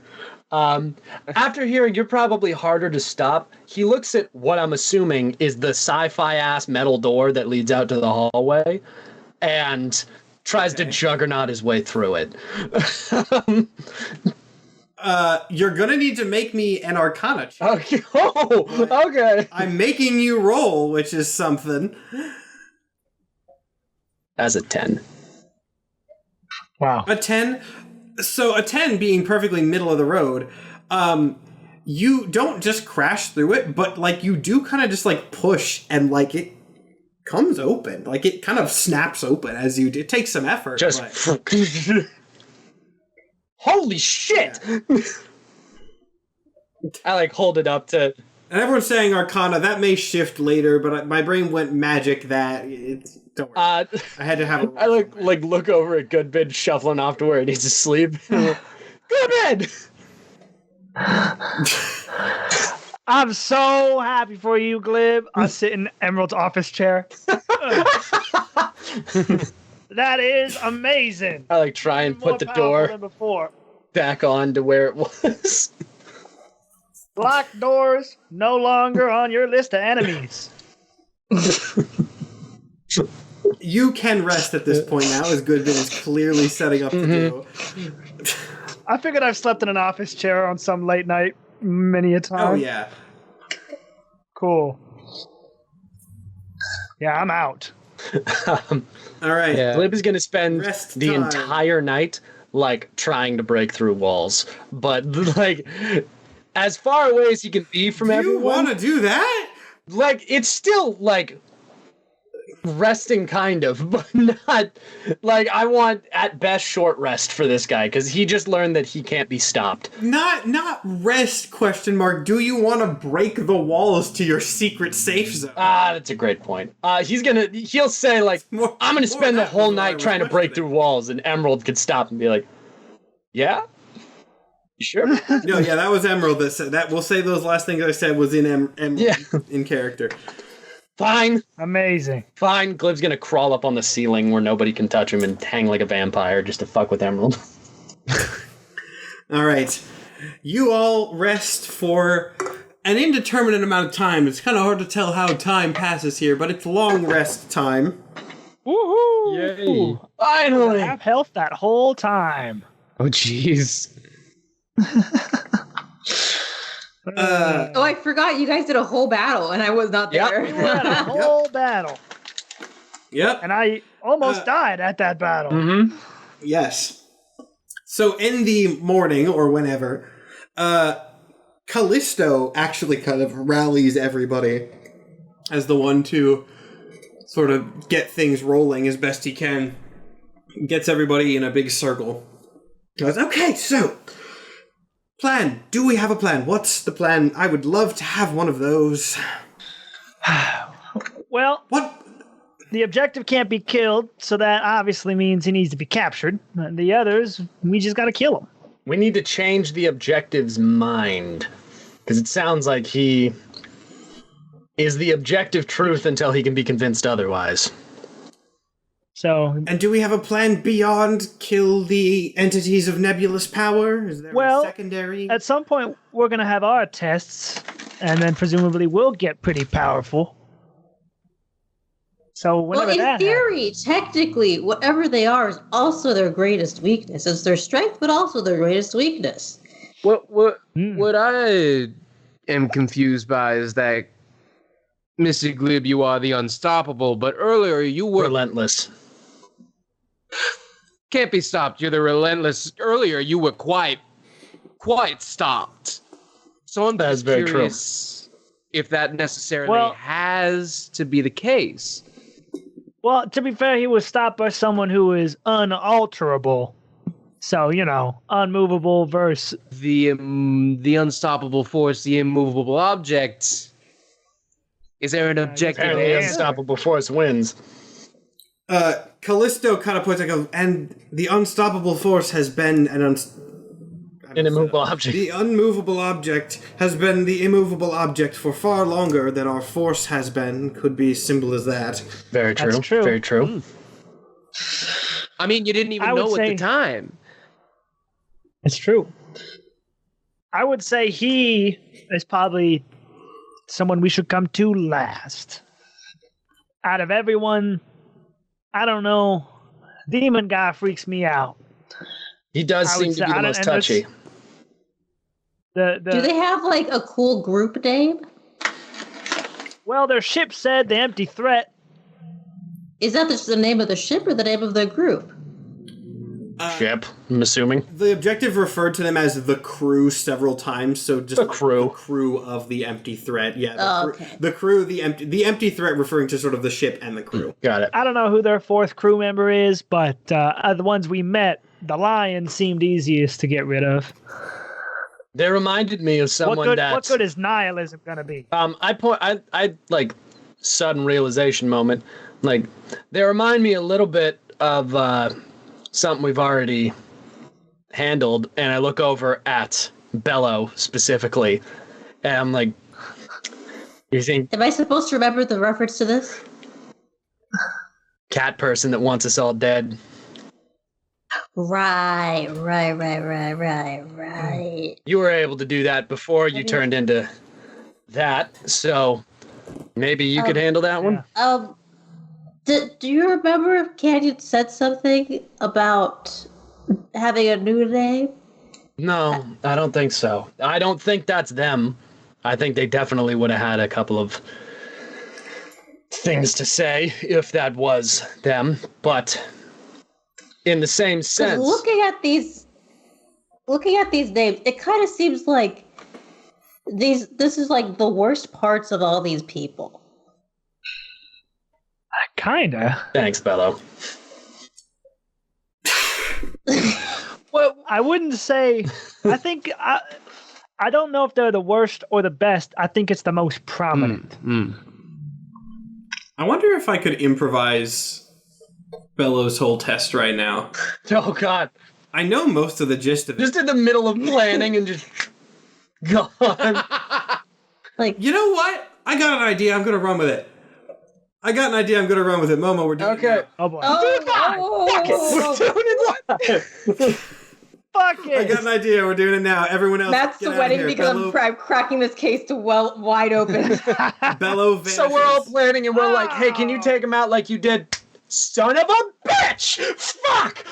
After hearing you're probably harder to stop, he looks at what I'm assuming is the sci-fi ass metal door that leads out to the hallway and tries to juggernaut his way through it. You're gonna need to make me an Arcana check. Okay. Oh, okay. I'm making you roll, which is something. As a 10. Wow. A 10? So a 10 being perfectly middle of the road, you don't just crash through it, but you do kind of just push and it comes open. It kind of snaps open as you do. It takes some effort. Just holy shit! Yeah. I hold it up to. And everyone's saying Arcana. That may shift later, but my brain went magic. Don't worry. I had to have. I look over at Goodbid shuffling off to where he needs to sleep. Goodbid. I'm so happy for you, Glib. I sit in Emerald's office chair. That is amazing. I try and put the door back on to where it was. Locked doors no longer on your list of enemies. You can rest at this point now, as Goodbin is clearly setting up to do. I figured I've slept in an office chair on some late night many a time. Oh, yeah. Cool. Yeah, I'm out. All right. Yeah. Glib is going to spend the entire night, trying to break through walls. But, as far away as he can be from everyone. You want to do that? It's still, resting kind of, but not I want at best short rest for this guy because he just learned that he can't be stopped. Not rest ? Do you want to break the walls to your secret safe zone? That's a great point. He'll say I'm gonna spend the whole night trying to break through walls, and Emerald could stop and be like, yeah. You sure? No, yeah, that was Emerald that said that. We'll say those last things I said was in Emerald in character. Fine. Amazing. Fine. Glib's gonna crawl up on the ceiling where nobody can touch him and hang like a vampire just to fuck with Emerald. All right. you all rest for an indeterminate amount of time. It's kind of hard to tell how time passes here, but it's long rest time. Woohoo! Yay. Finally! Have health that whole time. Oh, jeez. I forgot you guys did a whole battle and I was not there. We had a whole battle. Yep. And I almost died at that battle. Mm-hmm. Yes. So in the morning, or whenever, Callisto actually kind of rallies everybody as the one to sort of get things rolling as best he can. Gets everybody in a big circle. Goes, okay, so, plan. Do we have a plan? What's the plan? I would love to have one of those. Well, What? the objective can't be killed, so that obviously means he needs to be captured. The others, we just gotta kill him. We need to change the objective's mind. Because it sounds like he is the objective truth until he can be convinced otherwise. So, And do we have a plan beyond kill the entities of nebulous power? Is there a secondary? at some point, we're gonna have our tests, and then presumably we'll get pretty powerful. So whenever Well, in that theory, technically, whatever they are is also their greatest weakness. It's their strength, but also their greatest weakness. What I am confused by is that, Mr. Glib, you are the unstoppable, but earlier you were... Relentless. Can't be stopped. You're the relentless. Earlier you were quite stopped. So I'm That's just very true. curious if that necessarily has to be the case. Well, to be fair, he was stopped by someone who is unalterable. So, unmovable versus... The unstoppable force, the immovable object. Is there an objective? Apparently, unstoppable force wins. Callisto kind of puts and the unstoppable force has been an immovable object. The unmovable object has been the immovable object for far longer than our force has been. Could be as simple as that. Very true. That's true. Very true. I mean, you didn't even know at the time. It's true. I would say he is probably someone we should come to last. Out of everyone, I don't know. Demon guy freaks me out. He does seem to be the most touchy. Do they have like a cool group name? Well, their ship said the empty threat. Is that the name of the ship or the name of the group? Ship, I'm assuming. The objective referred to them as the crew several times, so just the crew. The crew of the empty threat. Yeah, okay. The crew, the empty threat referring to sort of the ship and the crew. Got it. I don't know who their fourth crew member is, but the ones we met, the lion seemed easiest to get rid of. They reminded me of someone what good is nihilism gonna be? I like sudden realization moment. Like they remind me a little bit of something we've already handled, and I look over at Bellow specifically, and I'm like, you think Am I supposed to remember the reference to this? cat person that wants us all dead? Right. You were able to do that before you turned into that, so maybe you could handle that one? Do you remember if Canyon said something about having a new name? No, I don't think so. I don't think that's them. I think they definitely would have had a couple of things to say if that was them, but in the same sense. Looking at these names, it kind of seems like this is like the worst parts of all these people. Kinda. Thanks, Bellow. Well, I wouldn't say. I think I don't know if they're the worst or the best. I think it's the most prominent. I wonder if I could improvise Bellow's whole test right now. Oh, God. I know most of the gist of it. Just in the middle of planning and just gone. Like, you know what? I got an idea. I'm going to run with it. Momo, we're doing it. Okay. Oh boy. oh, We're doing it live. bucket. I got an idea. We're doing it now. Everyone else, Matt's get out of sweating here. because Bellow, I'm cracking this case to wide open. Bellow vanishes. So we're all planning, and we're like, "Hey, can you take him out like you did, son of a bitch? Fuck!"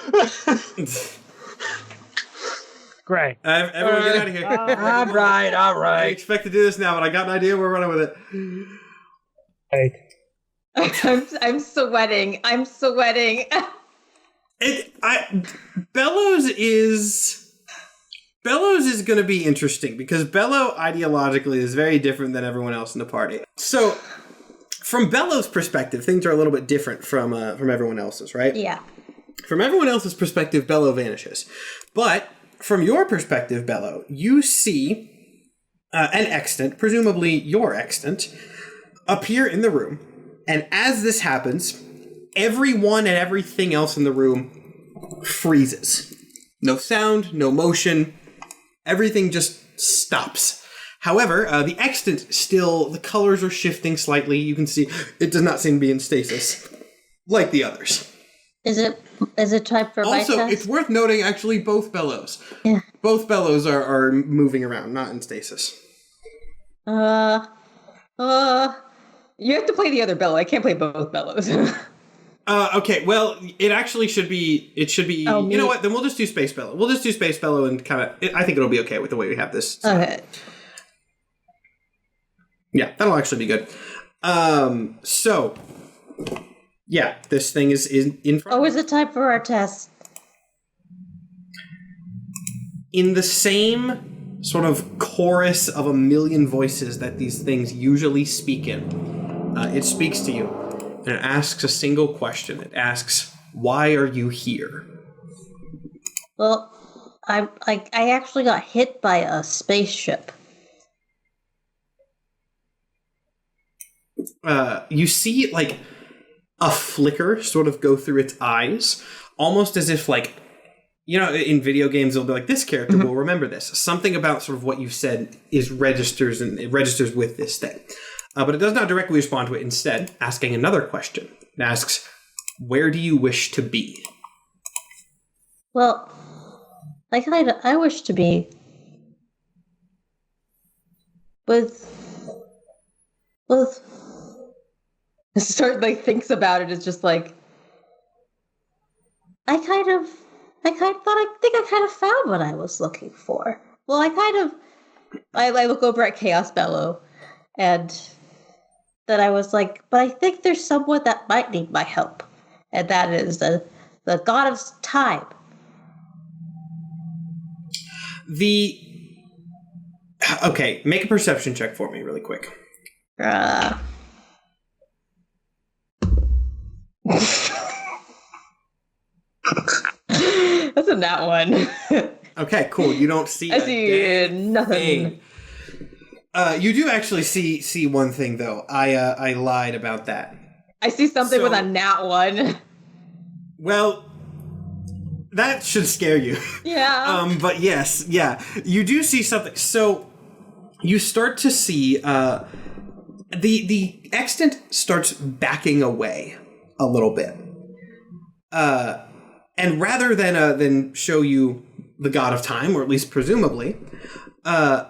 Great. Everyone get out of here. All right. I expect to do this now, but I got an idea. We're running with it. Hey. I'm sweating. I'm sweating. Bellows is going to be interesting because Bellow ideologically is very different than everyone else in the party. So, from Bellow's perspective, things are a little bit different from everyone else's, right? Yeah. From everyone else's perspective, Bellow vanishes. But from your perspective, Bellow, you see an extant, presumably your extant, appear in the room. And as this happens, everyone and everything else in the room freezes. No sound, no motion. Everything just stops. However, the extant still, the colors are shifting slightly. You can see it does not seem to be in stasis like the others. Is it time for my Also, test? it's worth noting, actually, both Bellows. Yeah. Both Bellows are moving around, not in stasis. You have to play the other Bellow. I can't play both Bellows. Okay, well, it actually should be, Oh, you know what, then we'll just do Space Bellow. We'll just do Space Bellow and kind of, I think it'll be okay with the way we have this. Okay. Yeah, that'll actually be good. So, yeah, this thing is in front. Oh, is it time for our test? In the same sort of chorus of a million voices that these things usually speak in, it speaks to you, and it asks a single question. It asks, why are you here? Well, I actually got hit by a spaceship. You see, like, a flicker sort of go through its eyes, almost as if, like, you know, in video games, they'll be like, this character will remember this. Something about sort of what you've said registers with this thing. But it does not directly respond to it. Instead, asking another question. It asks, where do you wish to be? Well, I wish to be with Start thinks about it. It's just like I think I kind of found what I was looking for. Well, I look over at Chaos Bellow, and then I was like, but I think there's someone that might need my help, and that is the god of time. Okay, make a perception check for me really quick. that's a nat one. Okay, cool. You don't see. I see nothing. You do actually see one thing though. I lied about that. I see something with a nat one. Well, that should scare you. Yeah. But yes, yeah, you do see something. So you start to see the extant starts backing away a little bit, and rather than show you the god of time, or at least presumably, a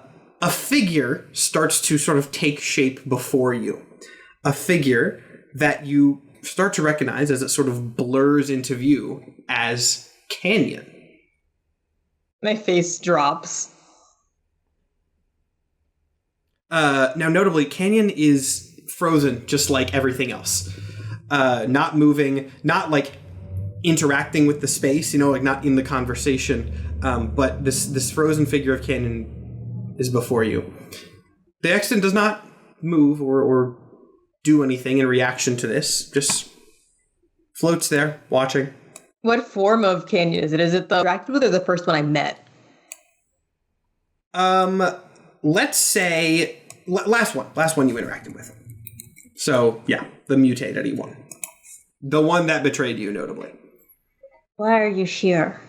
figure starts to sort of take shape before you. A figure that you start to recognize as it sort of blurs into view as Canyon. My face drops. Now, notably, Canyon is frozen just like everything else. Not moving, not like interacting with the space, like not in the conversation. But this frozen figure of Canyon is before you. The extant does not move or do anything in reaction to this, just floats there, watching. What form of Canyon is it? Is it the interacted with or the first one I met? Let's say last one you interacted with. So yeah, the mutated one, the one that betrayed you, notably. Why are you here?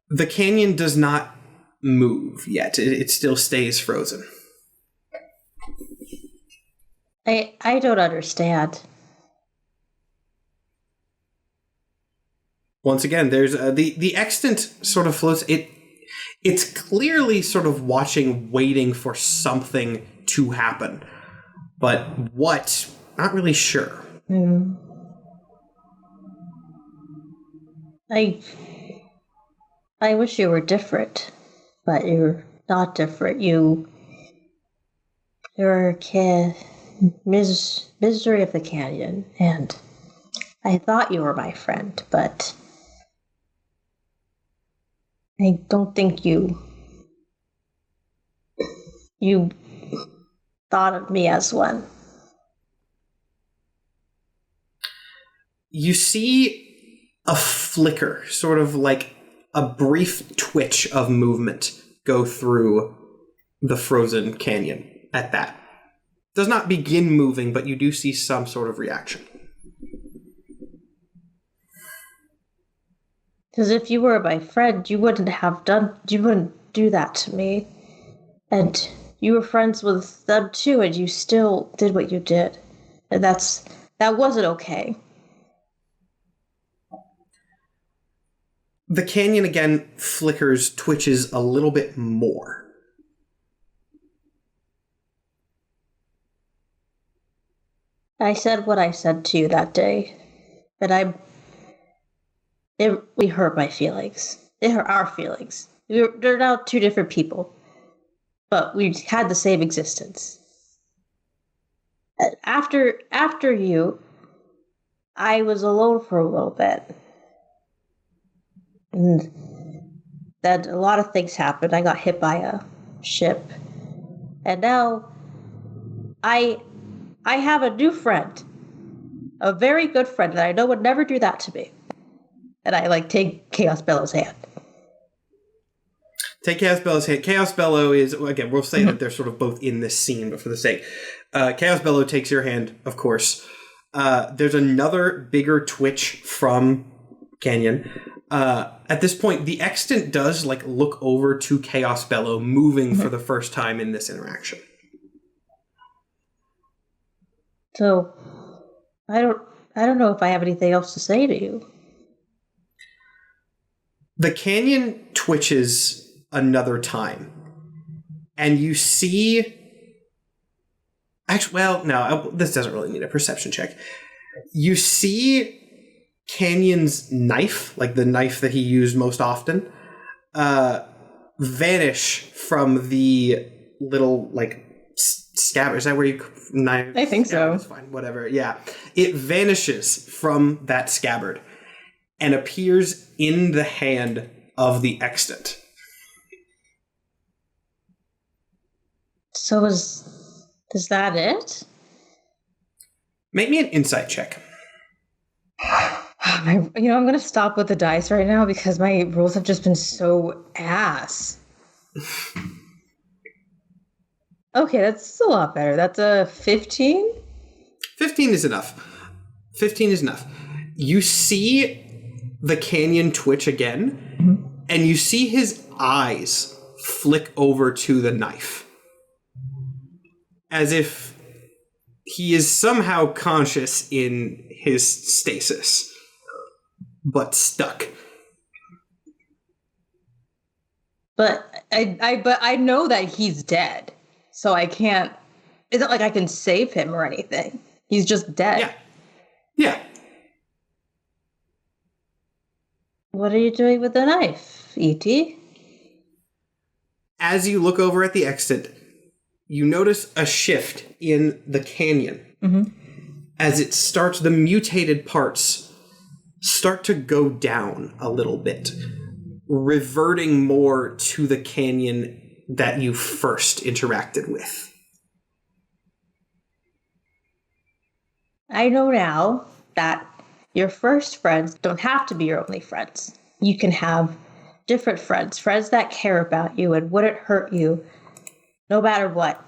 The canyon does not move yet. It still stays frozen. I don't understand. Once again, there's the extant sort of floats. It's clearly sort of watching, waiting for something to happen. But what? Not really sure. I wish you were different, but you're not different. You're a kid, misery of the canyon, and I thought you were my friend, but I don't think you thought of me as one. You see a flicker, sort of like a brief twitch of movement go through the frozen canyon at that. Does not begin moving, but you do see some sort of reaction. Because if you were my friend, you wouldn't do that to me. And you were friends with them too, and you still did what you did. And that wasn't okay. The canyon again flickers, twitches a little bit more. I said what I said to you that day, but it really hurt my feelings. It hurt our feelings. They're now two different people, but we had the same existence. After you, I was alone for a little bit. And then a lot of things happened. I got hit by a ship. And now I have a new friend. A very good friend that I know would never do that to me. And I take Chaos Bellow's hand. Take Chaos Bellow's hand. Chaos Bellow is, again, we'll say that they're sort of both in this scene, but for the sake. Chaos Bellow takes your hand, of course. There's another bigger twitch from Canyon. At this point, the extant does look over to Chaos Bellow, moving for the first time in this interaction. So, I don't know if I have anything else to say to you. The canyon twitches another time, and you see... Actually, well, no, this doesn't really need a perception check. You see Canyon's knife, the knife that he used most often, vanish from the little, scabbard. Is that where you... knife? I think so. That's fine, whatever, yeah. It vanishes from that scabbard and appears in the hand of the extant. So is that it? Make me an insight check. I'm going to stop with the dice right now because my rolls have just been so ass. Okay, that's a lot better. That's a 15? 15 is enough. 15 is enough. You see the canyon twitch again, and you see his eyes flick over to the knife. As if he is somehow conscious in his stasis, but stuck. But I know that he's dead, so I can't. It's not like I can save him or anything. He's just dead. Yeah. What are you doing with the knife, E.T.? As you look over at the exit, you notice a shift in the canyon. As it starts, the mutated parts start to go down a little bit, reverting more to the canyon that you first interacted with. I know now that your first friends don't have to be your only friends. You can have different friends that care about you and wouldn't hurt you no matter what.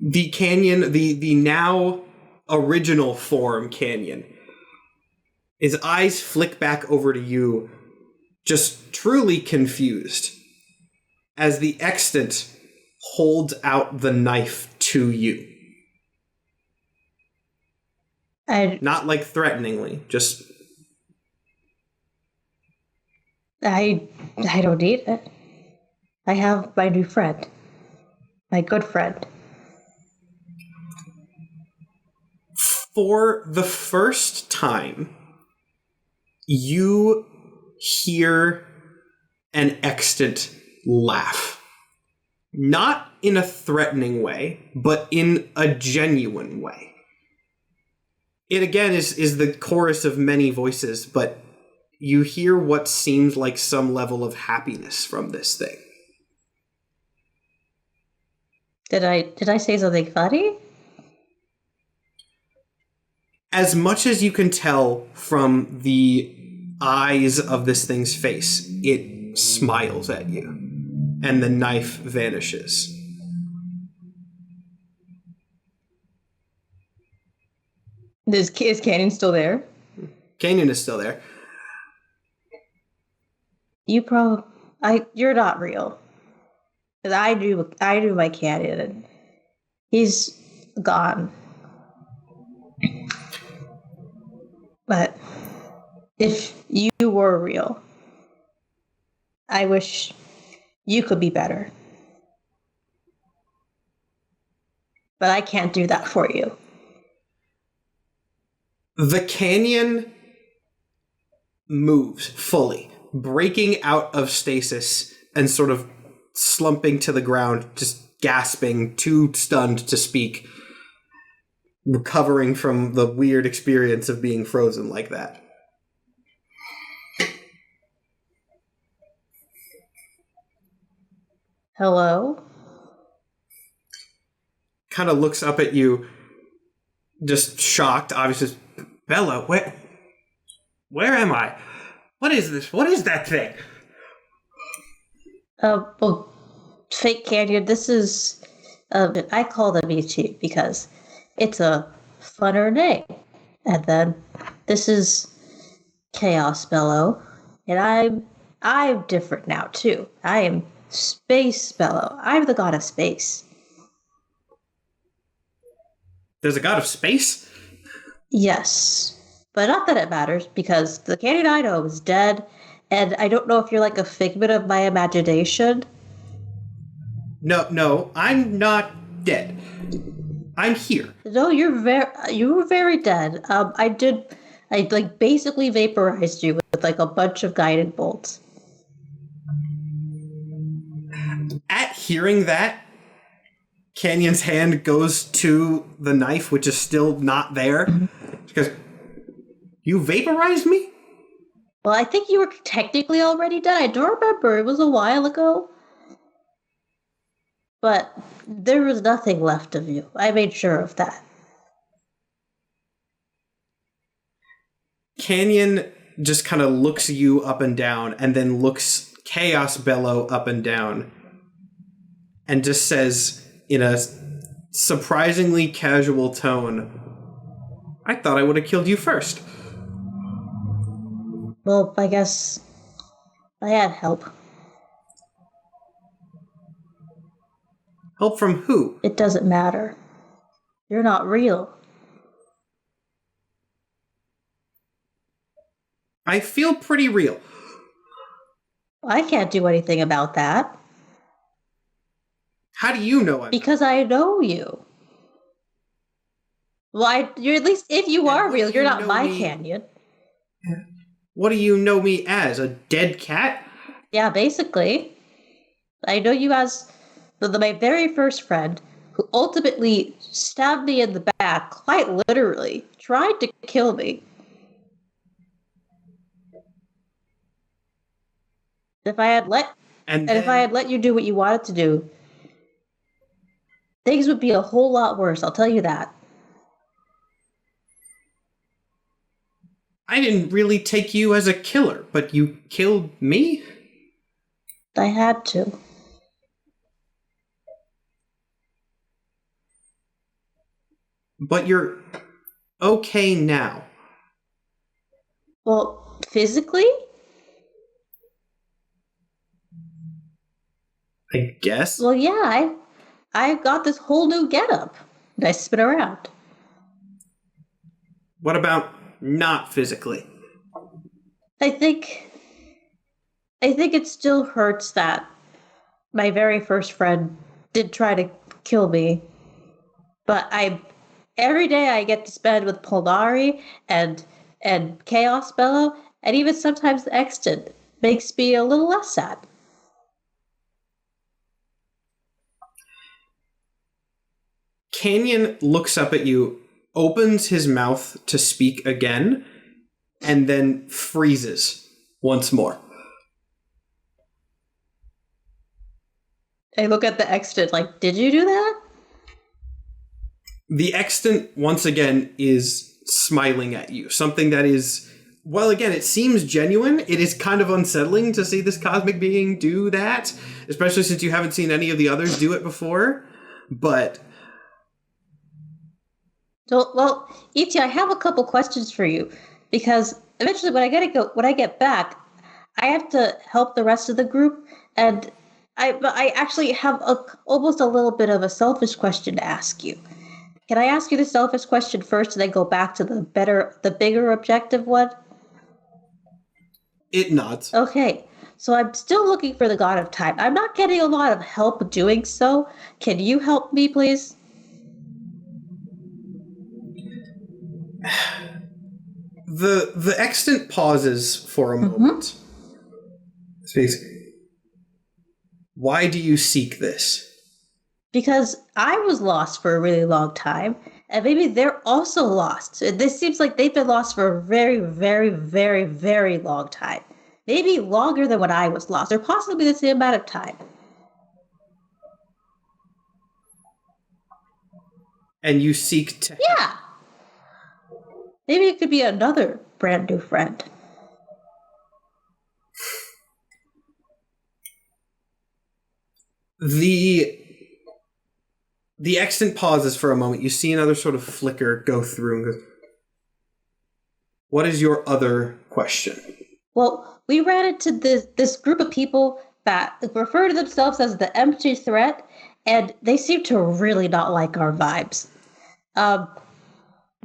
The canyon, the now original form canyon, his eyes flick back over to you, just truly confused, as the extant holds out the knife to you. Not like threateningly, just... I don't need it. I have my new friend. My good friend. For the first time, you hear an extant laugh. Not in a threatening way, but in a genuine way. It again is the chorus of many voices, but you hear what seems like some level of happiness from this thing. Did I say something funny? As much as you can tell from the eyes of this thing's face, it smiles at you, and the knife vanishes. Is Canyon still there? Canyon is still there. You're not real. Because I knew my Canyon, and he's gone. But if you were real, I wish you could be better. But I can't do that for you. The canyon moves fully, breaking out of stasis and sort of slumping to the ground, just gasping, too stunned to speak, recovering from the weird experience of being frozen like that. Hello? Kind of looks up at you, just shocked, obviously. Bellow, where am I? What is this? What is that thing? Well, Fake Canyon, this is, I call them E.T. because it's a funner name. And then this is Chaos Bellow, and I'm different now too. I am Space Bellow. I'm the god of space. There's a god of space? Yes, but not that it matters, because the Canyon I know is dead, and I don't know if you're like a figment of my imagination. No, I'm not dead. I'm here. No, you were very dead. I like basically vaporized you with like a bunch of guided bolts. At hearing that, Canyon's hand goes to the knife, which is still not there. She goes, "You vaporized me?" Well, I think you were technically already dead. I don't remember. It was a while ago. But there was nothing left of you. I made sure of that. Canyon just kind of looks you up and down, and then looks Chaos Bellow up and down, and just says in a surprisingly casual tone, "I thought I would have killed you first." Well, I guess I had help. Help from who? It doesn't matter. You're not real. I feel pretty real. I can't do anything about that. How do you know I'm Because I know you. Well, you're at least, if you are real, you're not my Canyon. What do you know me as? A dead cat? Yeah, basically. I know you as my very first friend, who ultimately stabbed me in the back, quite literally, tried to kill me. If I had let you do what you wanted to do, things would be a whole lot worse, I'll tell you that. I didn't really take you as a killer, but you killed me? I had to. But you're okay now. Well, physically? I guess. Well, yeah, I got this whole new getup. And I spin around. What about not physically? I think it still hurts that my very first friend did try to kill me. But every day I get to spend with Polari and Chaos Bellow, and even sometimes the Extant makes me a little less sad. Canyon looks up at you, opens his mouth to speak again, and then freezes once more. I look at the Extant like, did you do that? The Extant, once again, is smiling at you. Something that is, well, again, it seems genuine. It is kind of unsettling to see this cosmic being do that, especially since you haven't seen any of the others do it before. But... So, well, E.T., I have a couple questions for you, because eventually when I get back, I have to help the rest of the group, and I actually have almost a little bit of a selfish question to ask you. Can I ask you the selfish question first and then go back to the bigger objective one? It nods. Okay, so I'm still looking for the God of Time. I'm not getting a lot of help doing so. Can you help me, please? The Extant pauses for a moment. Speaks. Why do you seek this? Because I was lost for a really long time, and maybe they're also lost. This seems like they've been lost for a very, very, very, very long time. Maybe longer than when I was lost, or possibly the same amount of time. And you seek to... Yeah! Maybe it could be another brand new friend. The Extant pauses for a moment. You see another sort of flicker go through and goes, what is your other question? Well, we ran into this group of people that refer to themselves as the empty threat, and they seem to really not like our vibes.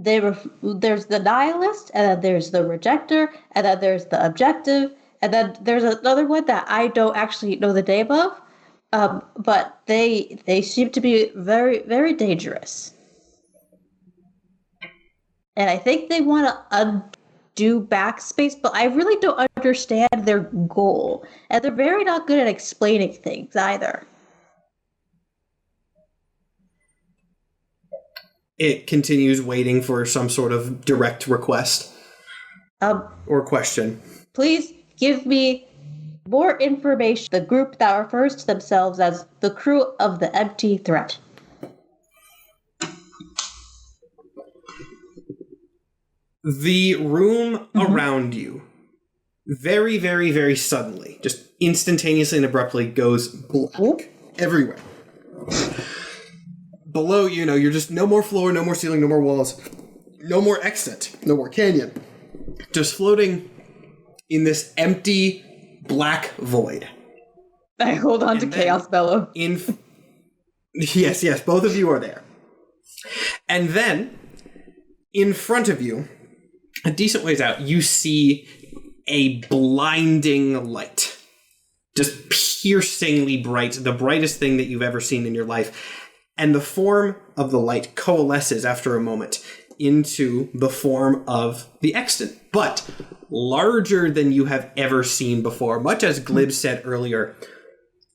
There's the Nihilist, and then there's the Rejector, and then there's the Objective, and then there's another one that I don't actually know the name of. But they seem to be very, very dangerous. And I think they want to undo Backspace, but I really don't understand their goal. And they're very not good at explaining things either. It continues waiting for some sort of direct request. Or question. Please give me more information. The group that refers to themselves as the crew of the empty threat. The room around you, very, very, very suddenly, just instantaneously and abruptly goes black everywhere. Below, you're just no more floor, no more ceiling, no more walls, no more exit, no more canyon. Just floating in this empty black void. I hold on to Chaos Bellow. Yes, both of you are there. And then, in front of you, a decent ways out, you see a blinding light. Just piercingly bright, the brightest thing that you've ever seen in your life. And the form of the light coalesces after a moment into the form of the Extant, but larger than you have ever seen before. Much as Glib said earlier,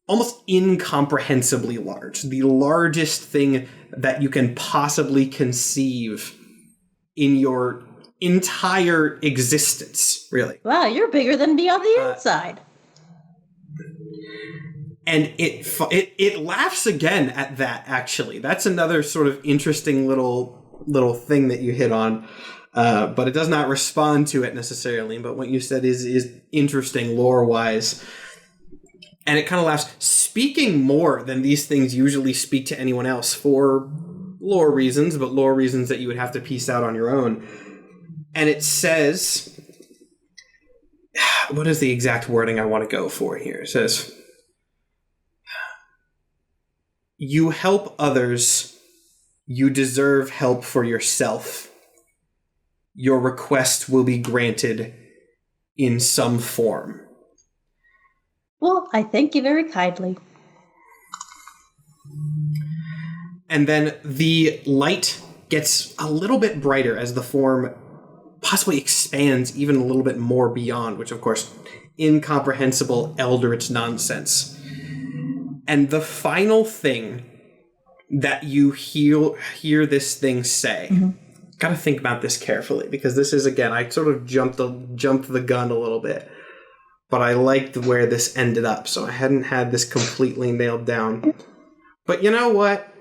almost incomprehensibly large. The largest thing that you can possibly conceive in your entire existence, really. Wow, you're bigger than me on the inside. And it laughs again at that, actually. That's another sort of interesting little thing that you hit on. But it does not respond to it necessarily. But what you said is interesting lore-wise. And it kind of laughs, speaking more than these things usually speak to anyone else for lore reasons, but lore reasons that you would have to piece out on your own. And it says, what is the exact wording I want to go for here? It says, you help others, you deserve help for yourself. your request will be granted in some form. Well, I thank you very kindly. And then the light gets a little bit brighter as the form possibly expands even a little bit more beyond, which of course, incomprehensible eldritch nonsense. And the final thing that you hear this thing say, gotta think about this carefully, because this is, again, I sort of jumped the gun a little bit, but I liked where this ended up, so I hadn't had this completely nailed down. But you know what?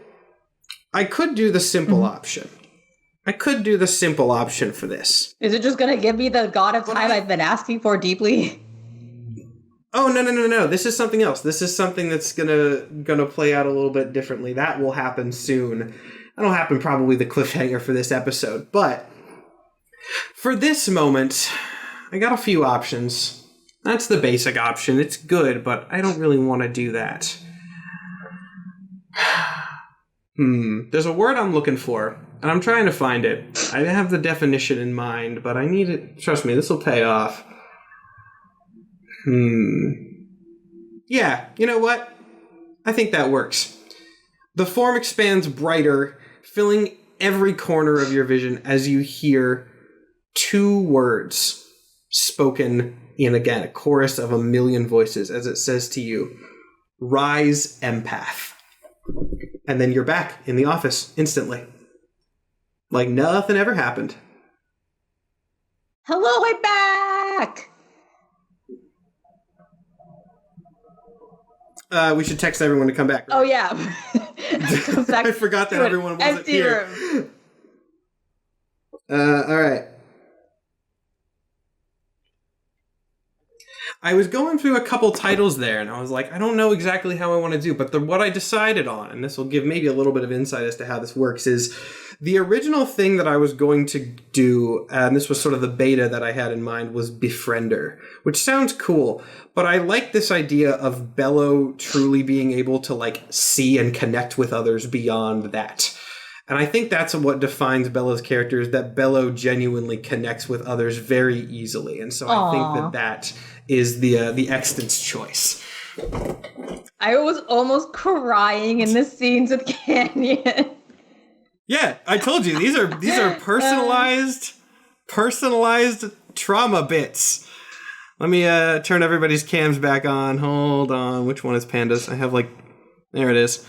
I could do the simple option. I could do the simple option for this. Is it just going to give me the God of Time I've been asking for deeply? Oh, no. This is something else. This is something that's gonna play out a little bit differently. That will happen soon. That'll happen probably the cliffhanger for this episode. But for this moment, I got a few options. That's the basic option. It's good, but I don't really want to do that. There's a word I'm looking for, and I'm trying to find it. I have the definition in mind, but I need it. Trust me, this will pay off. Yeah, you know what? I think that works. The form expands brighter, filling every corner of your vision as you hear two words spoken in, again, a chorus of a million voices, as it says to you, "Rise, empath." And then you're back in the office instantly. Like nothing ever happened. Hello, I'm back! We should text everyone to come back. Right? Oh, yeah. I forgot that everyone wasn't here. Room. All right. I was going through a couple titles there, and I was like, I don't know exactly how I want to do, but what I decided on, and this will give maybe a little bit of insight as to how this works, is the original thing that I was going to do, and this was sort of the beta that I had in mind, was Befriender, which sounds cool, but I like this idea of Bellow truly being able to, like, see and connect with others beyond that. And I think that's what defines Bellow's character, is that Bellow genuinely connects with others very easily. And so I think that is the Extant's choice. I was almost crying in the scenes with Canyon. Yeah, I told you, these are personalized trauma bits. Let me turn everybody's cams back on. Hold on, which one is Panda's? I have there it is.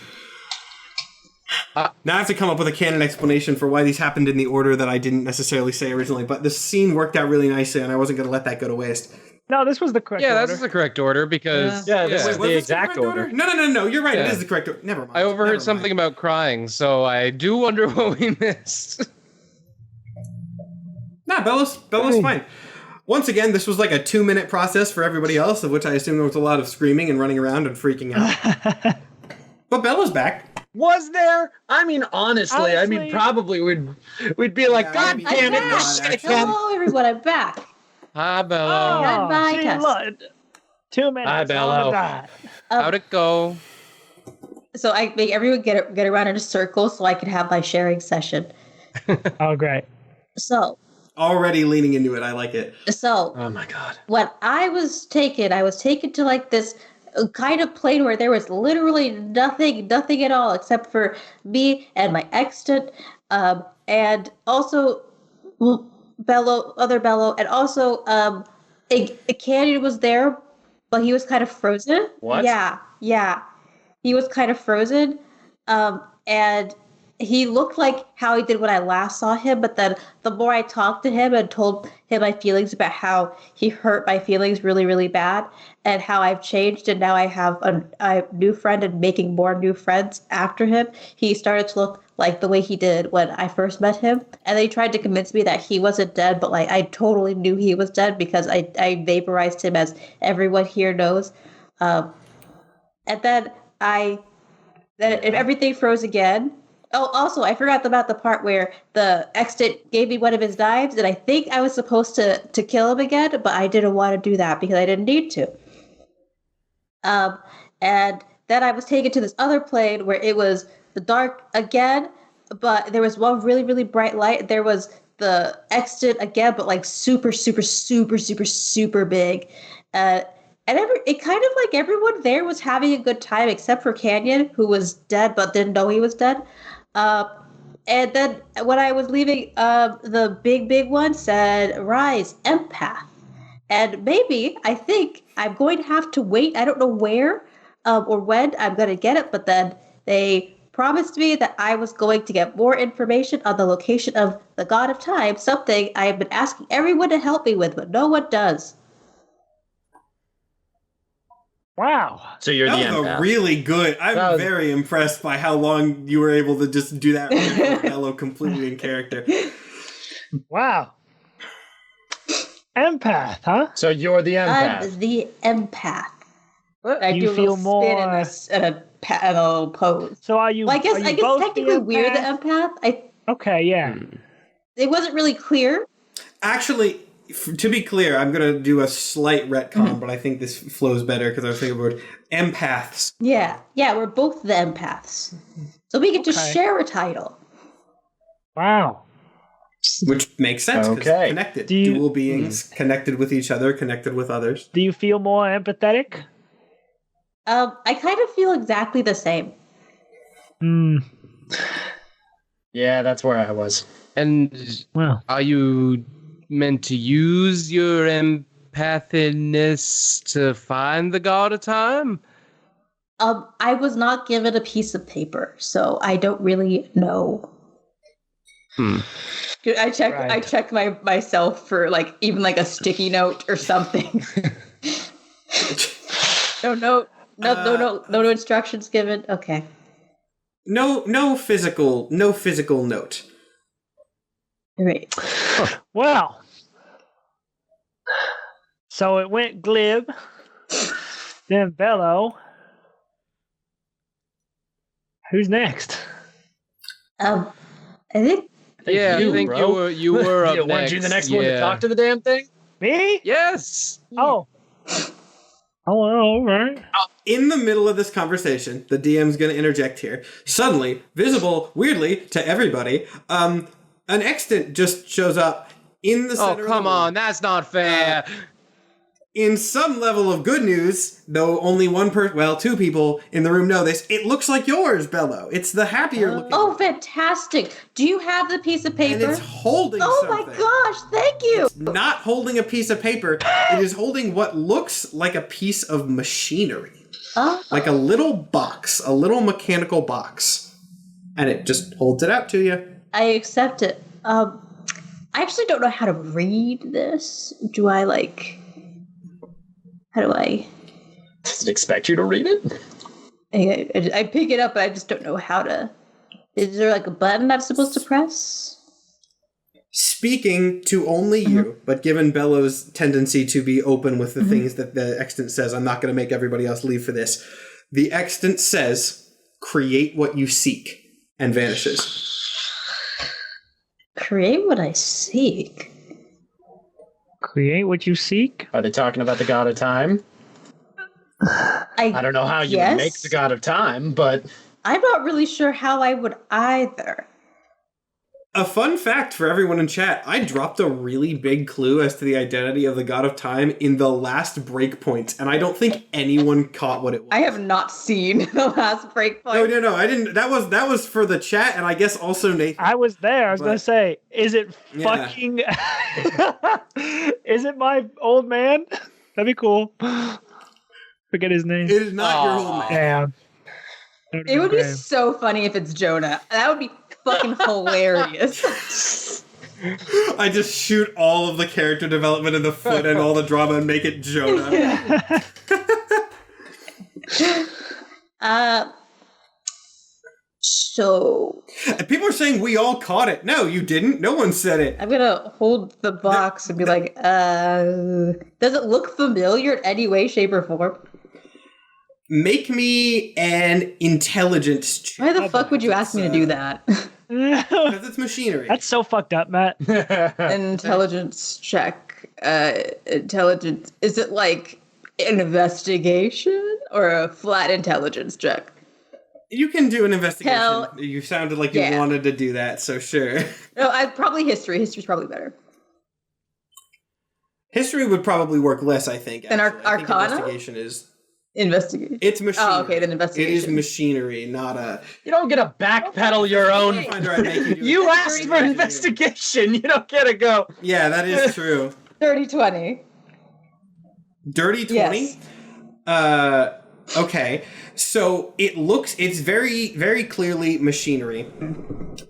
Now I have to come up with a canon explanation for why these happened in the order that I didn't necessarily say originally, but the scene worked out really nicely, and I wasn't going to let that go to waste. No, this was the correct order. Yeah, that's the correct order, because... Yeah, this is the exact order. No, you're right, It is the correct order. Never mind. I overheard something about crying, so I do wonder what we missed. Nah, Bellow's fine. Once again, this was like a 2-minute process for everybody else, of which I assume there was a lot of screaming and running around and freaking out. But Bellow's back. Was there? I mean, honestly, probably we'd be like, God damn it! Hello, everyone, I'm back. Hi, Bellow. Goodbye, Tess. 2 minutes. Hi, Bellow. How'd it go? So I make everyone get around in a circle so I can have my sharing session. Oh, great. So. Already leaning into it. I like it. So. Oh, my God. When I was taken to like this kind of plane where there was literally nothing at all except for me and my extant, and also Bellow, and also a Canyon was there, but he was kind of frozen. What? Yeah, he was kind of frozen, and he looked like how he did when I last saw him, but then the more I talked to him and told him my feelings about how he hurt my feelings really, really bad, and how I've changed, and now I have a new friend and making more new friends after him, he started to look like the way he did when I first met him. And they tried to convince me that he wasn't dead, but like I totally knew he was dead because I vaporized him, as everyone here knows. And then everything froze again. Oh, also, I forgot about the part where the extant gave me one of his knives, and I think I was supposed to kill him again, but I didn't want to do that because I didn't need to. And then I was taken to this other plane where it was the dark again, but there was one really, really bright light. There was the extant again, but like super, super, super, super, super big. And it kind of like everyone there was having a good time except for Canyon, who was dead but didn't know he was dead. And then when I was leaving, the big one said, "Rise, empath." And maybe, I think, I'm going to have to wait. I don't know where or when I'm going to get it, but then they promised me that I was going to get more information on the location of the God of Time, something I have been asking everyone to help me with, but no one does. Wow. So you're the That was empath. a really good. I'm very impressed by how long you were able to just do that with Bellow completely in character. Wow. Empath, huh? So you're the empath. I'm the empath. I You do a feel little spin more- and a little pose. So are you? Well, I guess both technically we're the empath? empath. Okay, yeah. It wasn't really clear. Actually, to be clear, I'm going to do a slight retcon, but I think this flows better because I was thinking about empaths. Yeah, we're both the empaths. So we get to Okay. share a title. Wow. Which makes sense because Okay. connected. Do you- Dual beings connected with each other, connected with others. Do you feel more empathetic? I kind of feel exactly the same. Hmm. Yeah, that's where I was. And Well. are you meant to use your empathiness to find the God of Time? I was not given a piece of paper, so I don't really know. I checked myself for like even like a sticky note or something. No instructions given. Okay. No physical note. Right. Well. So it went Glib, then Bellow. Who's next? I think Yeah, I think bro. you were up Yeah, next. weren't you the next one to talk to the damn thing? Me? Yes. Oh. Oh, all right. In the middle of this conversation, the DM's going to interject here. Suddenly, visible, weirdly, to everybody, an extant just shows up in the Oh, center come of the room. on. That's not fair. In some level of good news, though only two people in the room know this, it looks like yours, Bellow. It's the happier looking Oh, one. fantastic. Do you have the piece of paper? And it's holding something. my gosh, thank you. It's not holding a piece of paper. It is holding what looks like a piece of machinery. Like a little box, a little mechanical box. And it just holds it out to you. I accept it. I actually don't know how to read this. How do I? Does it expect you to read it? I pick it up, but I just don't know how to. Is there like a button I'm supposed to press? Speaking to only you, but given Bellow's tendency to be open with the things that the extant says, I'm not going to make everybody else leave for this. The extant says, create what you seek, and vanishes. Create what I seek. Create what you seek? Are they talking about the God of Time? I don't know how you would make the God of Time, but I'm not really sure how I would either. A fun fact for everyone in chat, I dropped a really big clue as to the identity of the God of Time in the last breakpoint, and I don't think anyone caught what it was. I have not seen the last breakpoint. No, I didn't. That was for the chat, and I guess also Nathan. I was there. I was going to say, is it Yeah. fucking... Is it my old man? That'd be cool. Forget his name. It is not your old man. Damn. It would be so funny if it's Jonah. That would be fucking hilarious. I just shoot all of the character development in the foot and all the drama and make it Jonah. So And people are saying we all caught it. No, you didn't. No one said it. I'm gonna hold the box and be like, does it look familiar in any way, shape, or form? Make me an intelligence check. Why the fuck would you ask me to do that? Because it's machinery. That's so fucked up, Matt. Intelligence check. Intelligence. Is it like an investigation or a flat intelligence check? You can do an investigation. You sounded like you wanted to do that, so sure. No, probably history. History's probably better. History would probably work less, I think. And Arcana? Investigation is... Investigation. It's machinery. Oh, okay, then investigation. It is machinery, not a... You don't get to backpedal your own... You asked for investigation. You don't get to go. Yeah, that is true. Dirty 20. Dirty 20? Yes. Okay. So it's very, very clearly machinery.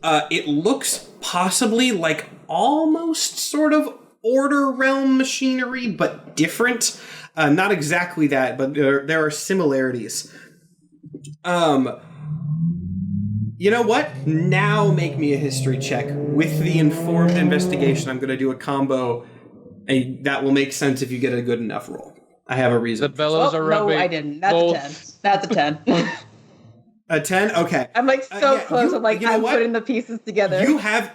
It looks possibly like almost sort of Order Realm machinery, but different. Not exactly that, but there are similarities. You know what? Now make me a history check. With the informed investigation, I'm going to do a combo. That will make sense if you get a good enough roll. I have a reason. The bellows are rubbing. No, I didn't. That's a 10. That's a 10. A 10? Okay. I'm like so close. I'm like, I'm putting the pieces together.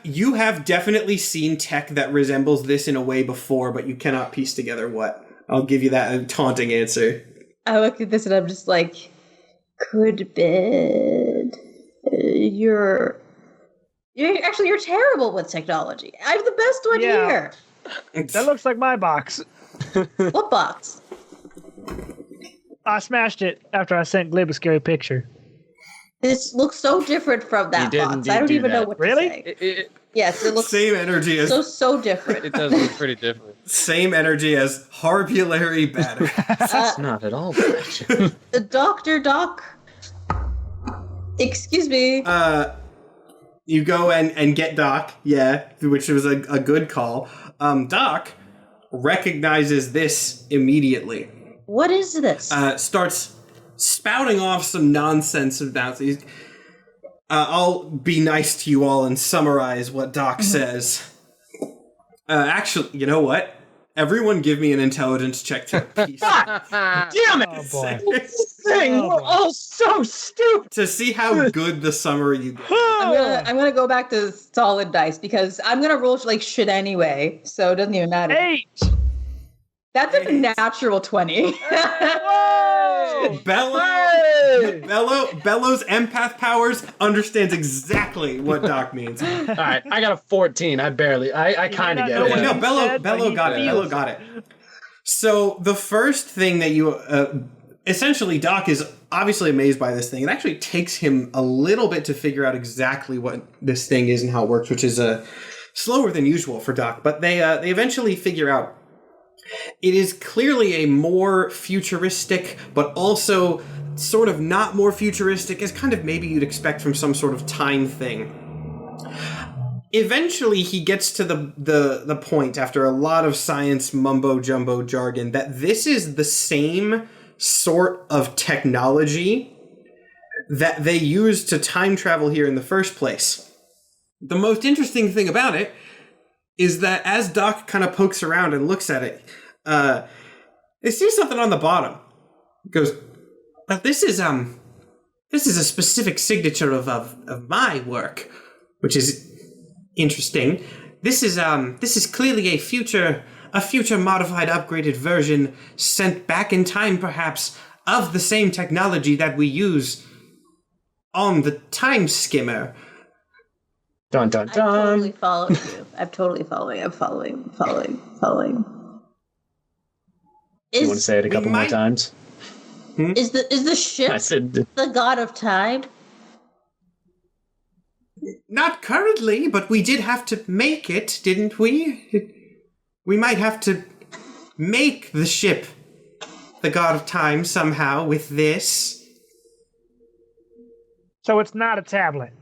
You have definitely seen tech that resembles this in a way before, but you cannot piece together what. I'll give you that taunting answer. I look at this and I'm just like, could bid. You're terrible with technology. I'm the best one here. That looks like my box. What box? I smashed it after I sent Glib a scary picture. This looks so different from that box. I don't even know what to say. Yes, it looks same energy as so different. It does look pretty different. Same energy as Harbulary Battery. That's not at all bad. Dr. Doc. Excuse me. You go and get Doc, which was a good call. Doc recognizes this immediately. What is this? Starts spouting off some nonsense about these. I'll be nice to you all and summarize what Doc says. Actually, you know what? Everyone give me an intelligence check to piece. Damn it! Oh, boy. We're all so stupid. To see how good the summary you get. I'm gonna go back to solid dice because I'm gonna roll like shit anyway, so it doesn't even matter. 8. That's a natural 20. Whoa! Bellow's empath powers understands exactly what Doc means. All right, I got a 14. I kind of get it. No, Bellow got it. Bellow got it. So the first thing that you essentially, Doc is obviously amazed by this thing. It actually takes him a little bit to figure out exactly what this thing is and how it works, which is slower than usual for Doc. But they eventually figure out it is clearly a more futuristic, but also sort of not more futuristic, as kind of maybe you'd expect from some sort of time thing. Eventually, he gets to the point, after a lot of science mumbo-jumbo jargon, that this is the same sort of technology that they used to time travel here in the first place. The most interesting thing about it is that as Doc kind of pokes around and looks at it, they see something on the bottom. He goes, well, this is a specific signature of my work, which is interesting. This is clearly a future modified, upgraded version sent back in time, perhaps, of the same technology that we use on the time skimmer. Dun dun dun. I'm totally following you. I'm totally following. I'm following. You want to say it a couple more times? Is the ship the god of time? Not currently, but we did have to make it, didn't we? We might have to make the ship the god of time somehow with this. So it's not a tablet.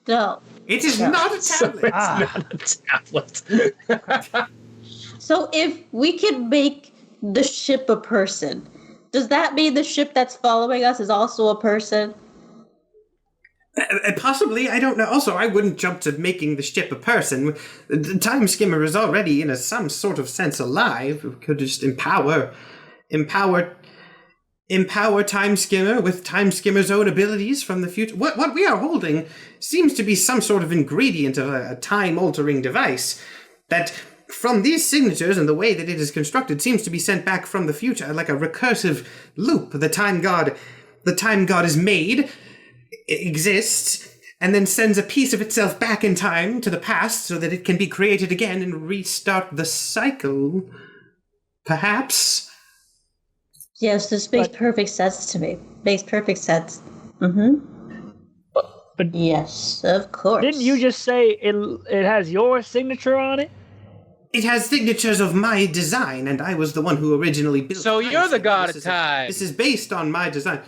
No. It is not a tablet. So it's not a tablet. So if we can make the ship a person, does that mean the ship that's following us is also a person? Possibly, I don't know. Also, I wouldn't jump to making the ship a person. The time skimmer is already, in some sort of sense, alive. We could just empower time skimmer with time skimmer's own abilities from the future. What we are holding seems to be some sort of ingredient of a time-altering device that, from these signatures and the way that it is constructed, seems to be sent back from the future, like a recursive loop. The time god is made, exists and then sends a piece of itself back in time to the past so that it can be created again and restart the cycle, perhaps? Yes, this makes perfect sense to me. Makes perfect sense. Mm-hmm. But yes, of course. Didn't you just say it has your signature on it? It has signatures of my design, and I was the one who originally built it. So you're the god of time. This is based on my design.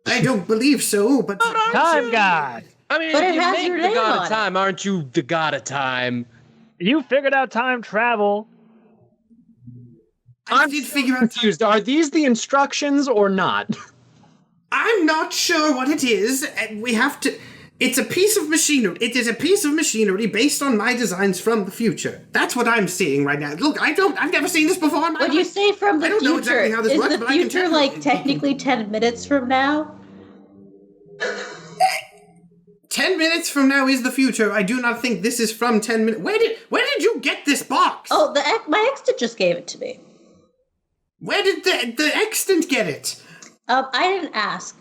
I don't believe so, but... Time god! I mean, but if it has you your make the name god on of time, aren't you the god of time? You figured out time travel. I'm confused. Are these the instructions or not? I'm not sure what it is. We have to... It's a piece of machinery. It is a piece of machinery based on my designs from the future. That's what I'm seeing right now. Look, I've never seen this before in my life. When you say from the I don't future, know exactly how this is works, the but I can future tell like you. technically 10 minutes from now? 10 minutes from now is the future. I do not think this is from 10 minutes. Where did you get this box? Oh, my extant just gave it to me. Where did the extant get it? I didn't ask.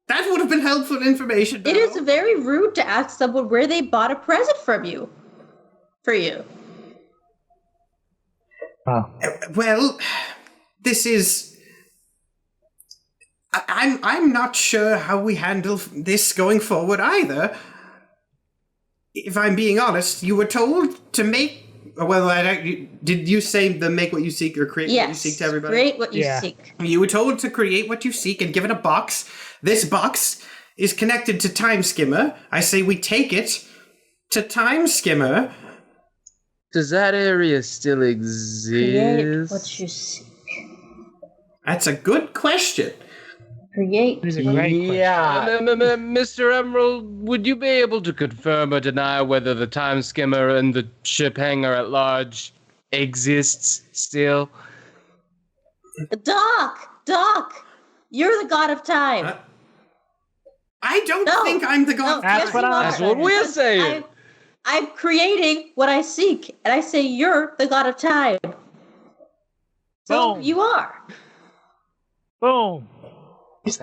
That would have been helpful information. It is very rude to ask someone where they bought a present from you. For you. Wow. Well, this is... I'm not sure how we handle this going forward either. If I'm being honest, you were told to make... Well, did you say the make what you seek or create what you seek to everybody? Create what you seek. You were told to create what you seek and give it a box. This box is connected to Time Skimmer. I say we take it to Time Skimmer. Does that area still exist? Create what you seek. That's a good question. Create. It is a great Mr. Emerald, would you be able to confirm or deny whether the Time Skimmer and the ship hangar at large exists still? Doc, you're the god of time. I don't think I'm the god of time. That's what we're saying. I'm creating what I seek, and I say you're the god of time. So you are. Boom.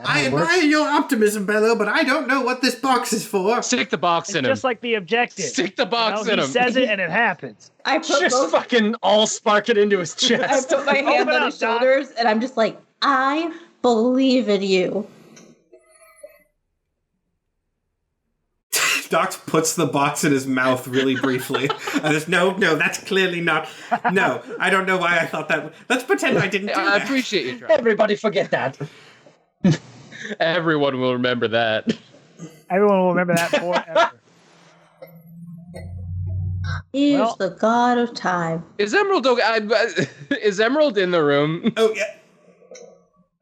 I admire your optimism, Bellow, but I don't know what this box is for. Stick the box in him. Just like the objective. Stick the box in him. He says it and it happens. I put fucking all spark it into his chest. I put my hand on his shoulders, and I'm just like, I believe in you. Doc puts the box in his mouth really briefly. And there's no, that's clearly not. No, I don't know why I thought that. Let's pretend I didn't do that. I appreciate you trying. Everybody forget that. Everyone will remember that. Everyone will remember that forever. He is the god of time. Is Emerald okay? Is Emerald in the room? Oh, yeah.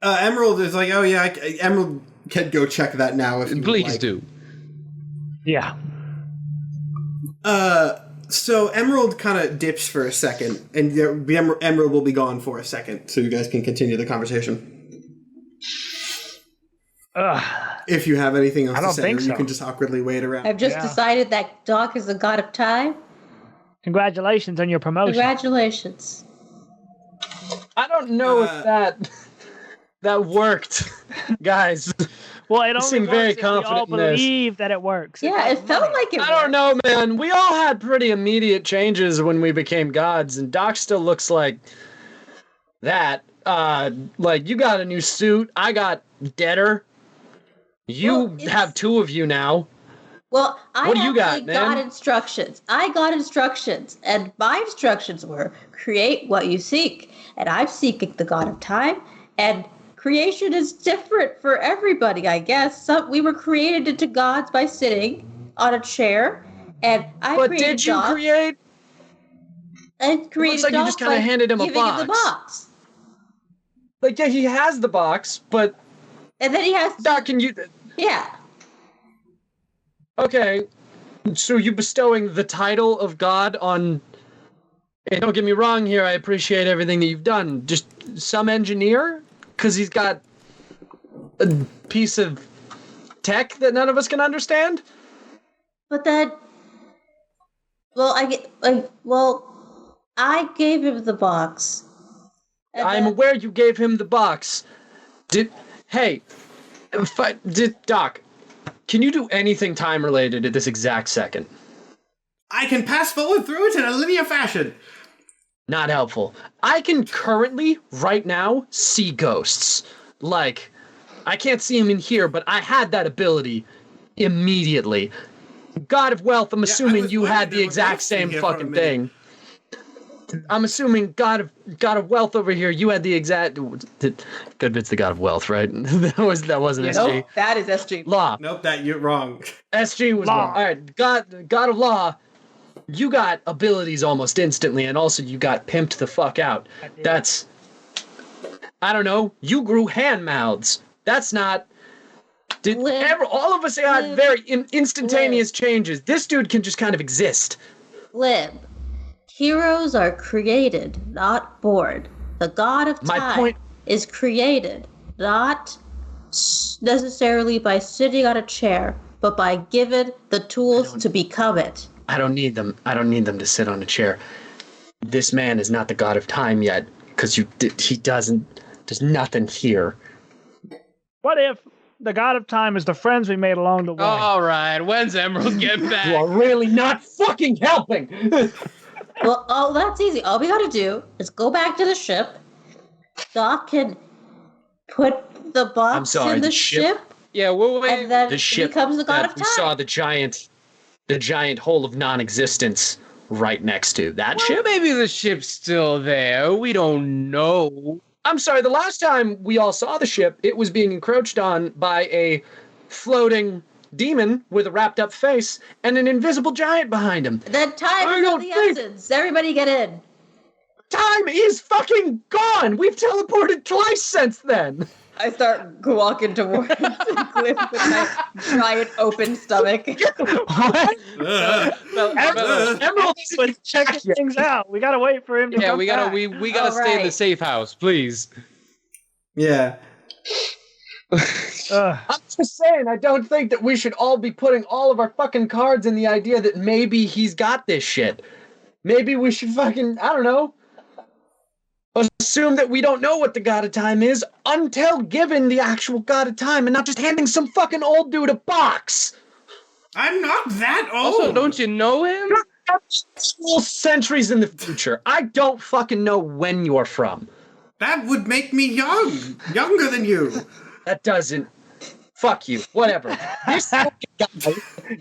Emerald is like, oh, yeah, Emerald can go check that now if you Please like. do. Yeah. So Emerald kind of dips for a second, and Emerald will be gone for a second, so you guys can continue the conversation. If you have anything else to say, or you can just awkwardly wait around. I've just decided that Doc is the god of time. Congratulations on your promotion. Congratulations. I don't know if that worked, guys. Well, it only seem works very if we confident all in this. believe that it works. Yeah, it felt like it I don't know, man. We all had pretty immediate changes when we became gods, and Doc still looks like that. Like, you got a new suit. I got deader. You have two of you now. Well, what do you got, man? got instructions. I got instructions, and my instructions were create what you seek. And I'm seeking the god of time, and creation is different for everybody, I guess. We were created into gods by sitting on a chair, and I But created did you Doc. create? I created Looks like you just kind of handed him a box. The box. Like, yeah, he has the box, but... And then he has... Doc, can you... Yeah. Okay, so you bestowing the title of God on... And don't get me wrong here, I appreciate everything that you've done. Just some engineer? Because he's got a piece of tech that none of us can understand? But then... Well, I gave him the box. I'm aware you gave him the box. Hey, Doc, can you do anything time related at this exact second? I can pass forward through it in a linear fashion. Not helpful. I can currently, right now, see ghosts. Like, I can't see them in here, but I had that ability immediately. God of Wealth, I'm assuming you had the exact same fucking thing. I'm assuming God of Wealth over here, you had the exact... Good bit's the God of Wealth, right? that wasn't SG. Nope, that is SG. Law. Nope, you're wrong. SG was Law. wrong. All right, God of Law, you got abilities almost instantly, and also you got pimped the fuck out. That's... I don't know. You grew hand mouths. That's not... all of us had very instantaneous changes. This dude can just kind of exist. Glib. Heroes are created, not born. The god of time is created, not necessarily by sitting on a chair, but by given the tools to become it. I don't need them. I don't need them to sit on a chair. This man is not the god of time yet, because he doesn't. There's nothing here. What if the god of time is the friends we made along the way? All right, when's Emerald getting back? You are really not fucking helping. Well, that's easy. All we gotta do is go back to the ship. Doc can put the box in the ship. Yeah, we'll wait. And then the ship becomes the god of time. We saw the giant hole of non-existence right next to that ship. Maybe the ship's still there. We don't know. I'm sorry, the last time we all saw the ship, it was being encroached on by a floating demon with a wrapped up face and an invisible giant behind him. Then time is of the essence. Everybody get in. Time is fucking gone! We've teleported twice since then! I start walking towards Glib with my giant open stomach. What? Emerald was checking things out. We gotta wait for him to come back. we gotta stay in the safe house, please. Yeah. I'm just saying, I don't think that we should all be putting all of our fucking cards in the idea that maybe he's got this shit. Maybe we should fucking, I don't know, assume that we don't know what the God of Time is until given the actual God of Time and not just handing some fucking old dude a box. I'm not that old. Also, don't you know him? Several centuries in the future. I don't fucking know when you're from. That would make me younger than you. That doesn't. Fuck you. Whatever.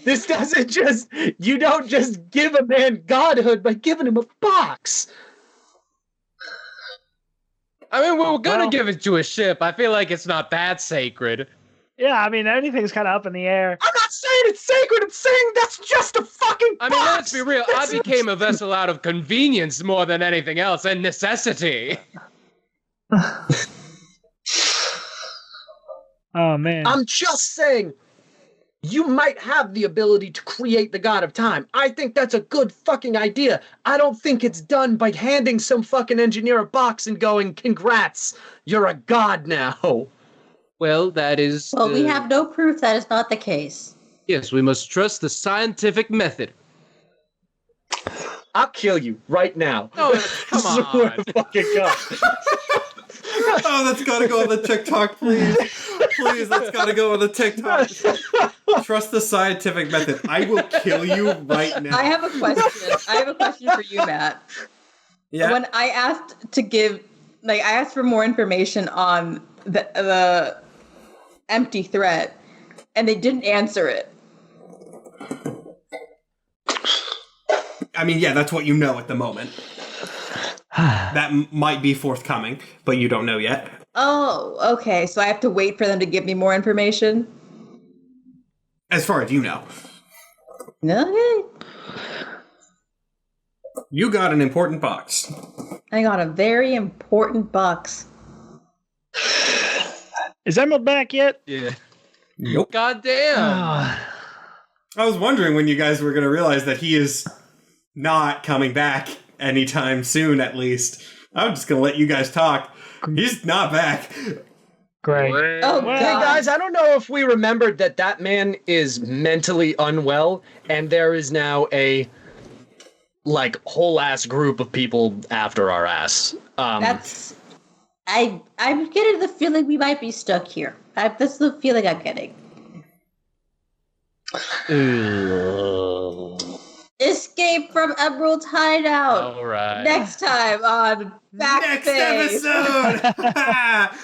This doesn't just. You don't just give a man godhood by giving him a box. I mean, we're gonna give it to a ship. I feel like it's not that sacred. Yeah, I mean, anything's kind of up in the air. I'm not saying it's sacred. I'm saying that's just a fucking box. I mean, let's be real. I became a vessel out of convenience more than anything else, and necessity. Oh, man. I'm just saying, you might have the ability to create the God of Time. I think that's a good fucking idea. I don't think it's done by handing some fucking engineer a box and going, congrats, you're a god now. Well, that is... Well, we have no proof that is not the case. Yes, we must trust the scientific method. I'll kill you right now. No, come on. I swear to fucking God. Oh, that's gotta go on the TikTok, please. Please, that's gotta go on the TikTok. Trust the scientific method. I will kill you right now. I have a question for you, Matt. Yeah. When I asked I asked for more information on the empty threat, and they didn't answer it. I mean, yeah, that's what you know at the moment. That might be forthcoming, but you don't know yet. Oh, okay. So I have to wait for them to give me more information? As far as you know. Okay. You got an important box. I got a very important box. Is Emerald back yet? Yeah. Nope. God damn. I was wondering when you guys were going to realize that he is not coming back anytime soon, at least. I'm just going to let you guys talk. He's not back. Great. Oh, Hey guys, I don't know if we remembered that man is mentally unwell, and there is now a whole ass group of people after our ass. I'm getting the feeling we might be stuck here. This is the feeling I'm getting. Escape from Emerald's hideout. All right. Next time on Backspace. Next episode.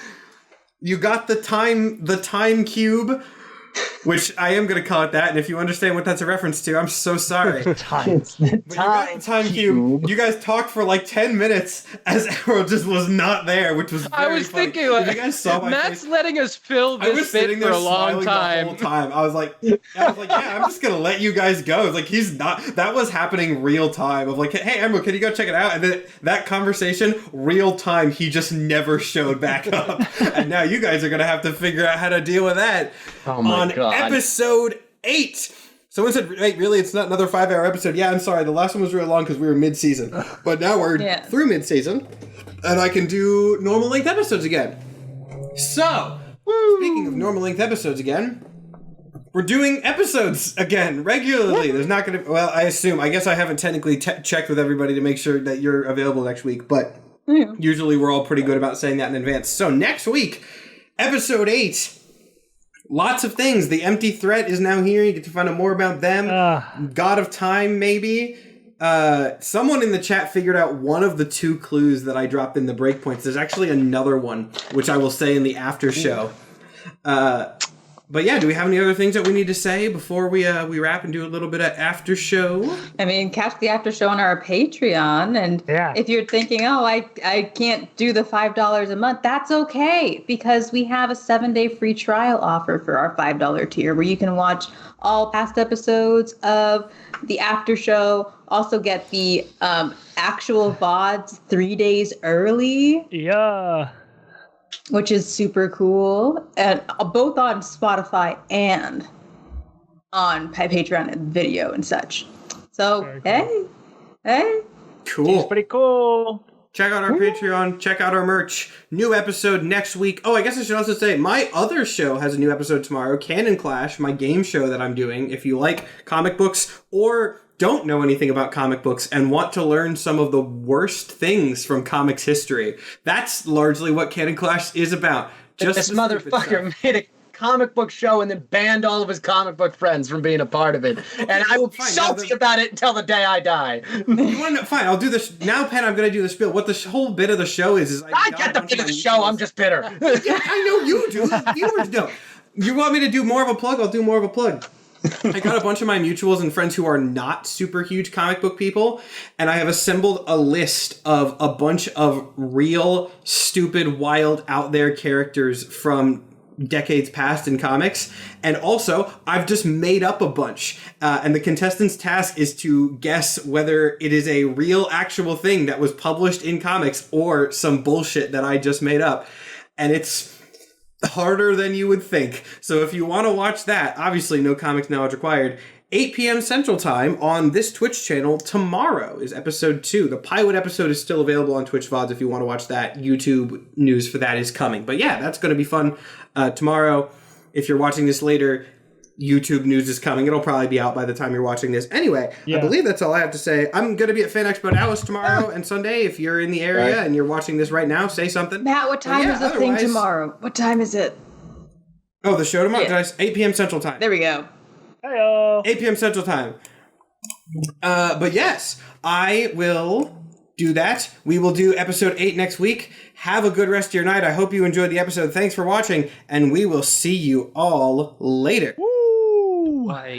You got the time cube, which I am going to call it that. And if you understand what that's a reference to, I'm so sorry. It's the time cube. You guys talked for like 10 minutes as Emerald just was not there, which was very I was funny. thinking, like, you guys saw my Matt's face? letting us fill I was this sitting bit there for a long smiling time. the whole time. I was like, yeah, I'm just gonna let you guys go. It's like he's not. That was happening real time. Of like, hey, Emerald, can you go check it out? And then that conversation, real time, he just never showed back up. And now you guys are gonna have to figure out how to deal with that. Oh my God. Episode 8. Someone said, "Wait, really? It's not another 5-hour episode?" Yeah, I'm sorry. The last one was real long because we were mid-season, but now we're through mid-season, and I can do normal length episodes again. So, speaking of normal length episodes again, we're doing episodes again regularly. There's not going to. Well, I guess I haven't technically checked with everybody to make sure that you're available next week, but usually we're all pretty good about saying that in advance. So next week, episode 8. Lots of things. The Empty Threat is now here. You get to find out more about them. God of Time, maybe. Someone in the chat figured out one of the 2 clues that I dropped in the breakpoints. There's actually another one, which I will say in the after show. But yeah, do we have any other things that we need to say before we wrap and do a little bit of after show? I mean, catch the after show on our Patreon. And if you're thinking, oh, I can't do the $5 a month, that's okay. Because we have a 7-day free trial offer for our $5 tier where you can watch all past episodes of the after show. Also get the actual VODs 3 days early. Yeah. Which is super cool, and both on Spotify and on Patreon and video and such. So, cool. hey. Cool. It's pretty cool. Check out our Patreon. Check out our merch. New episode next week. Oh, I guess I should also say my other show has a new episode tomorrow. Canon Clash, my game show that I'm doing. If you like comic books or don't know anything about comic books and want to learn some of the worst things from comics history, that's largely what Canon Clash is about. Just this motherfucker made a comic book show and then banned all of his comic book friends from being a part of it. Okay, and I will be salty about it until the day I die. You want to, fine, I'll do this. Now, Penn, I'm going to do the spiel. What the whole bit of the show is I get the bit of the show, I'm just bitter. Yeah, I know you do. The viewers don't. You want me to do more of a plug? I'll do more of a plug. I got a bunch of my mutuals and friends who are not super huge comic book people, and I have assembled a list of a bunch of real, stupid, wild, out there characters from decades past in comics. And also, I've just made up a bunch. And the contestant's task is to guess whether it is a real, actual thing that was published in comics or some bullshit that I just made up. And it's harder than you would think. So if you want to watch that, obviously no comics knowledge required, 8 p.m. Central Time on this Twitch channel tomorrow is episode 2. The pilot episode is still available on Twitch VODs if you want to watch that. YouTube news for that is coming. But yeah, that's going to be fun tomorrow. If you're watching this later, YouTube news is coming. It'll probably be out by the time you're watching this. Anyway, I believe that's all I have to say. I'm going to be at Fan Expo Dallas tomorrow and Sunday. If you're in the area and you're watching this right now, say something. Matt, what time is the thing tomorrow? What time is it? Oh, the show tomorrow? Yeah. 8 p.m. Central Time. There we go. Hey-o. 8 p.m. Central Time. But yes, I will do that. We will do episode 8 next week. Have a good rest of your night. I hope you enjoyed the episode. Thanks for watching, and we will see you all later. Woo! Bye.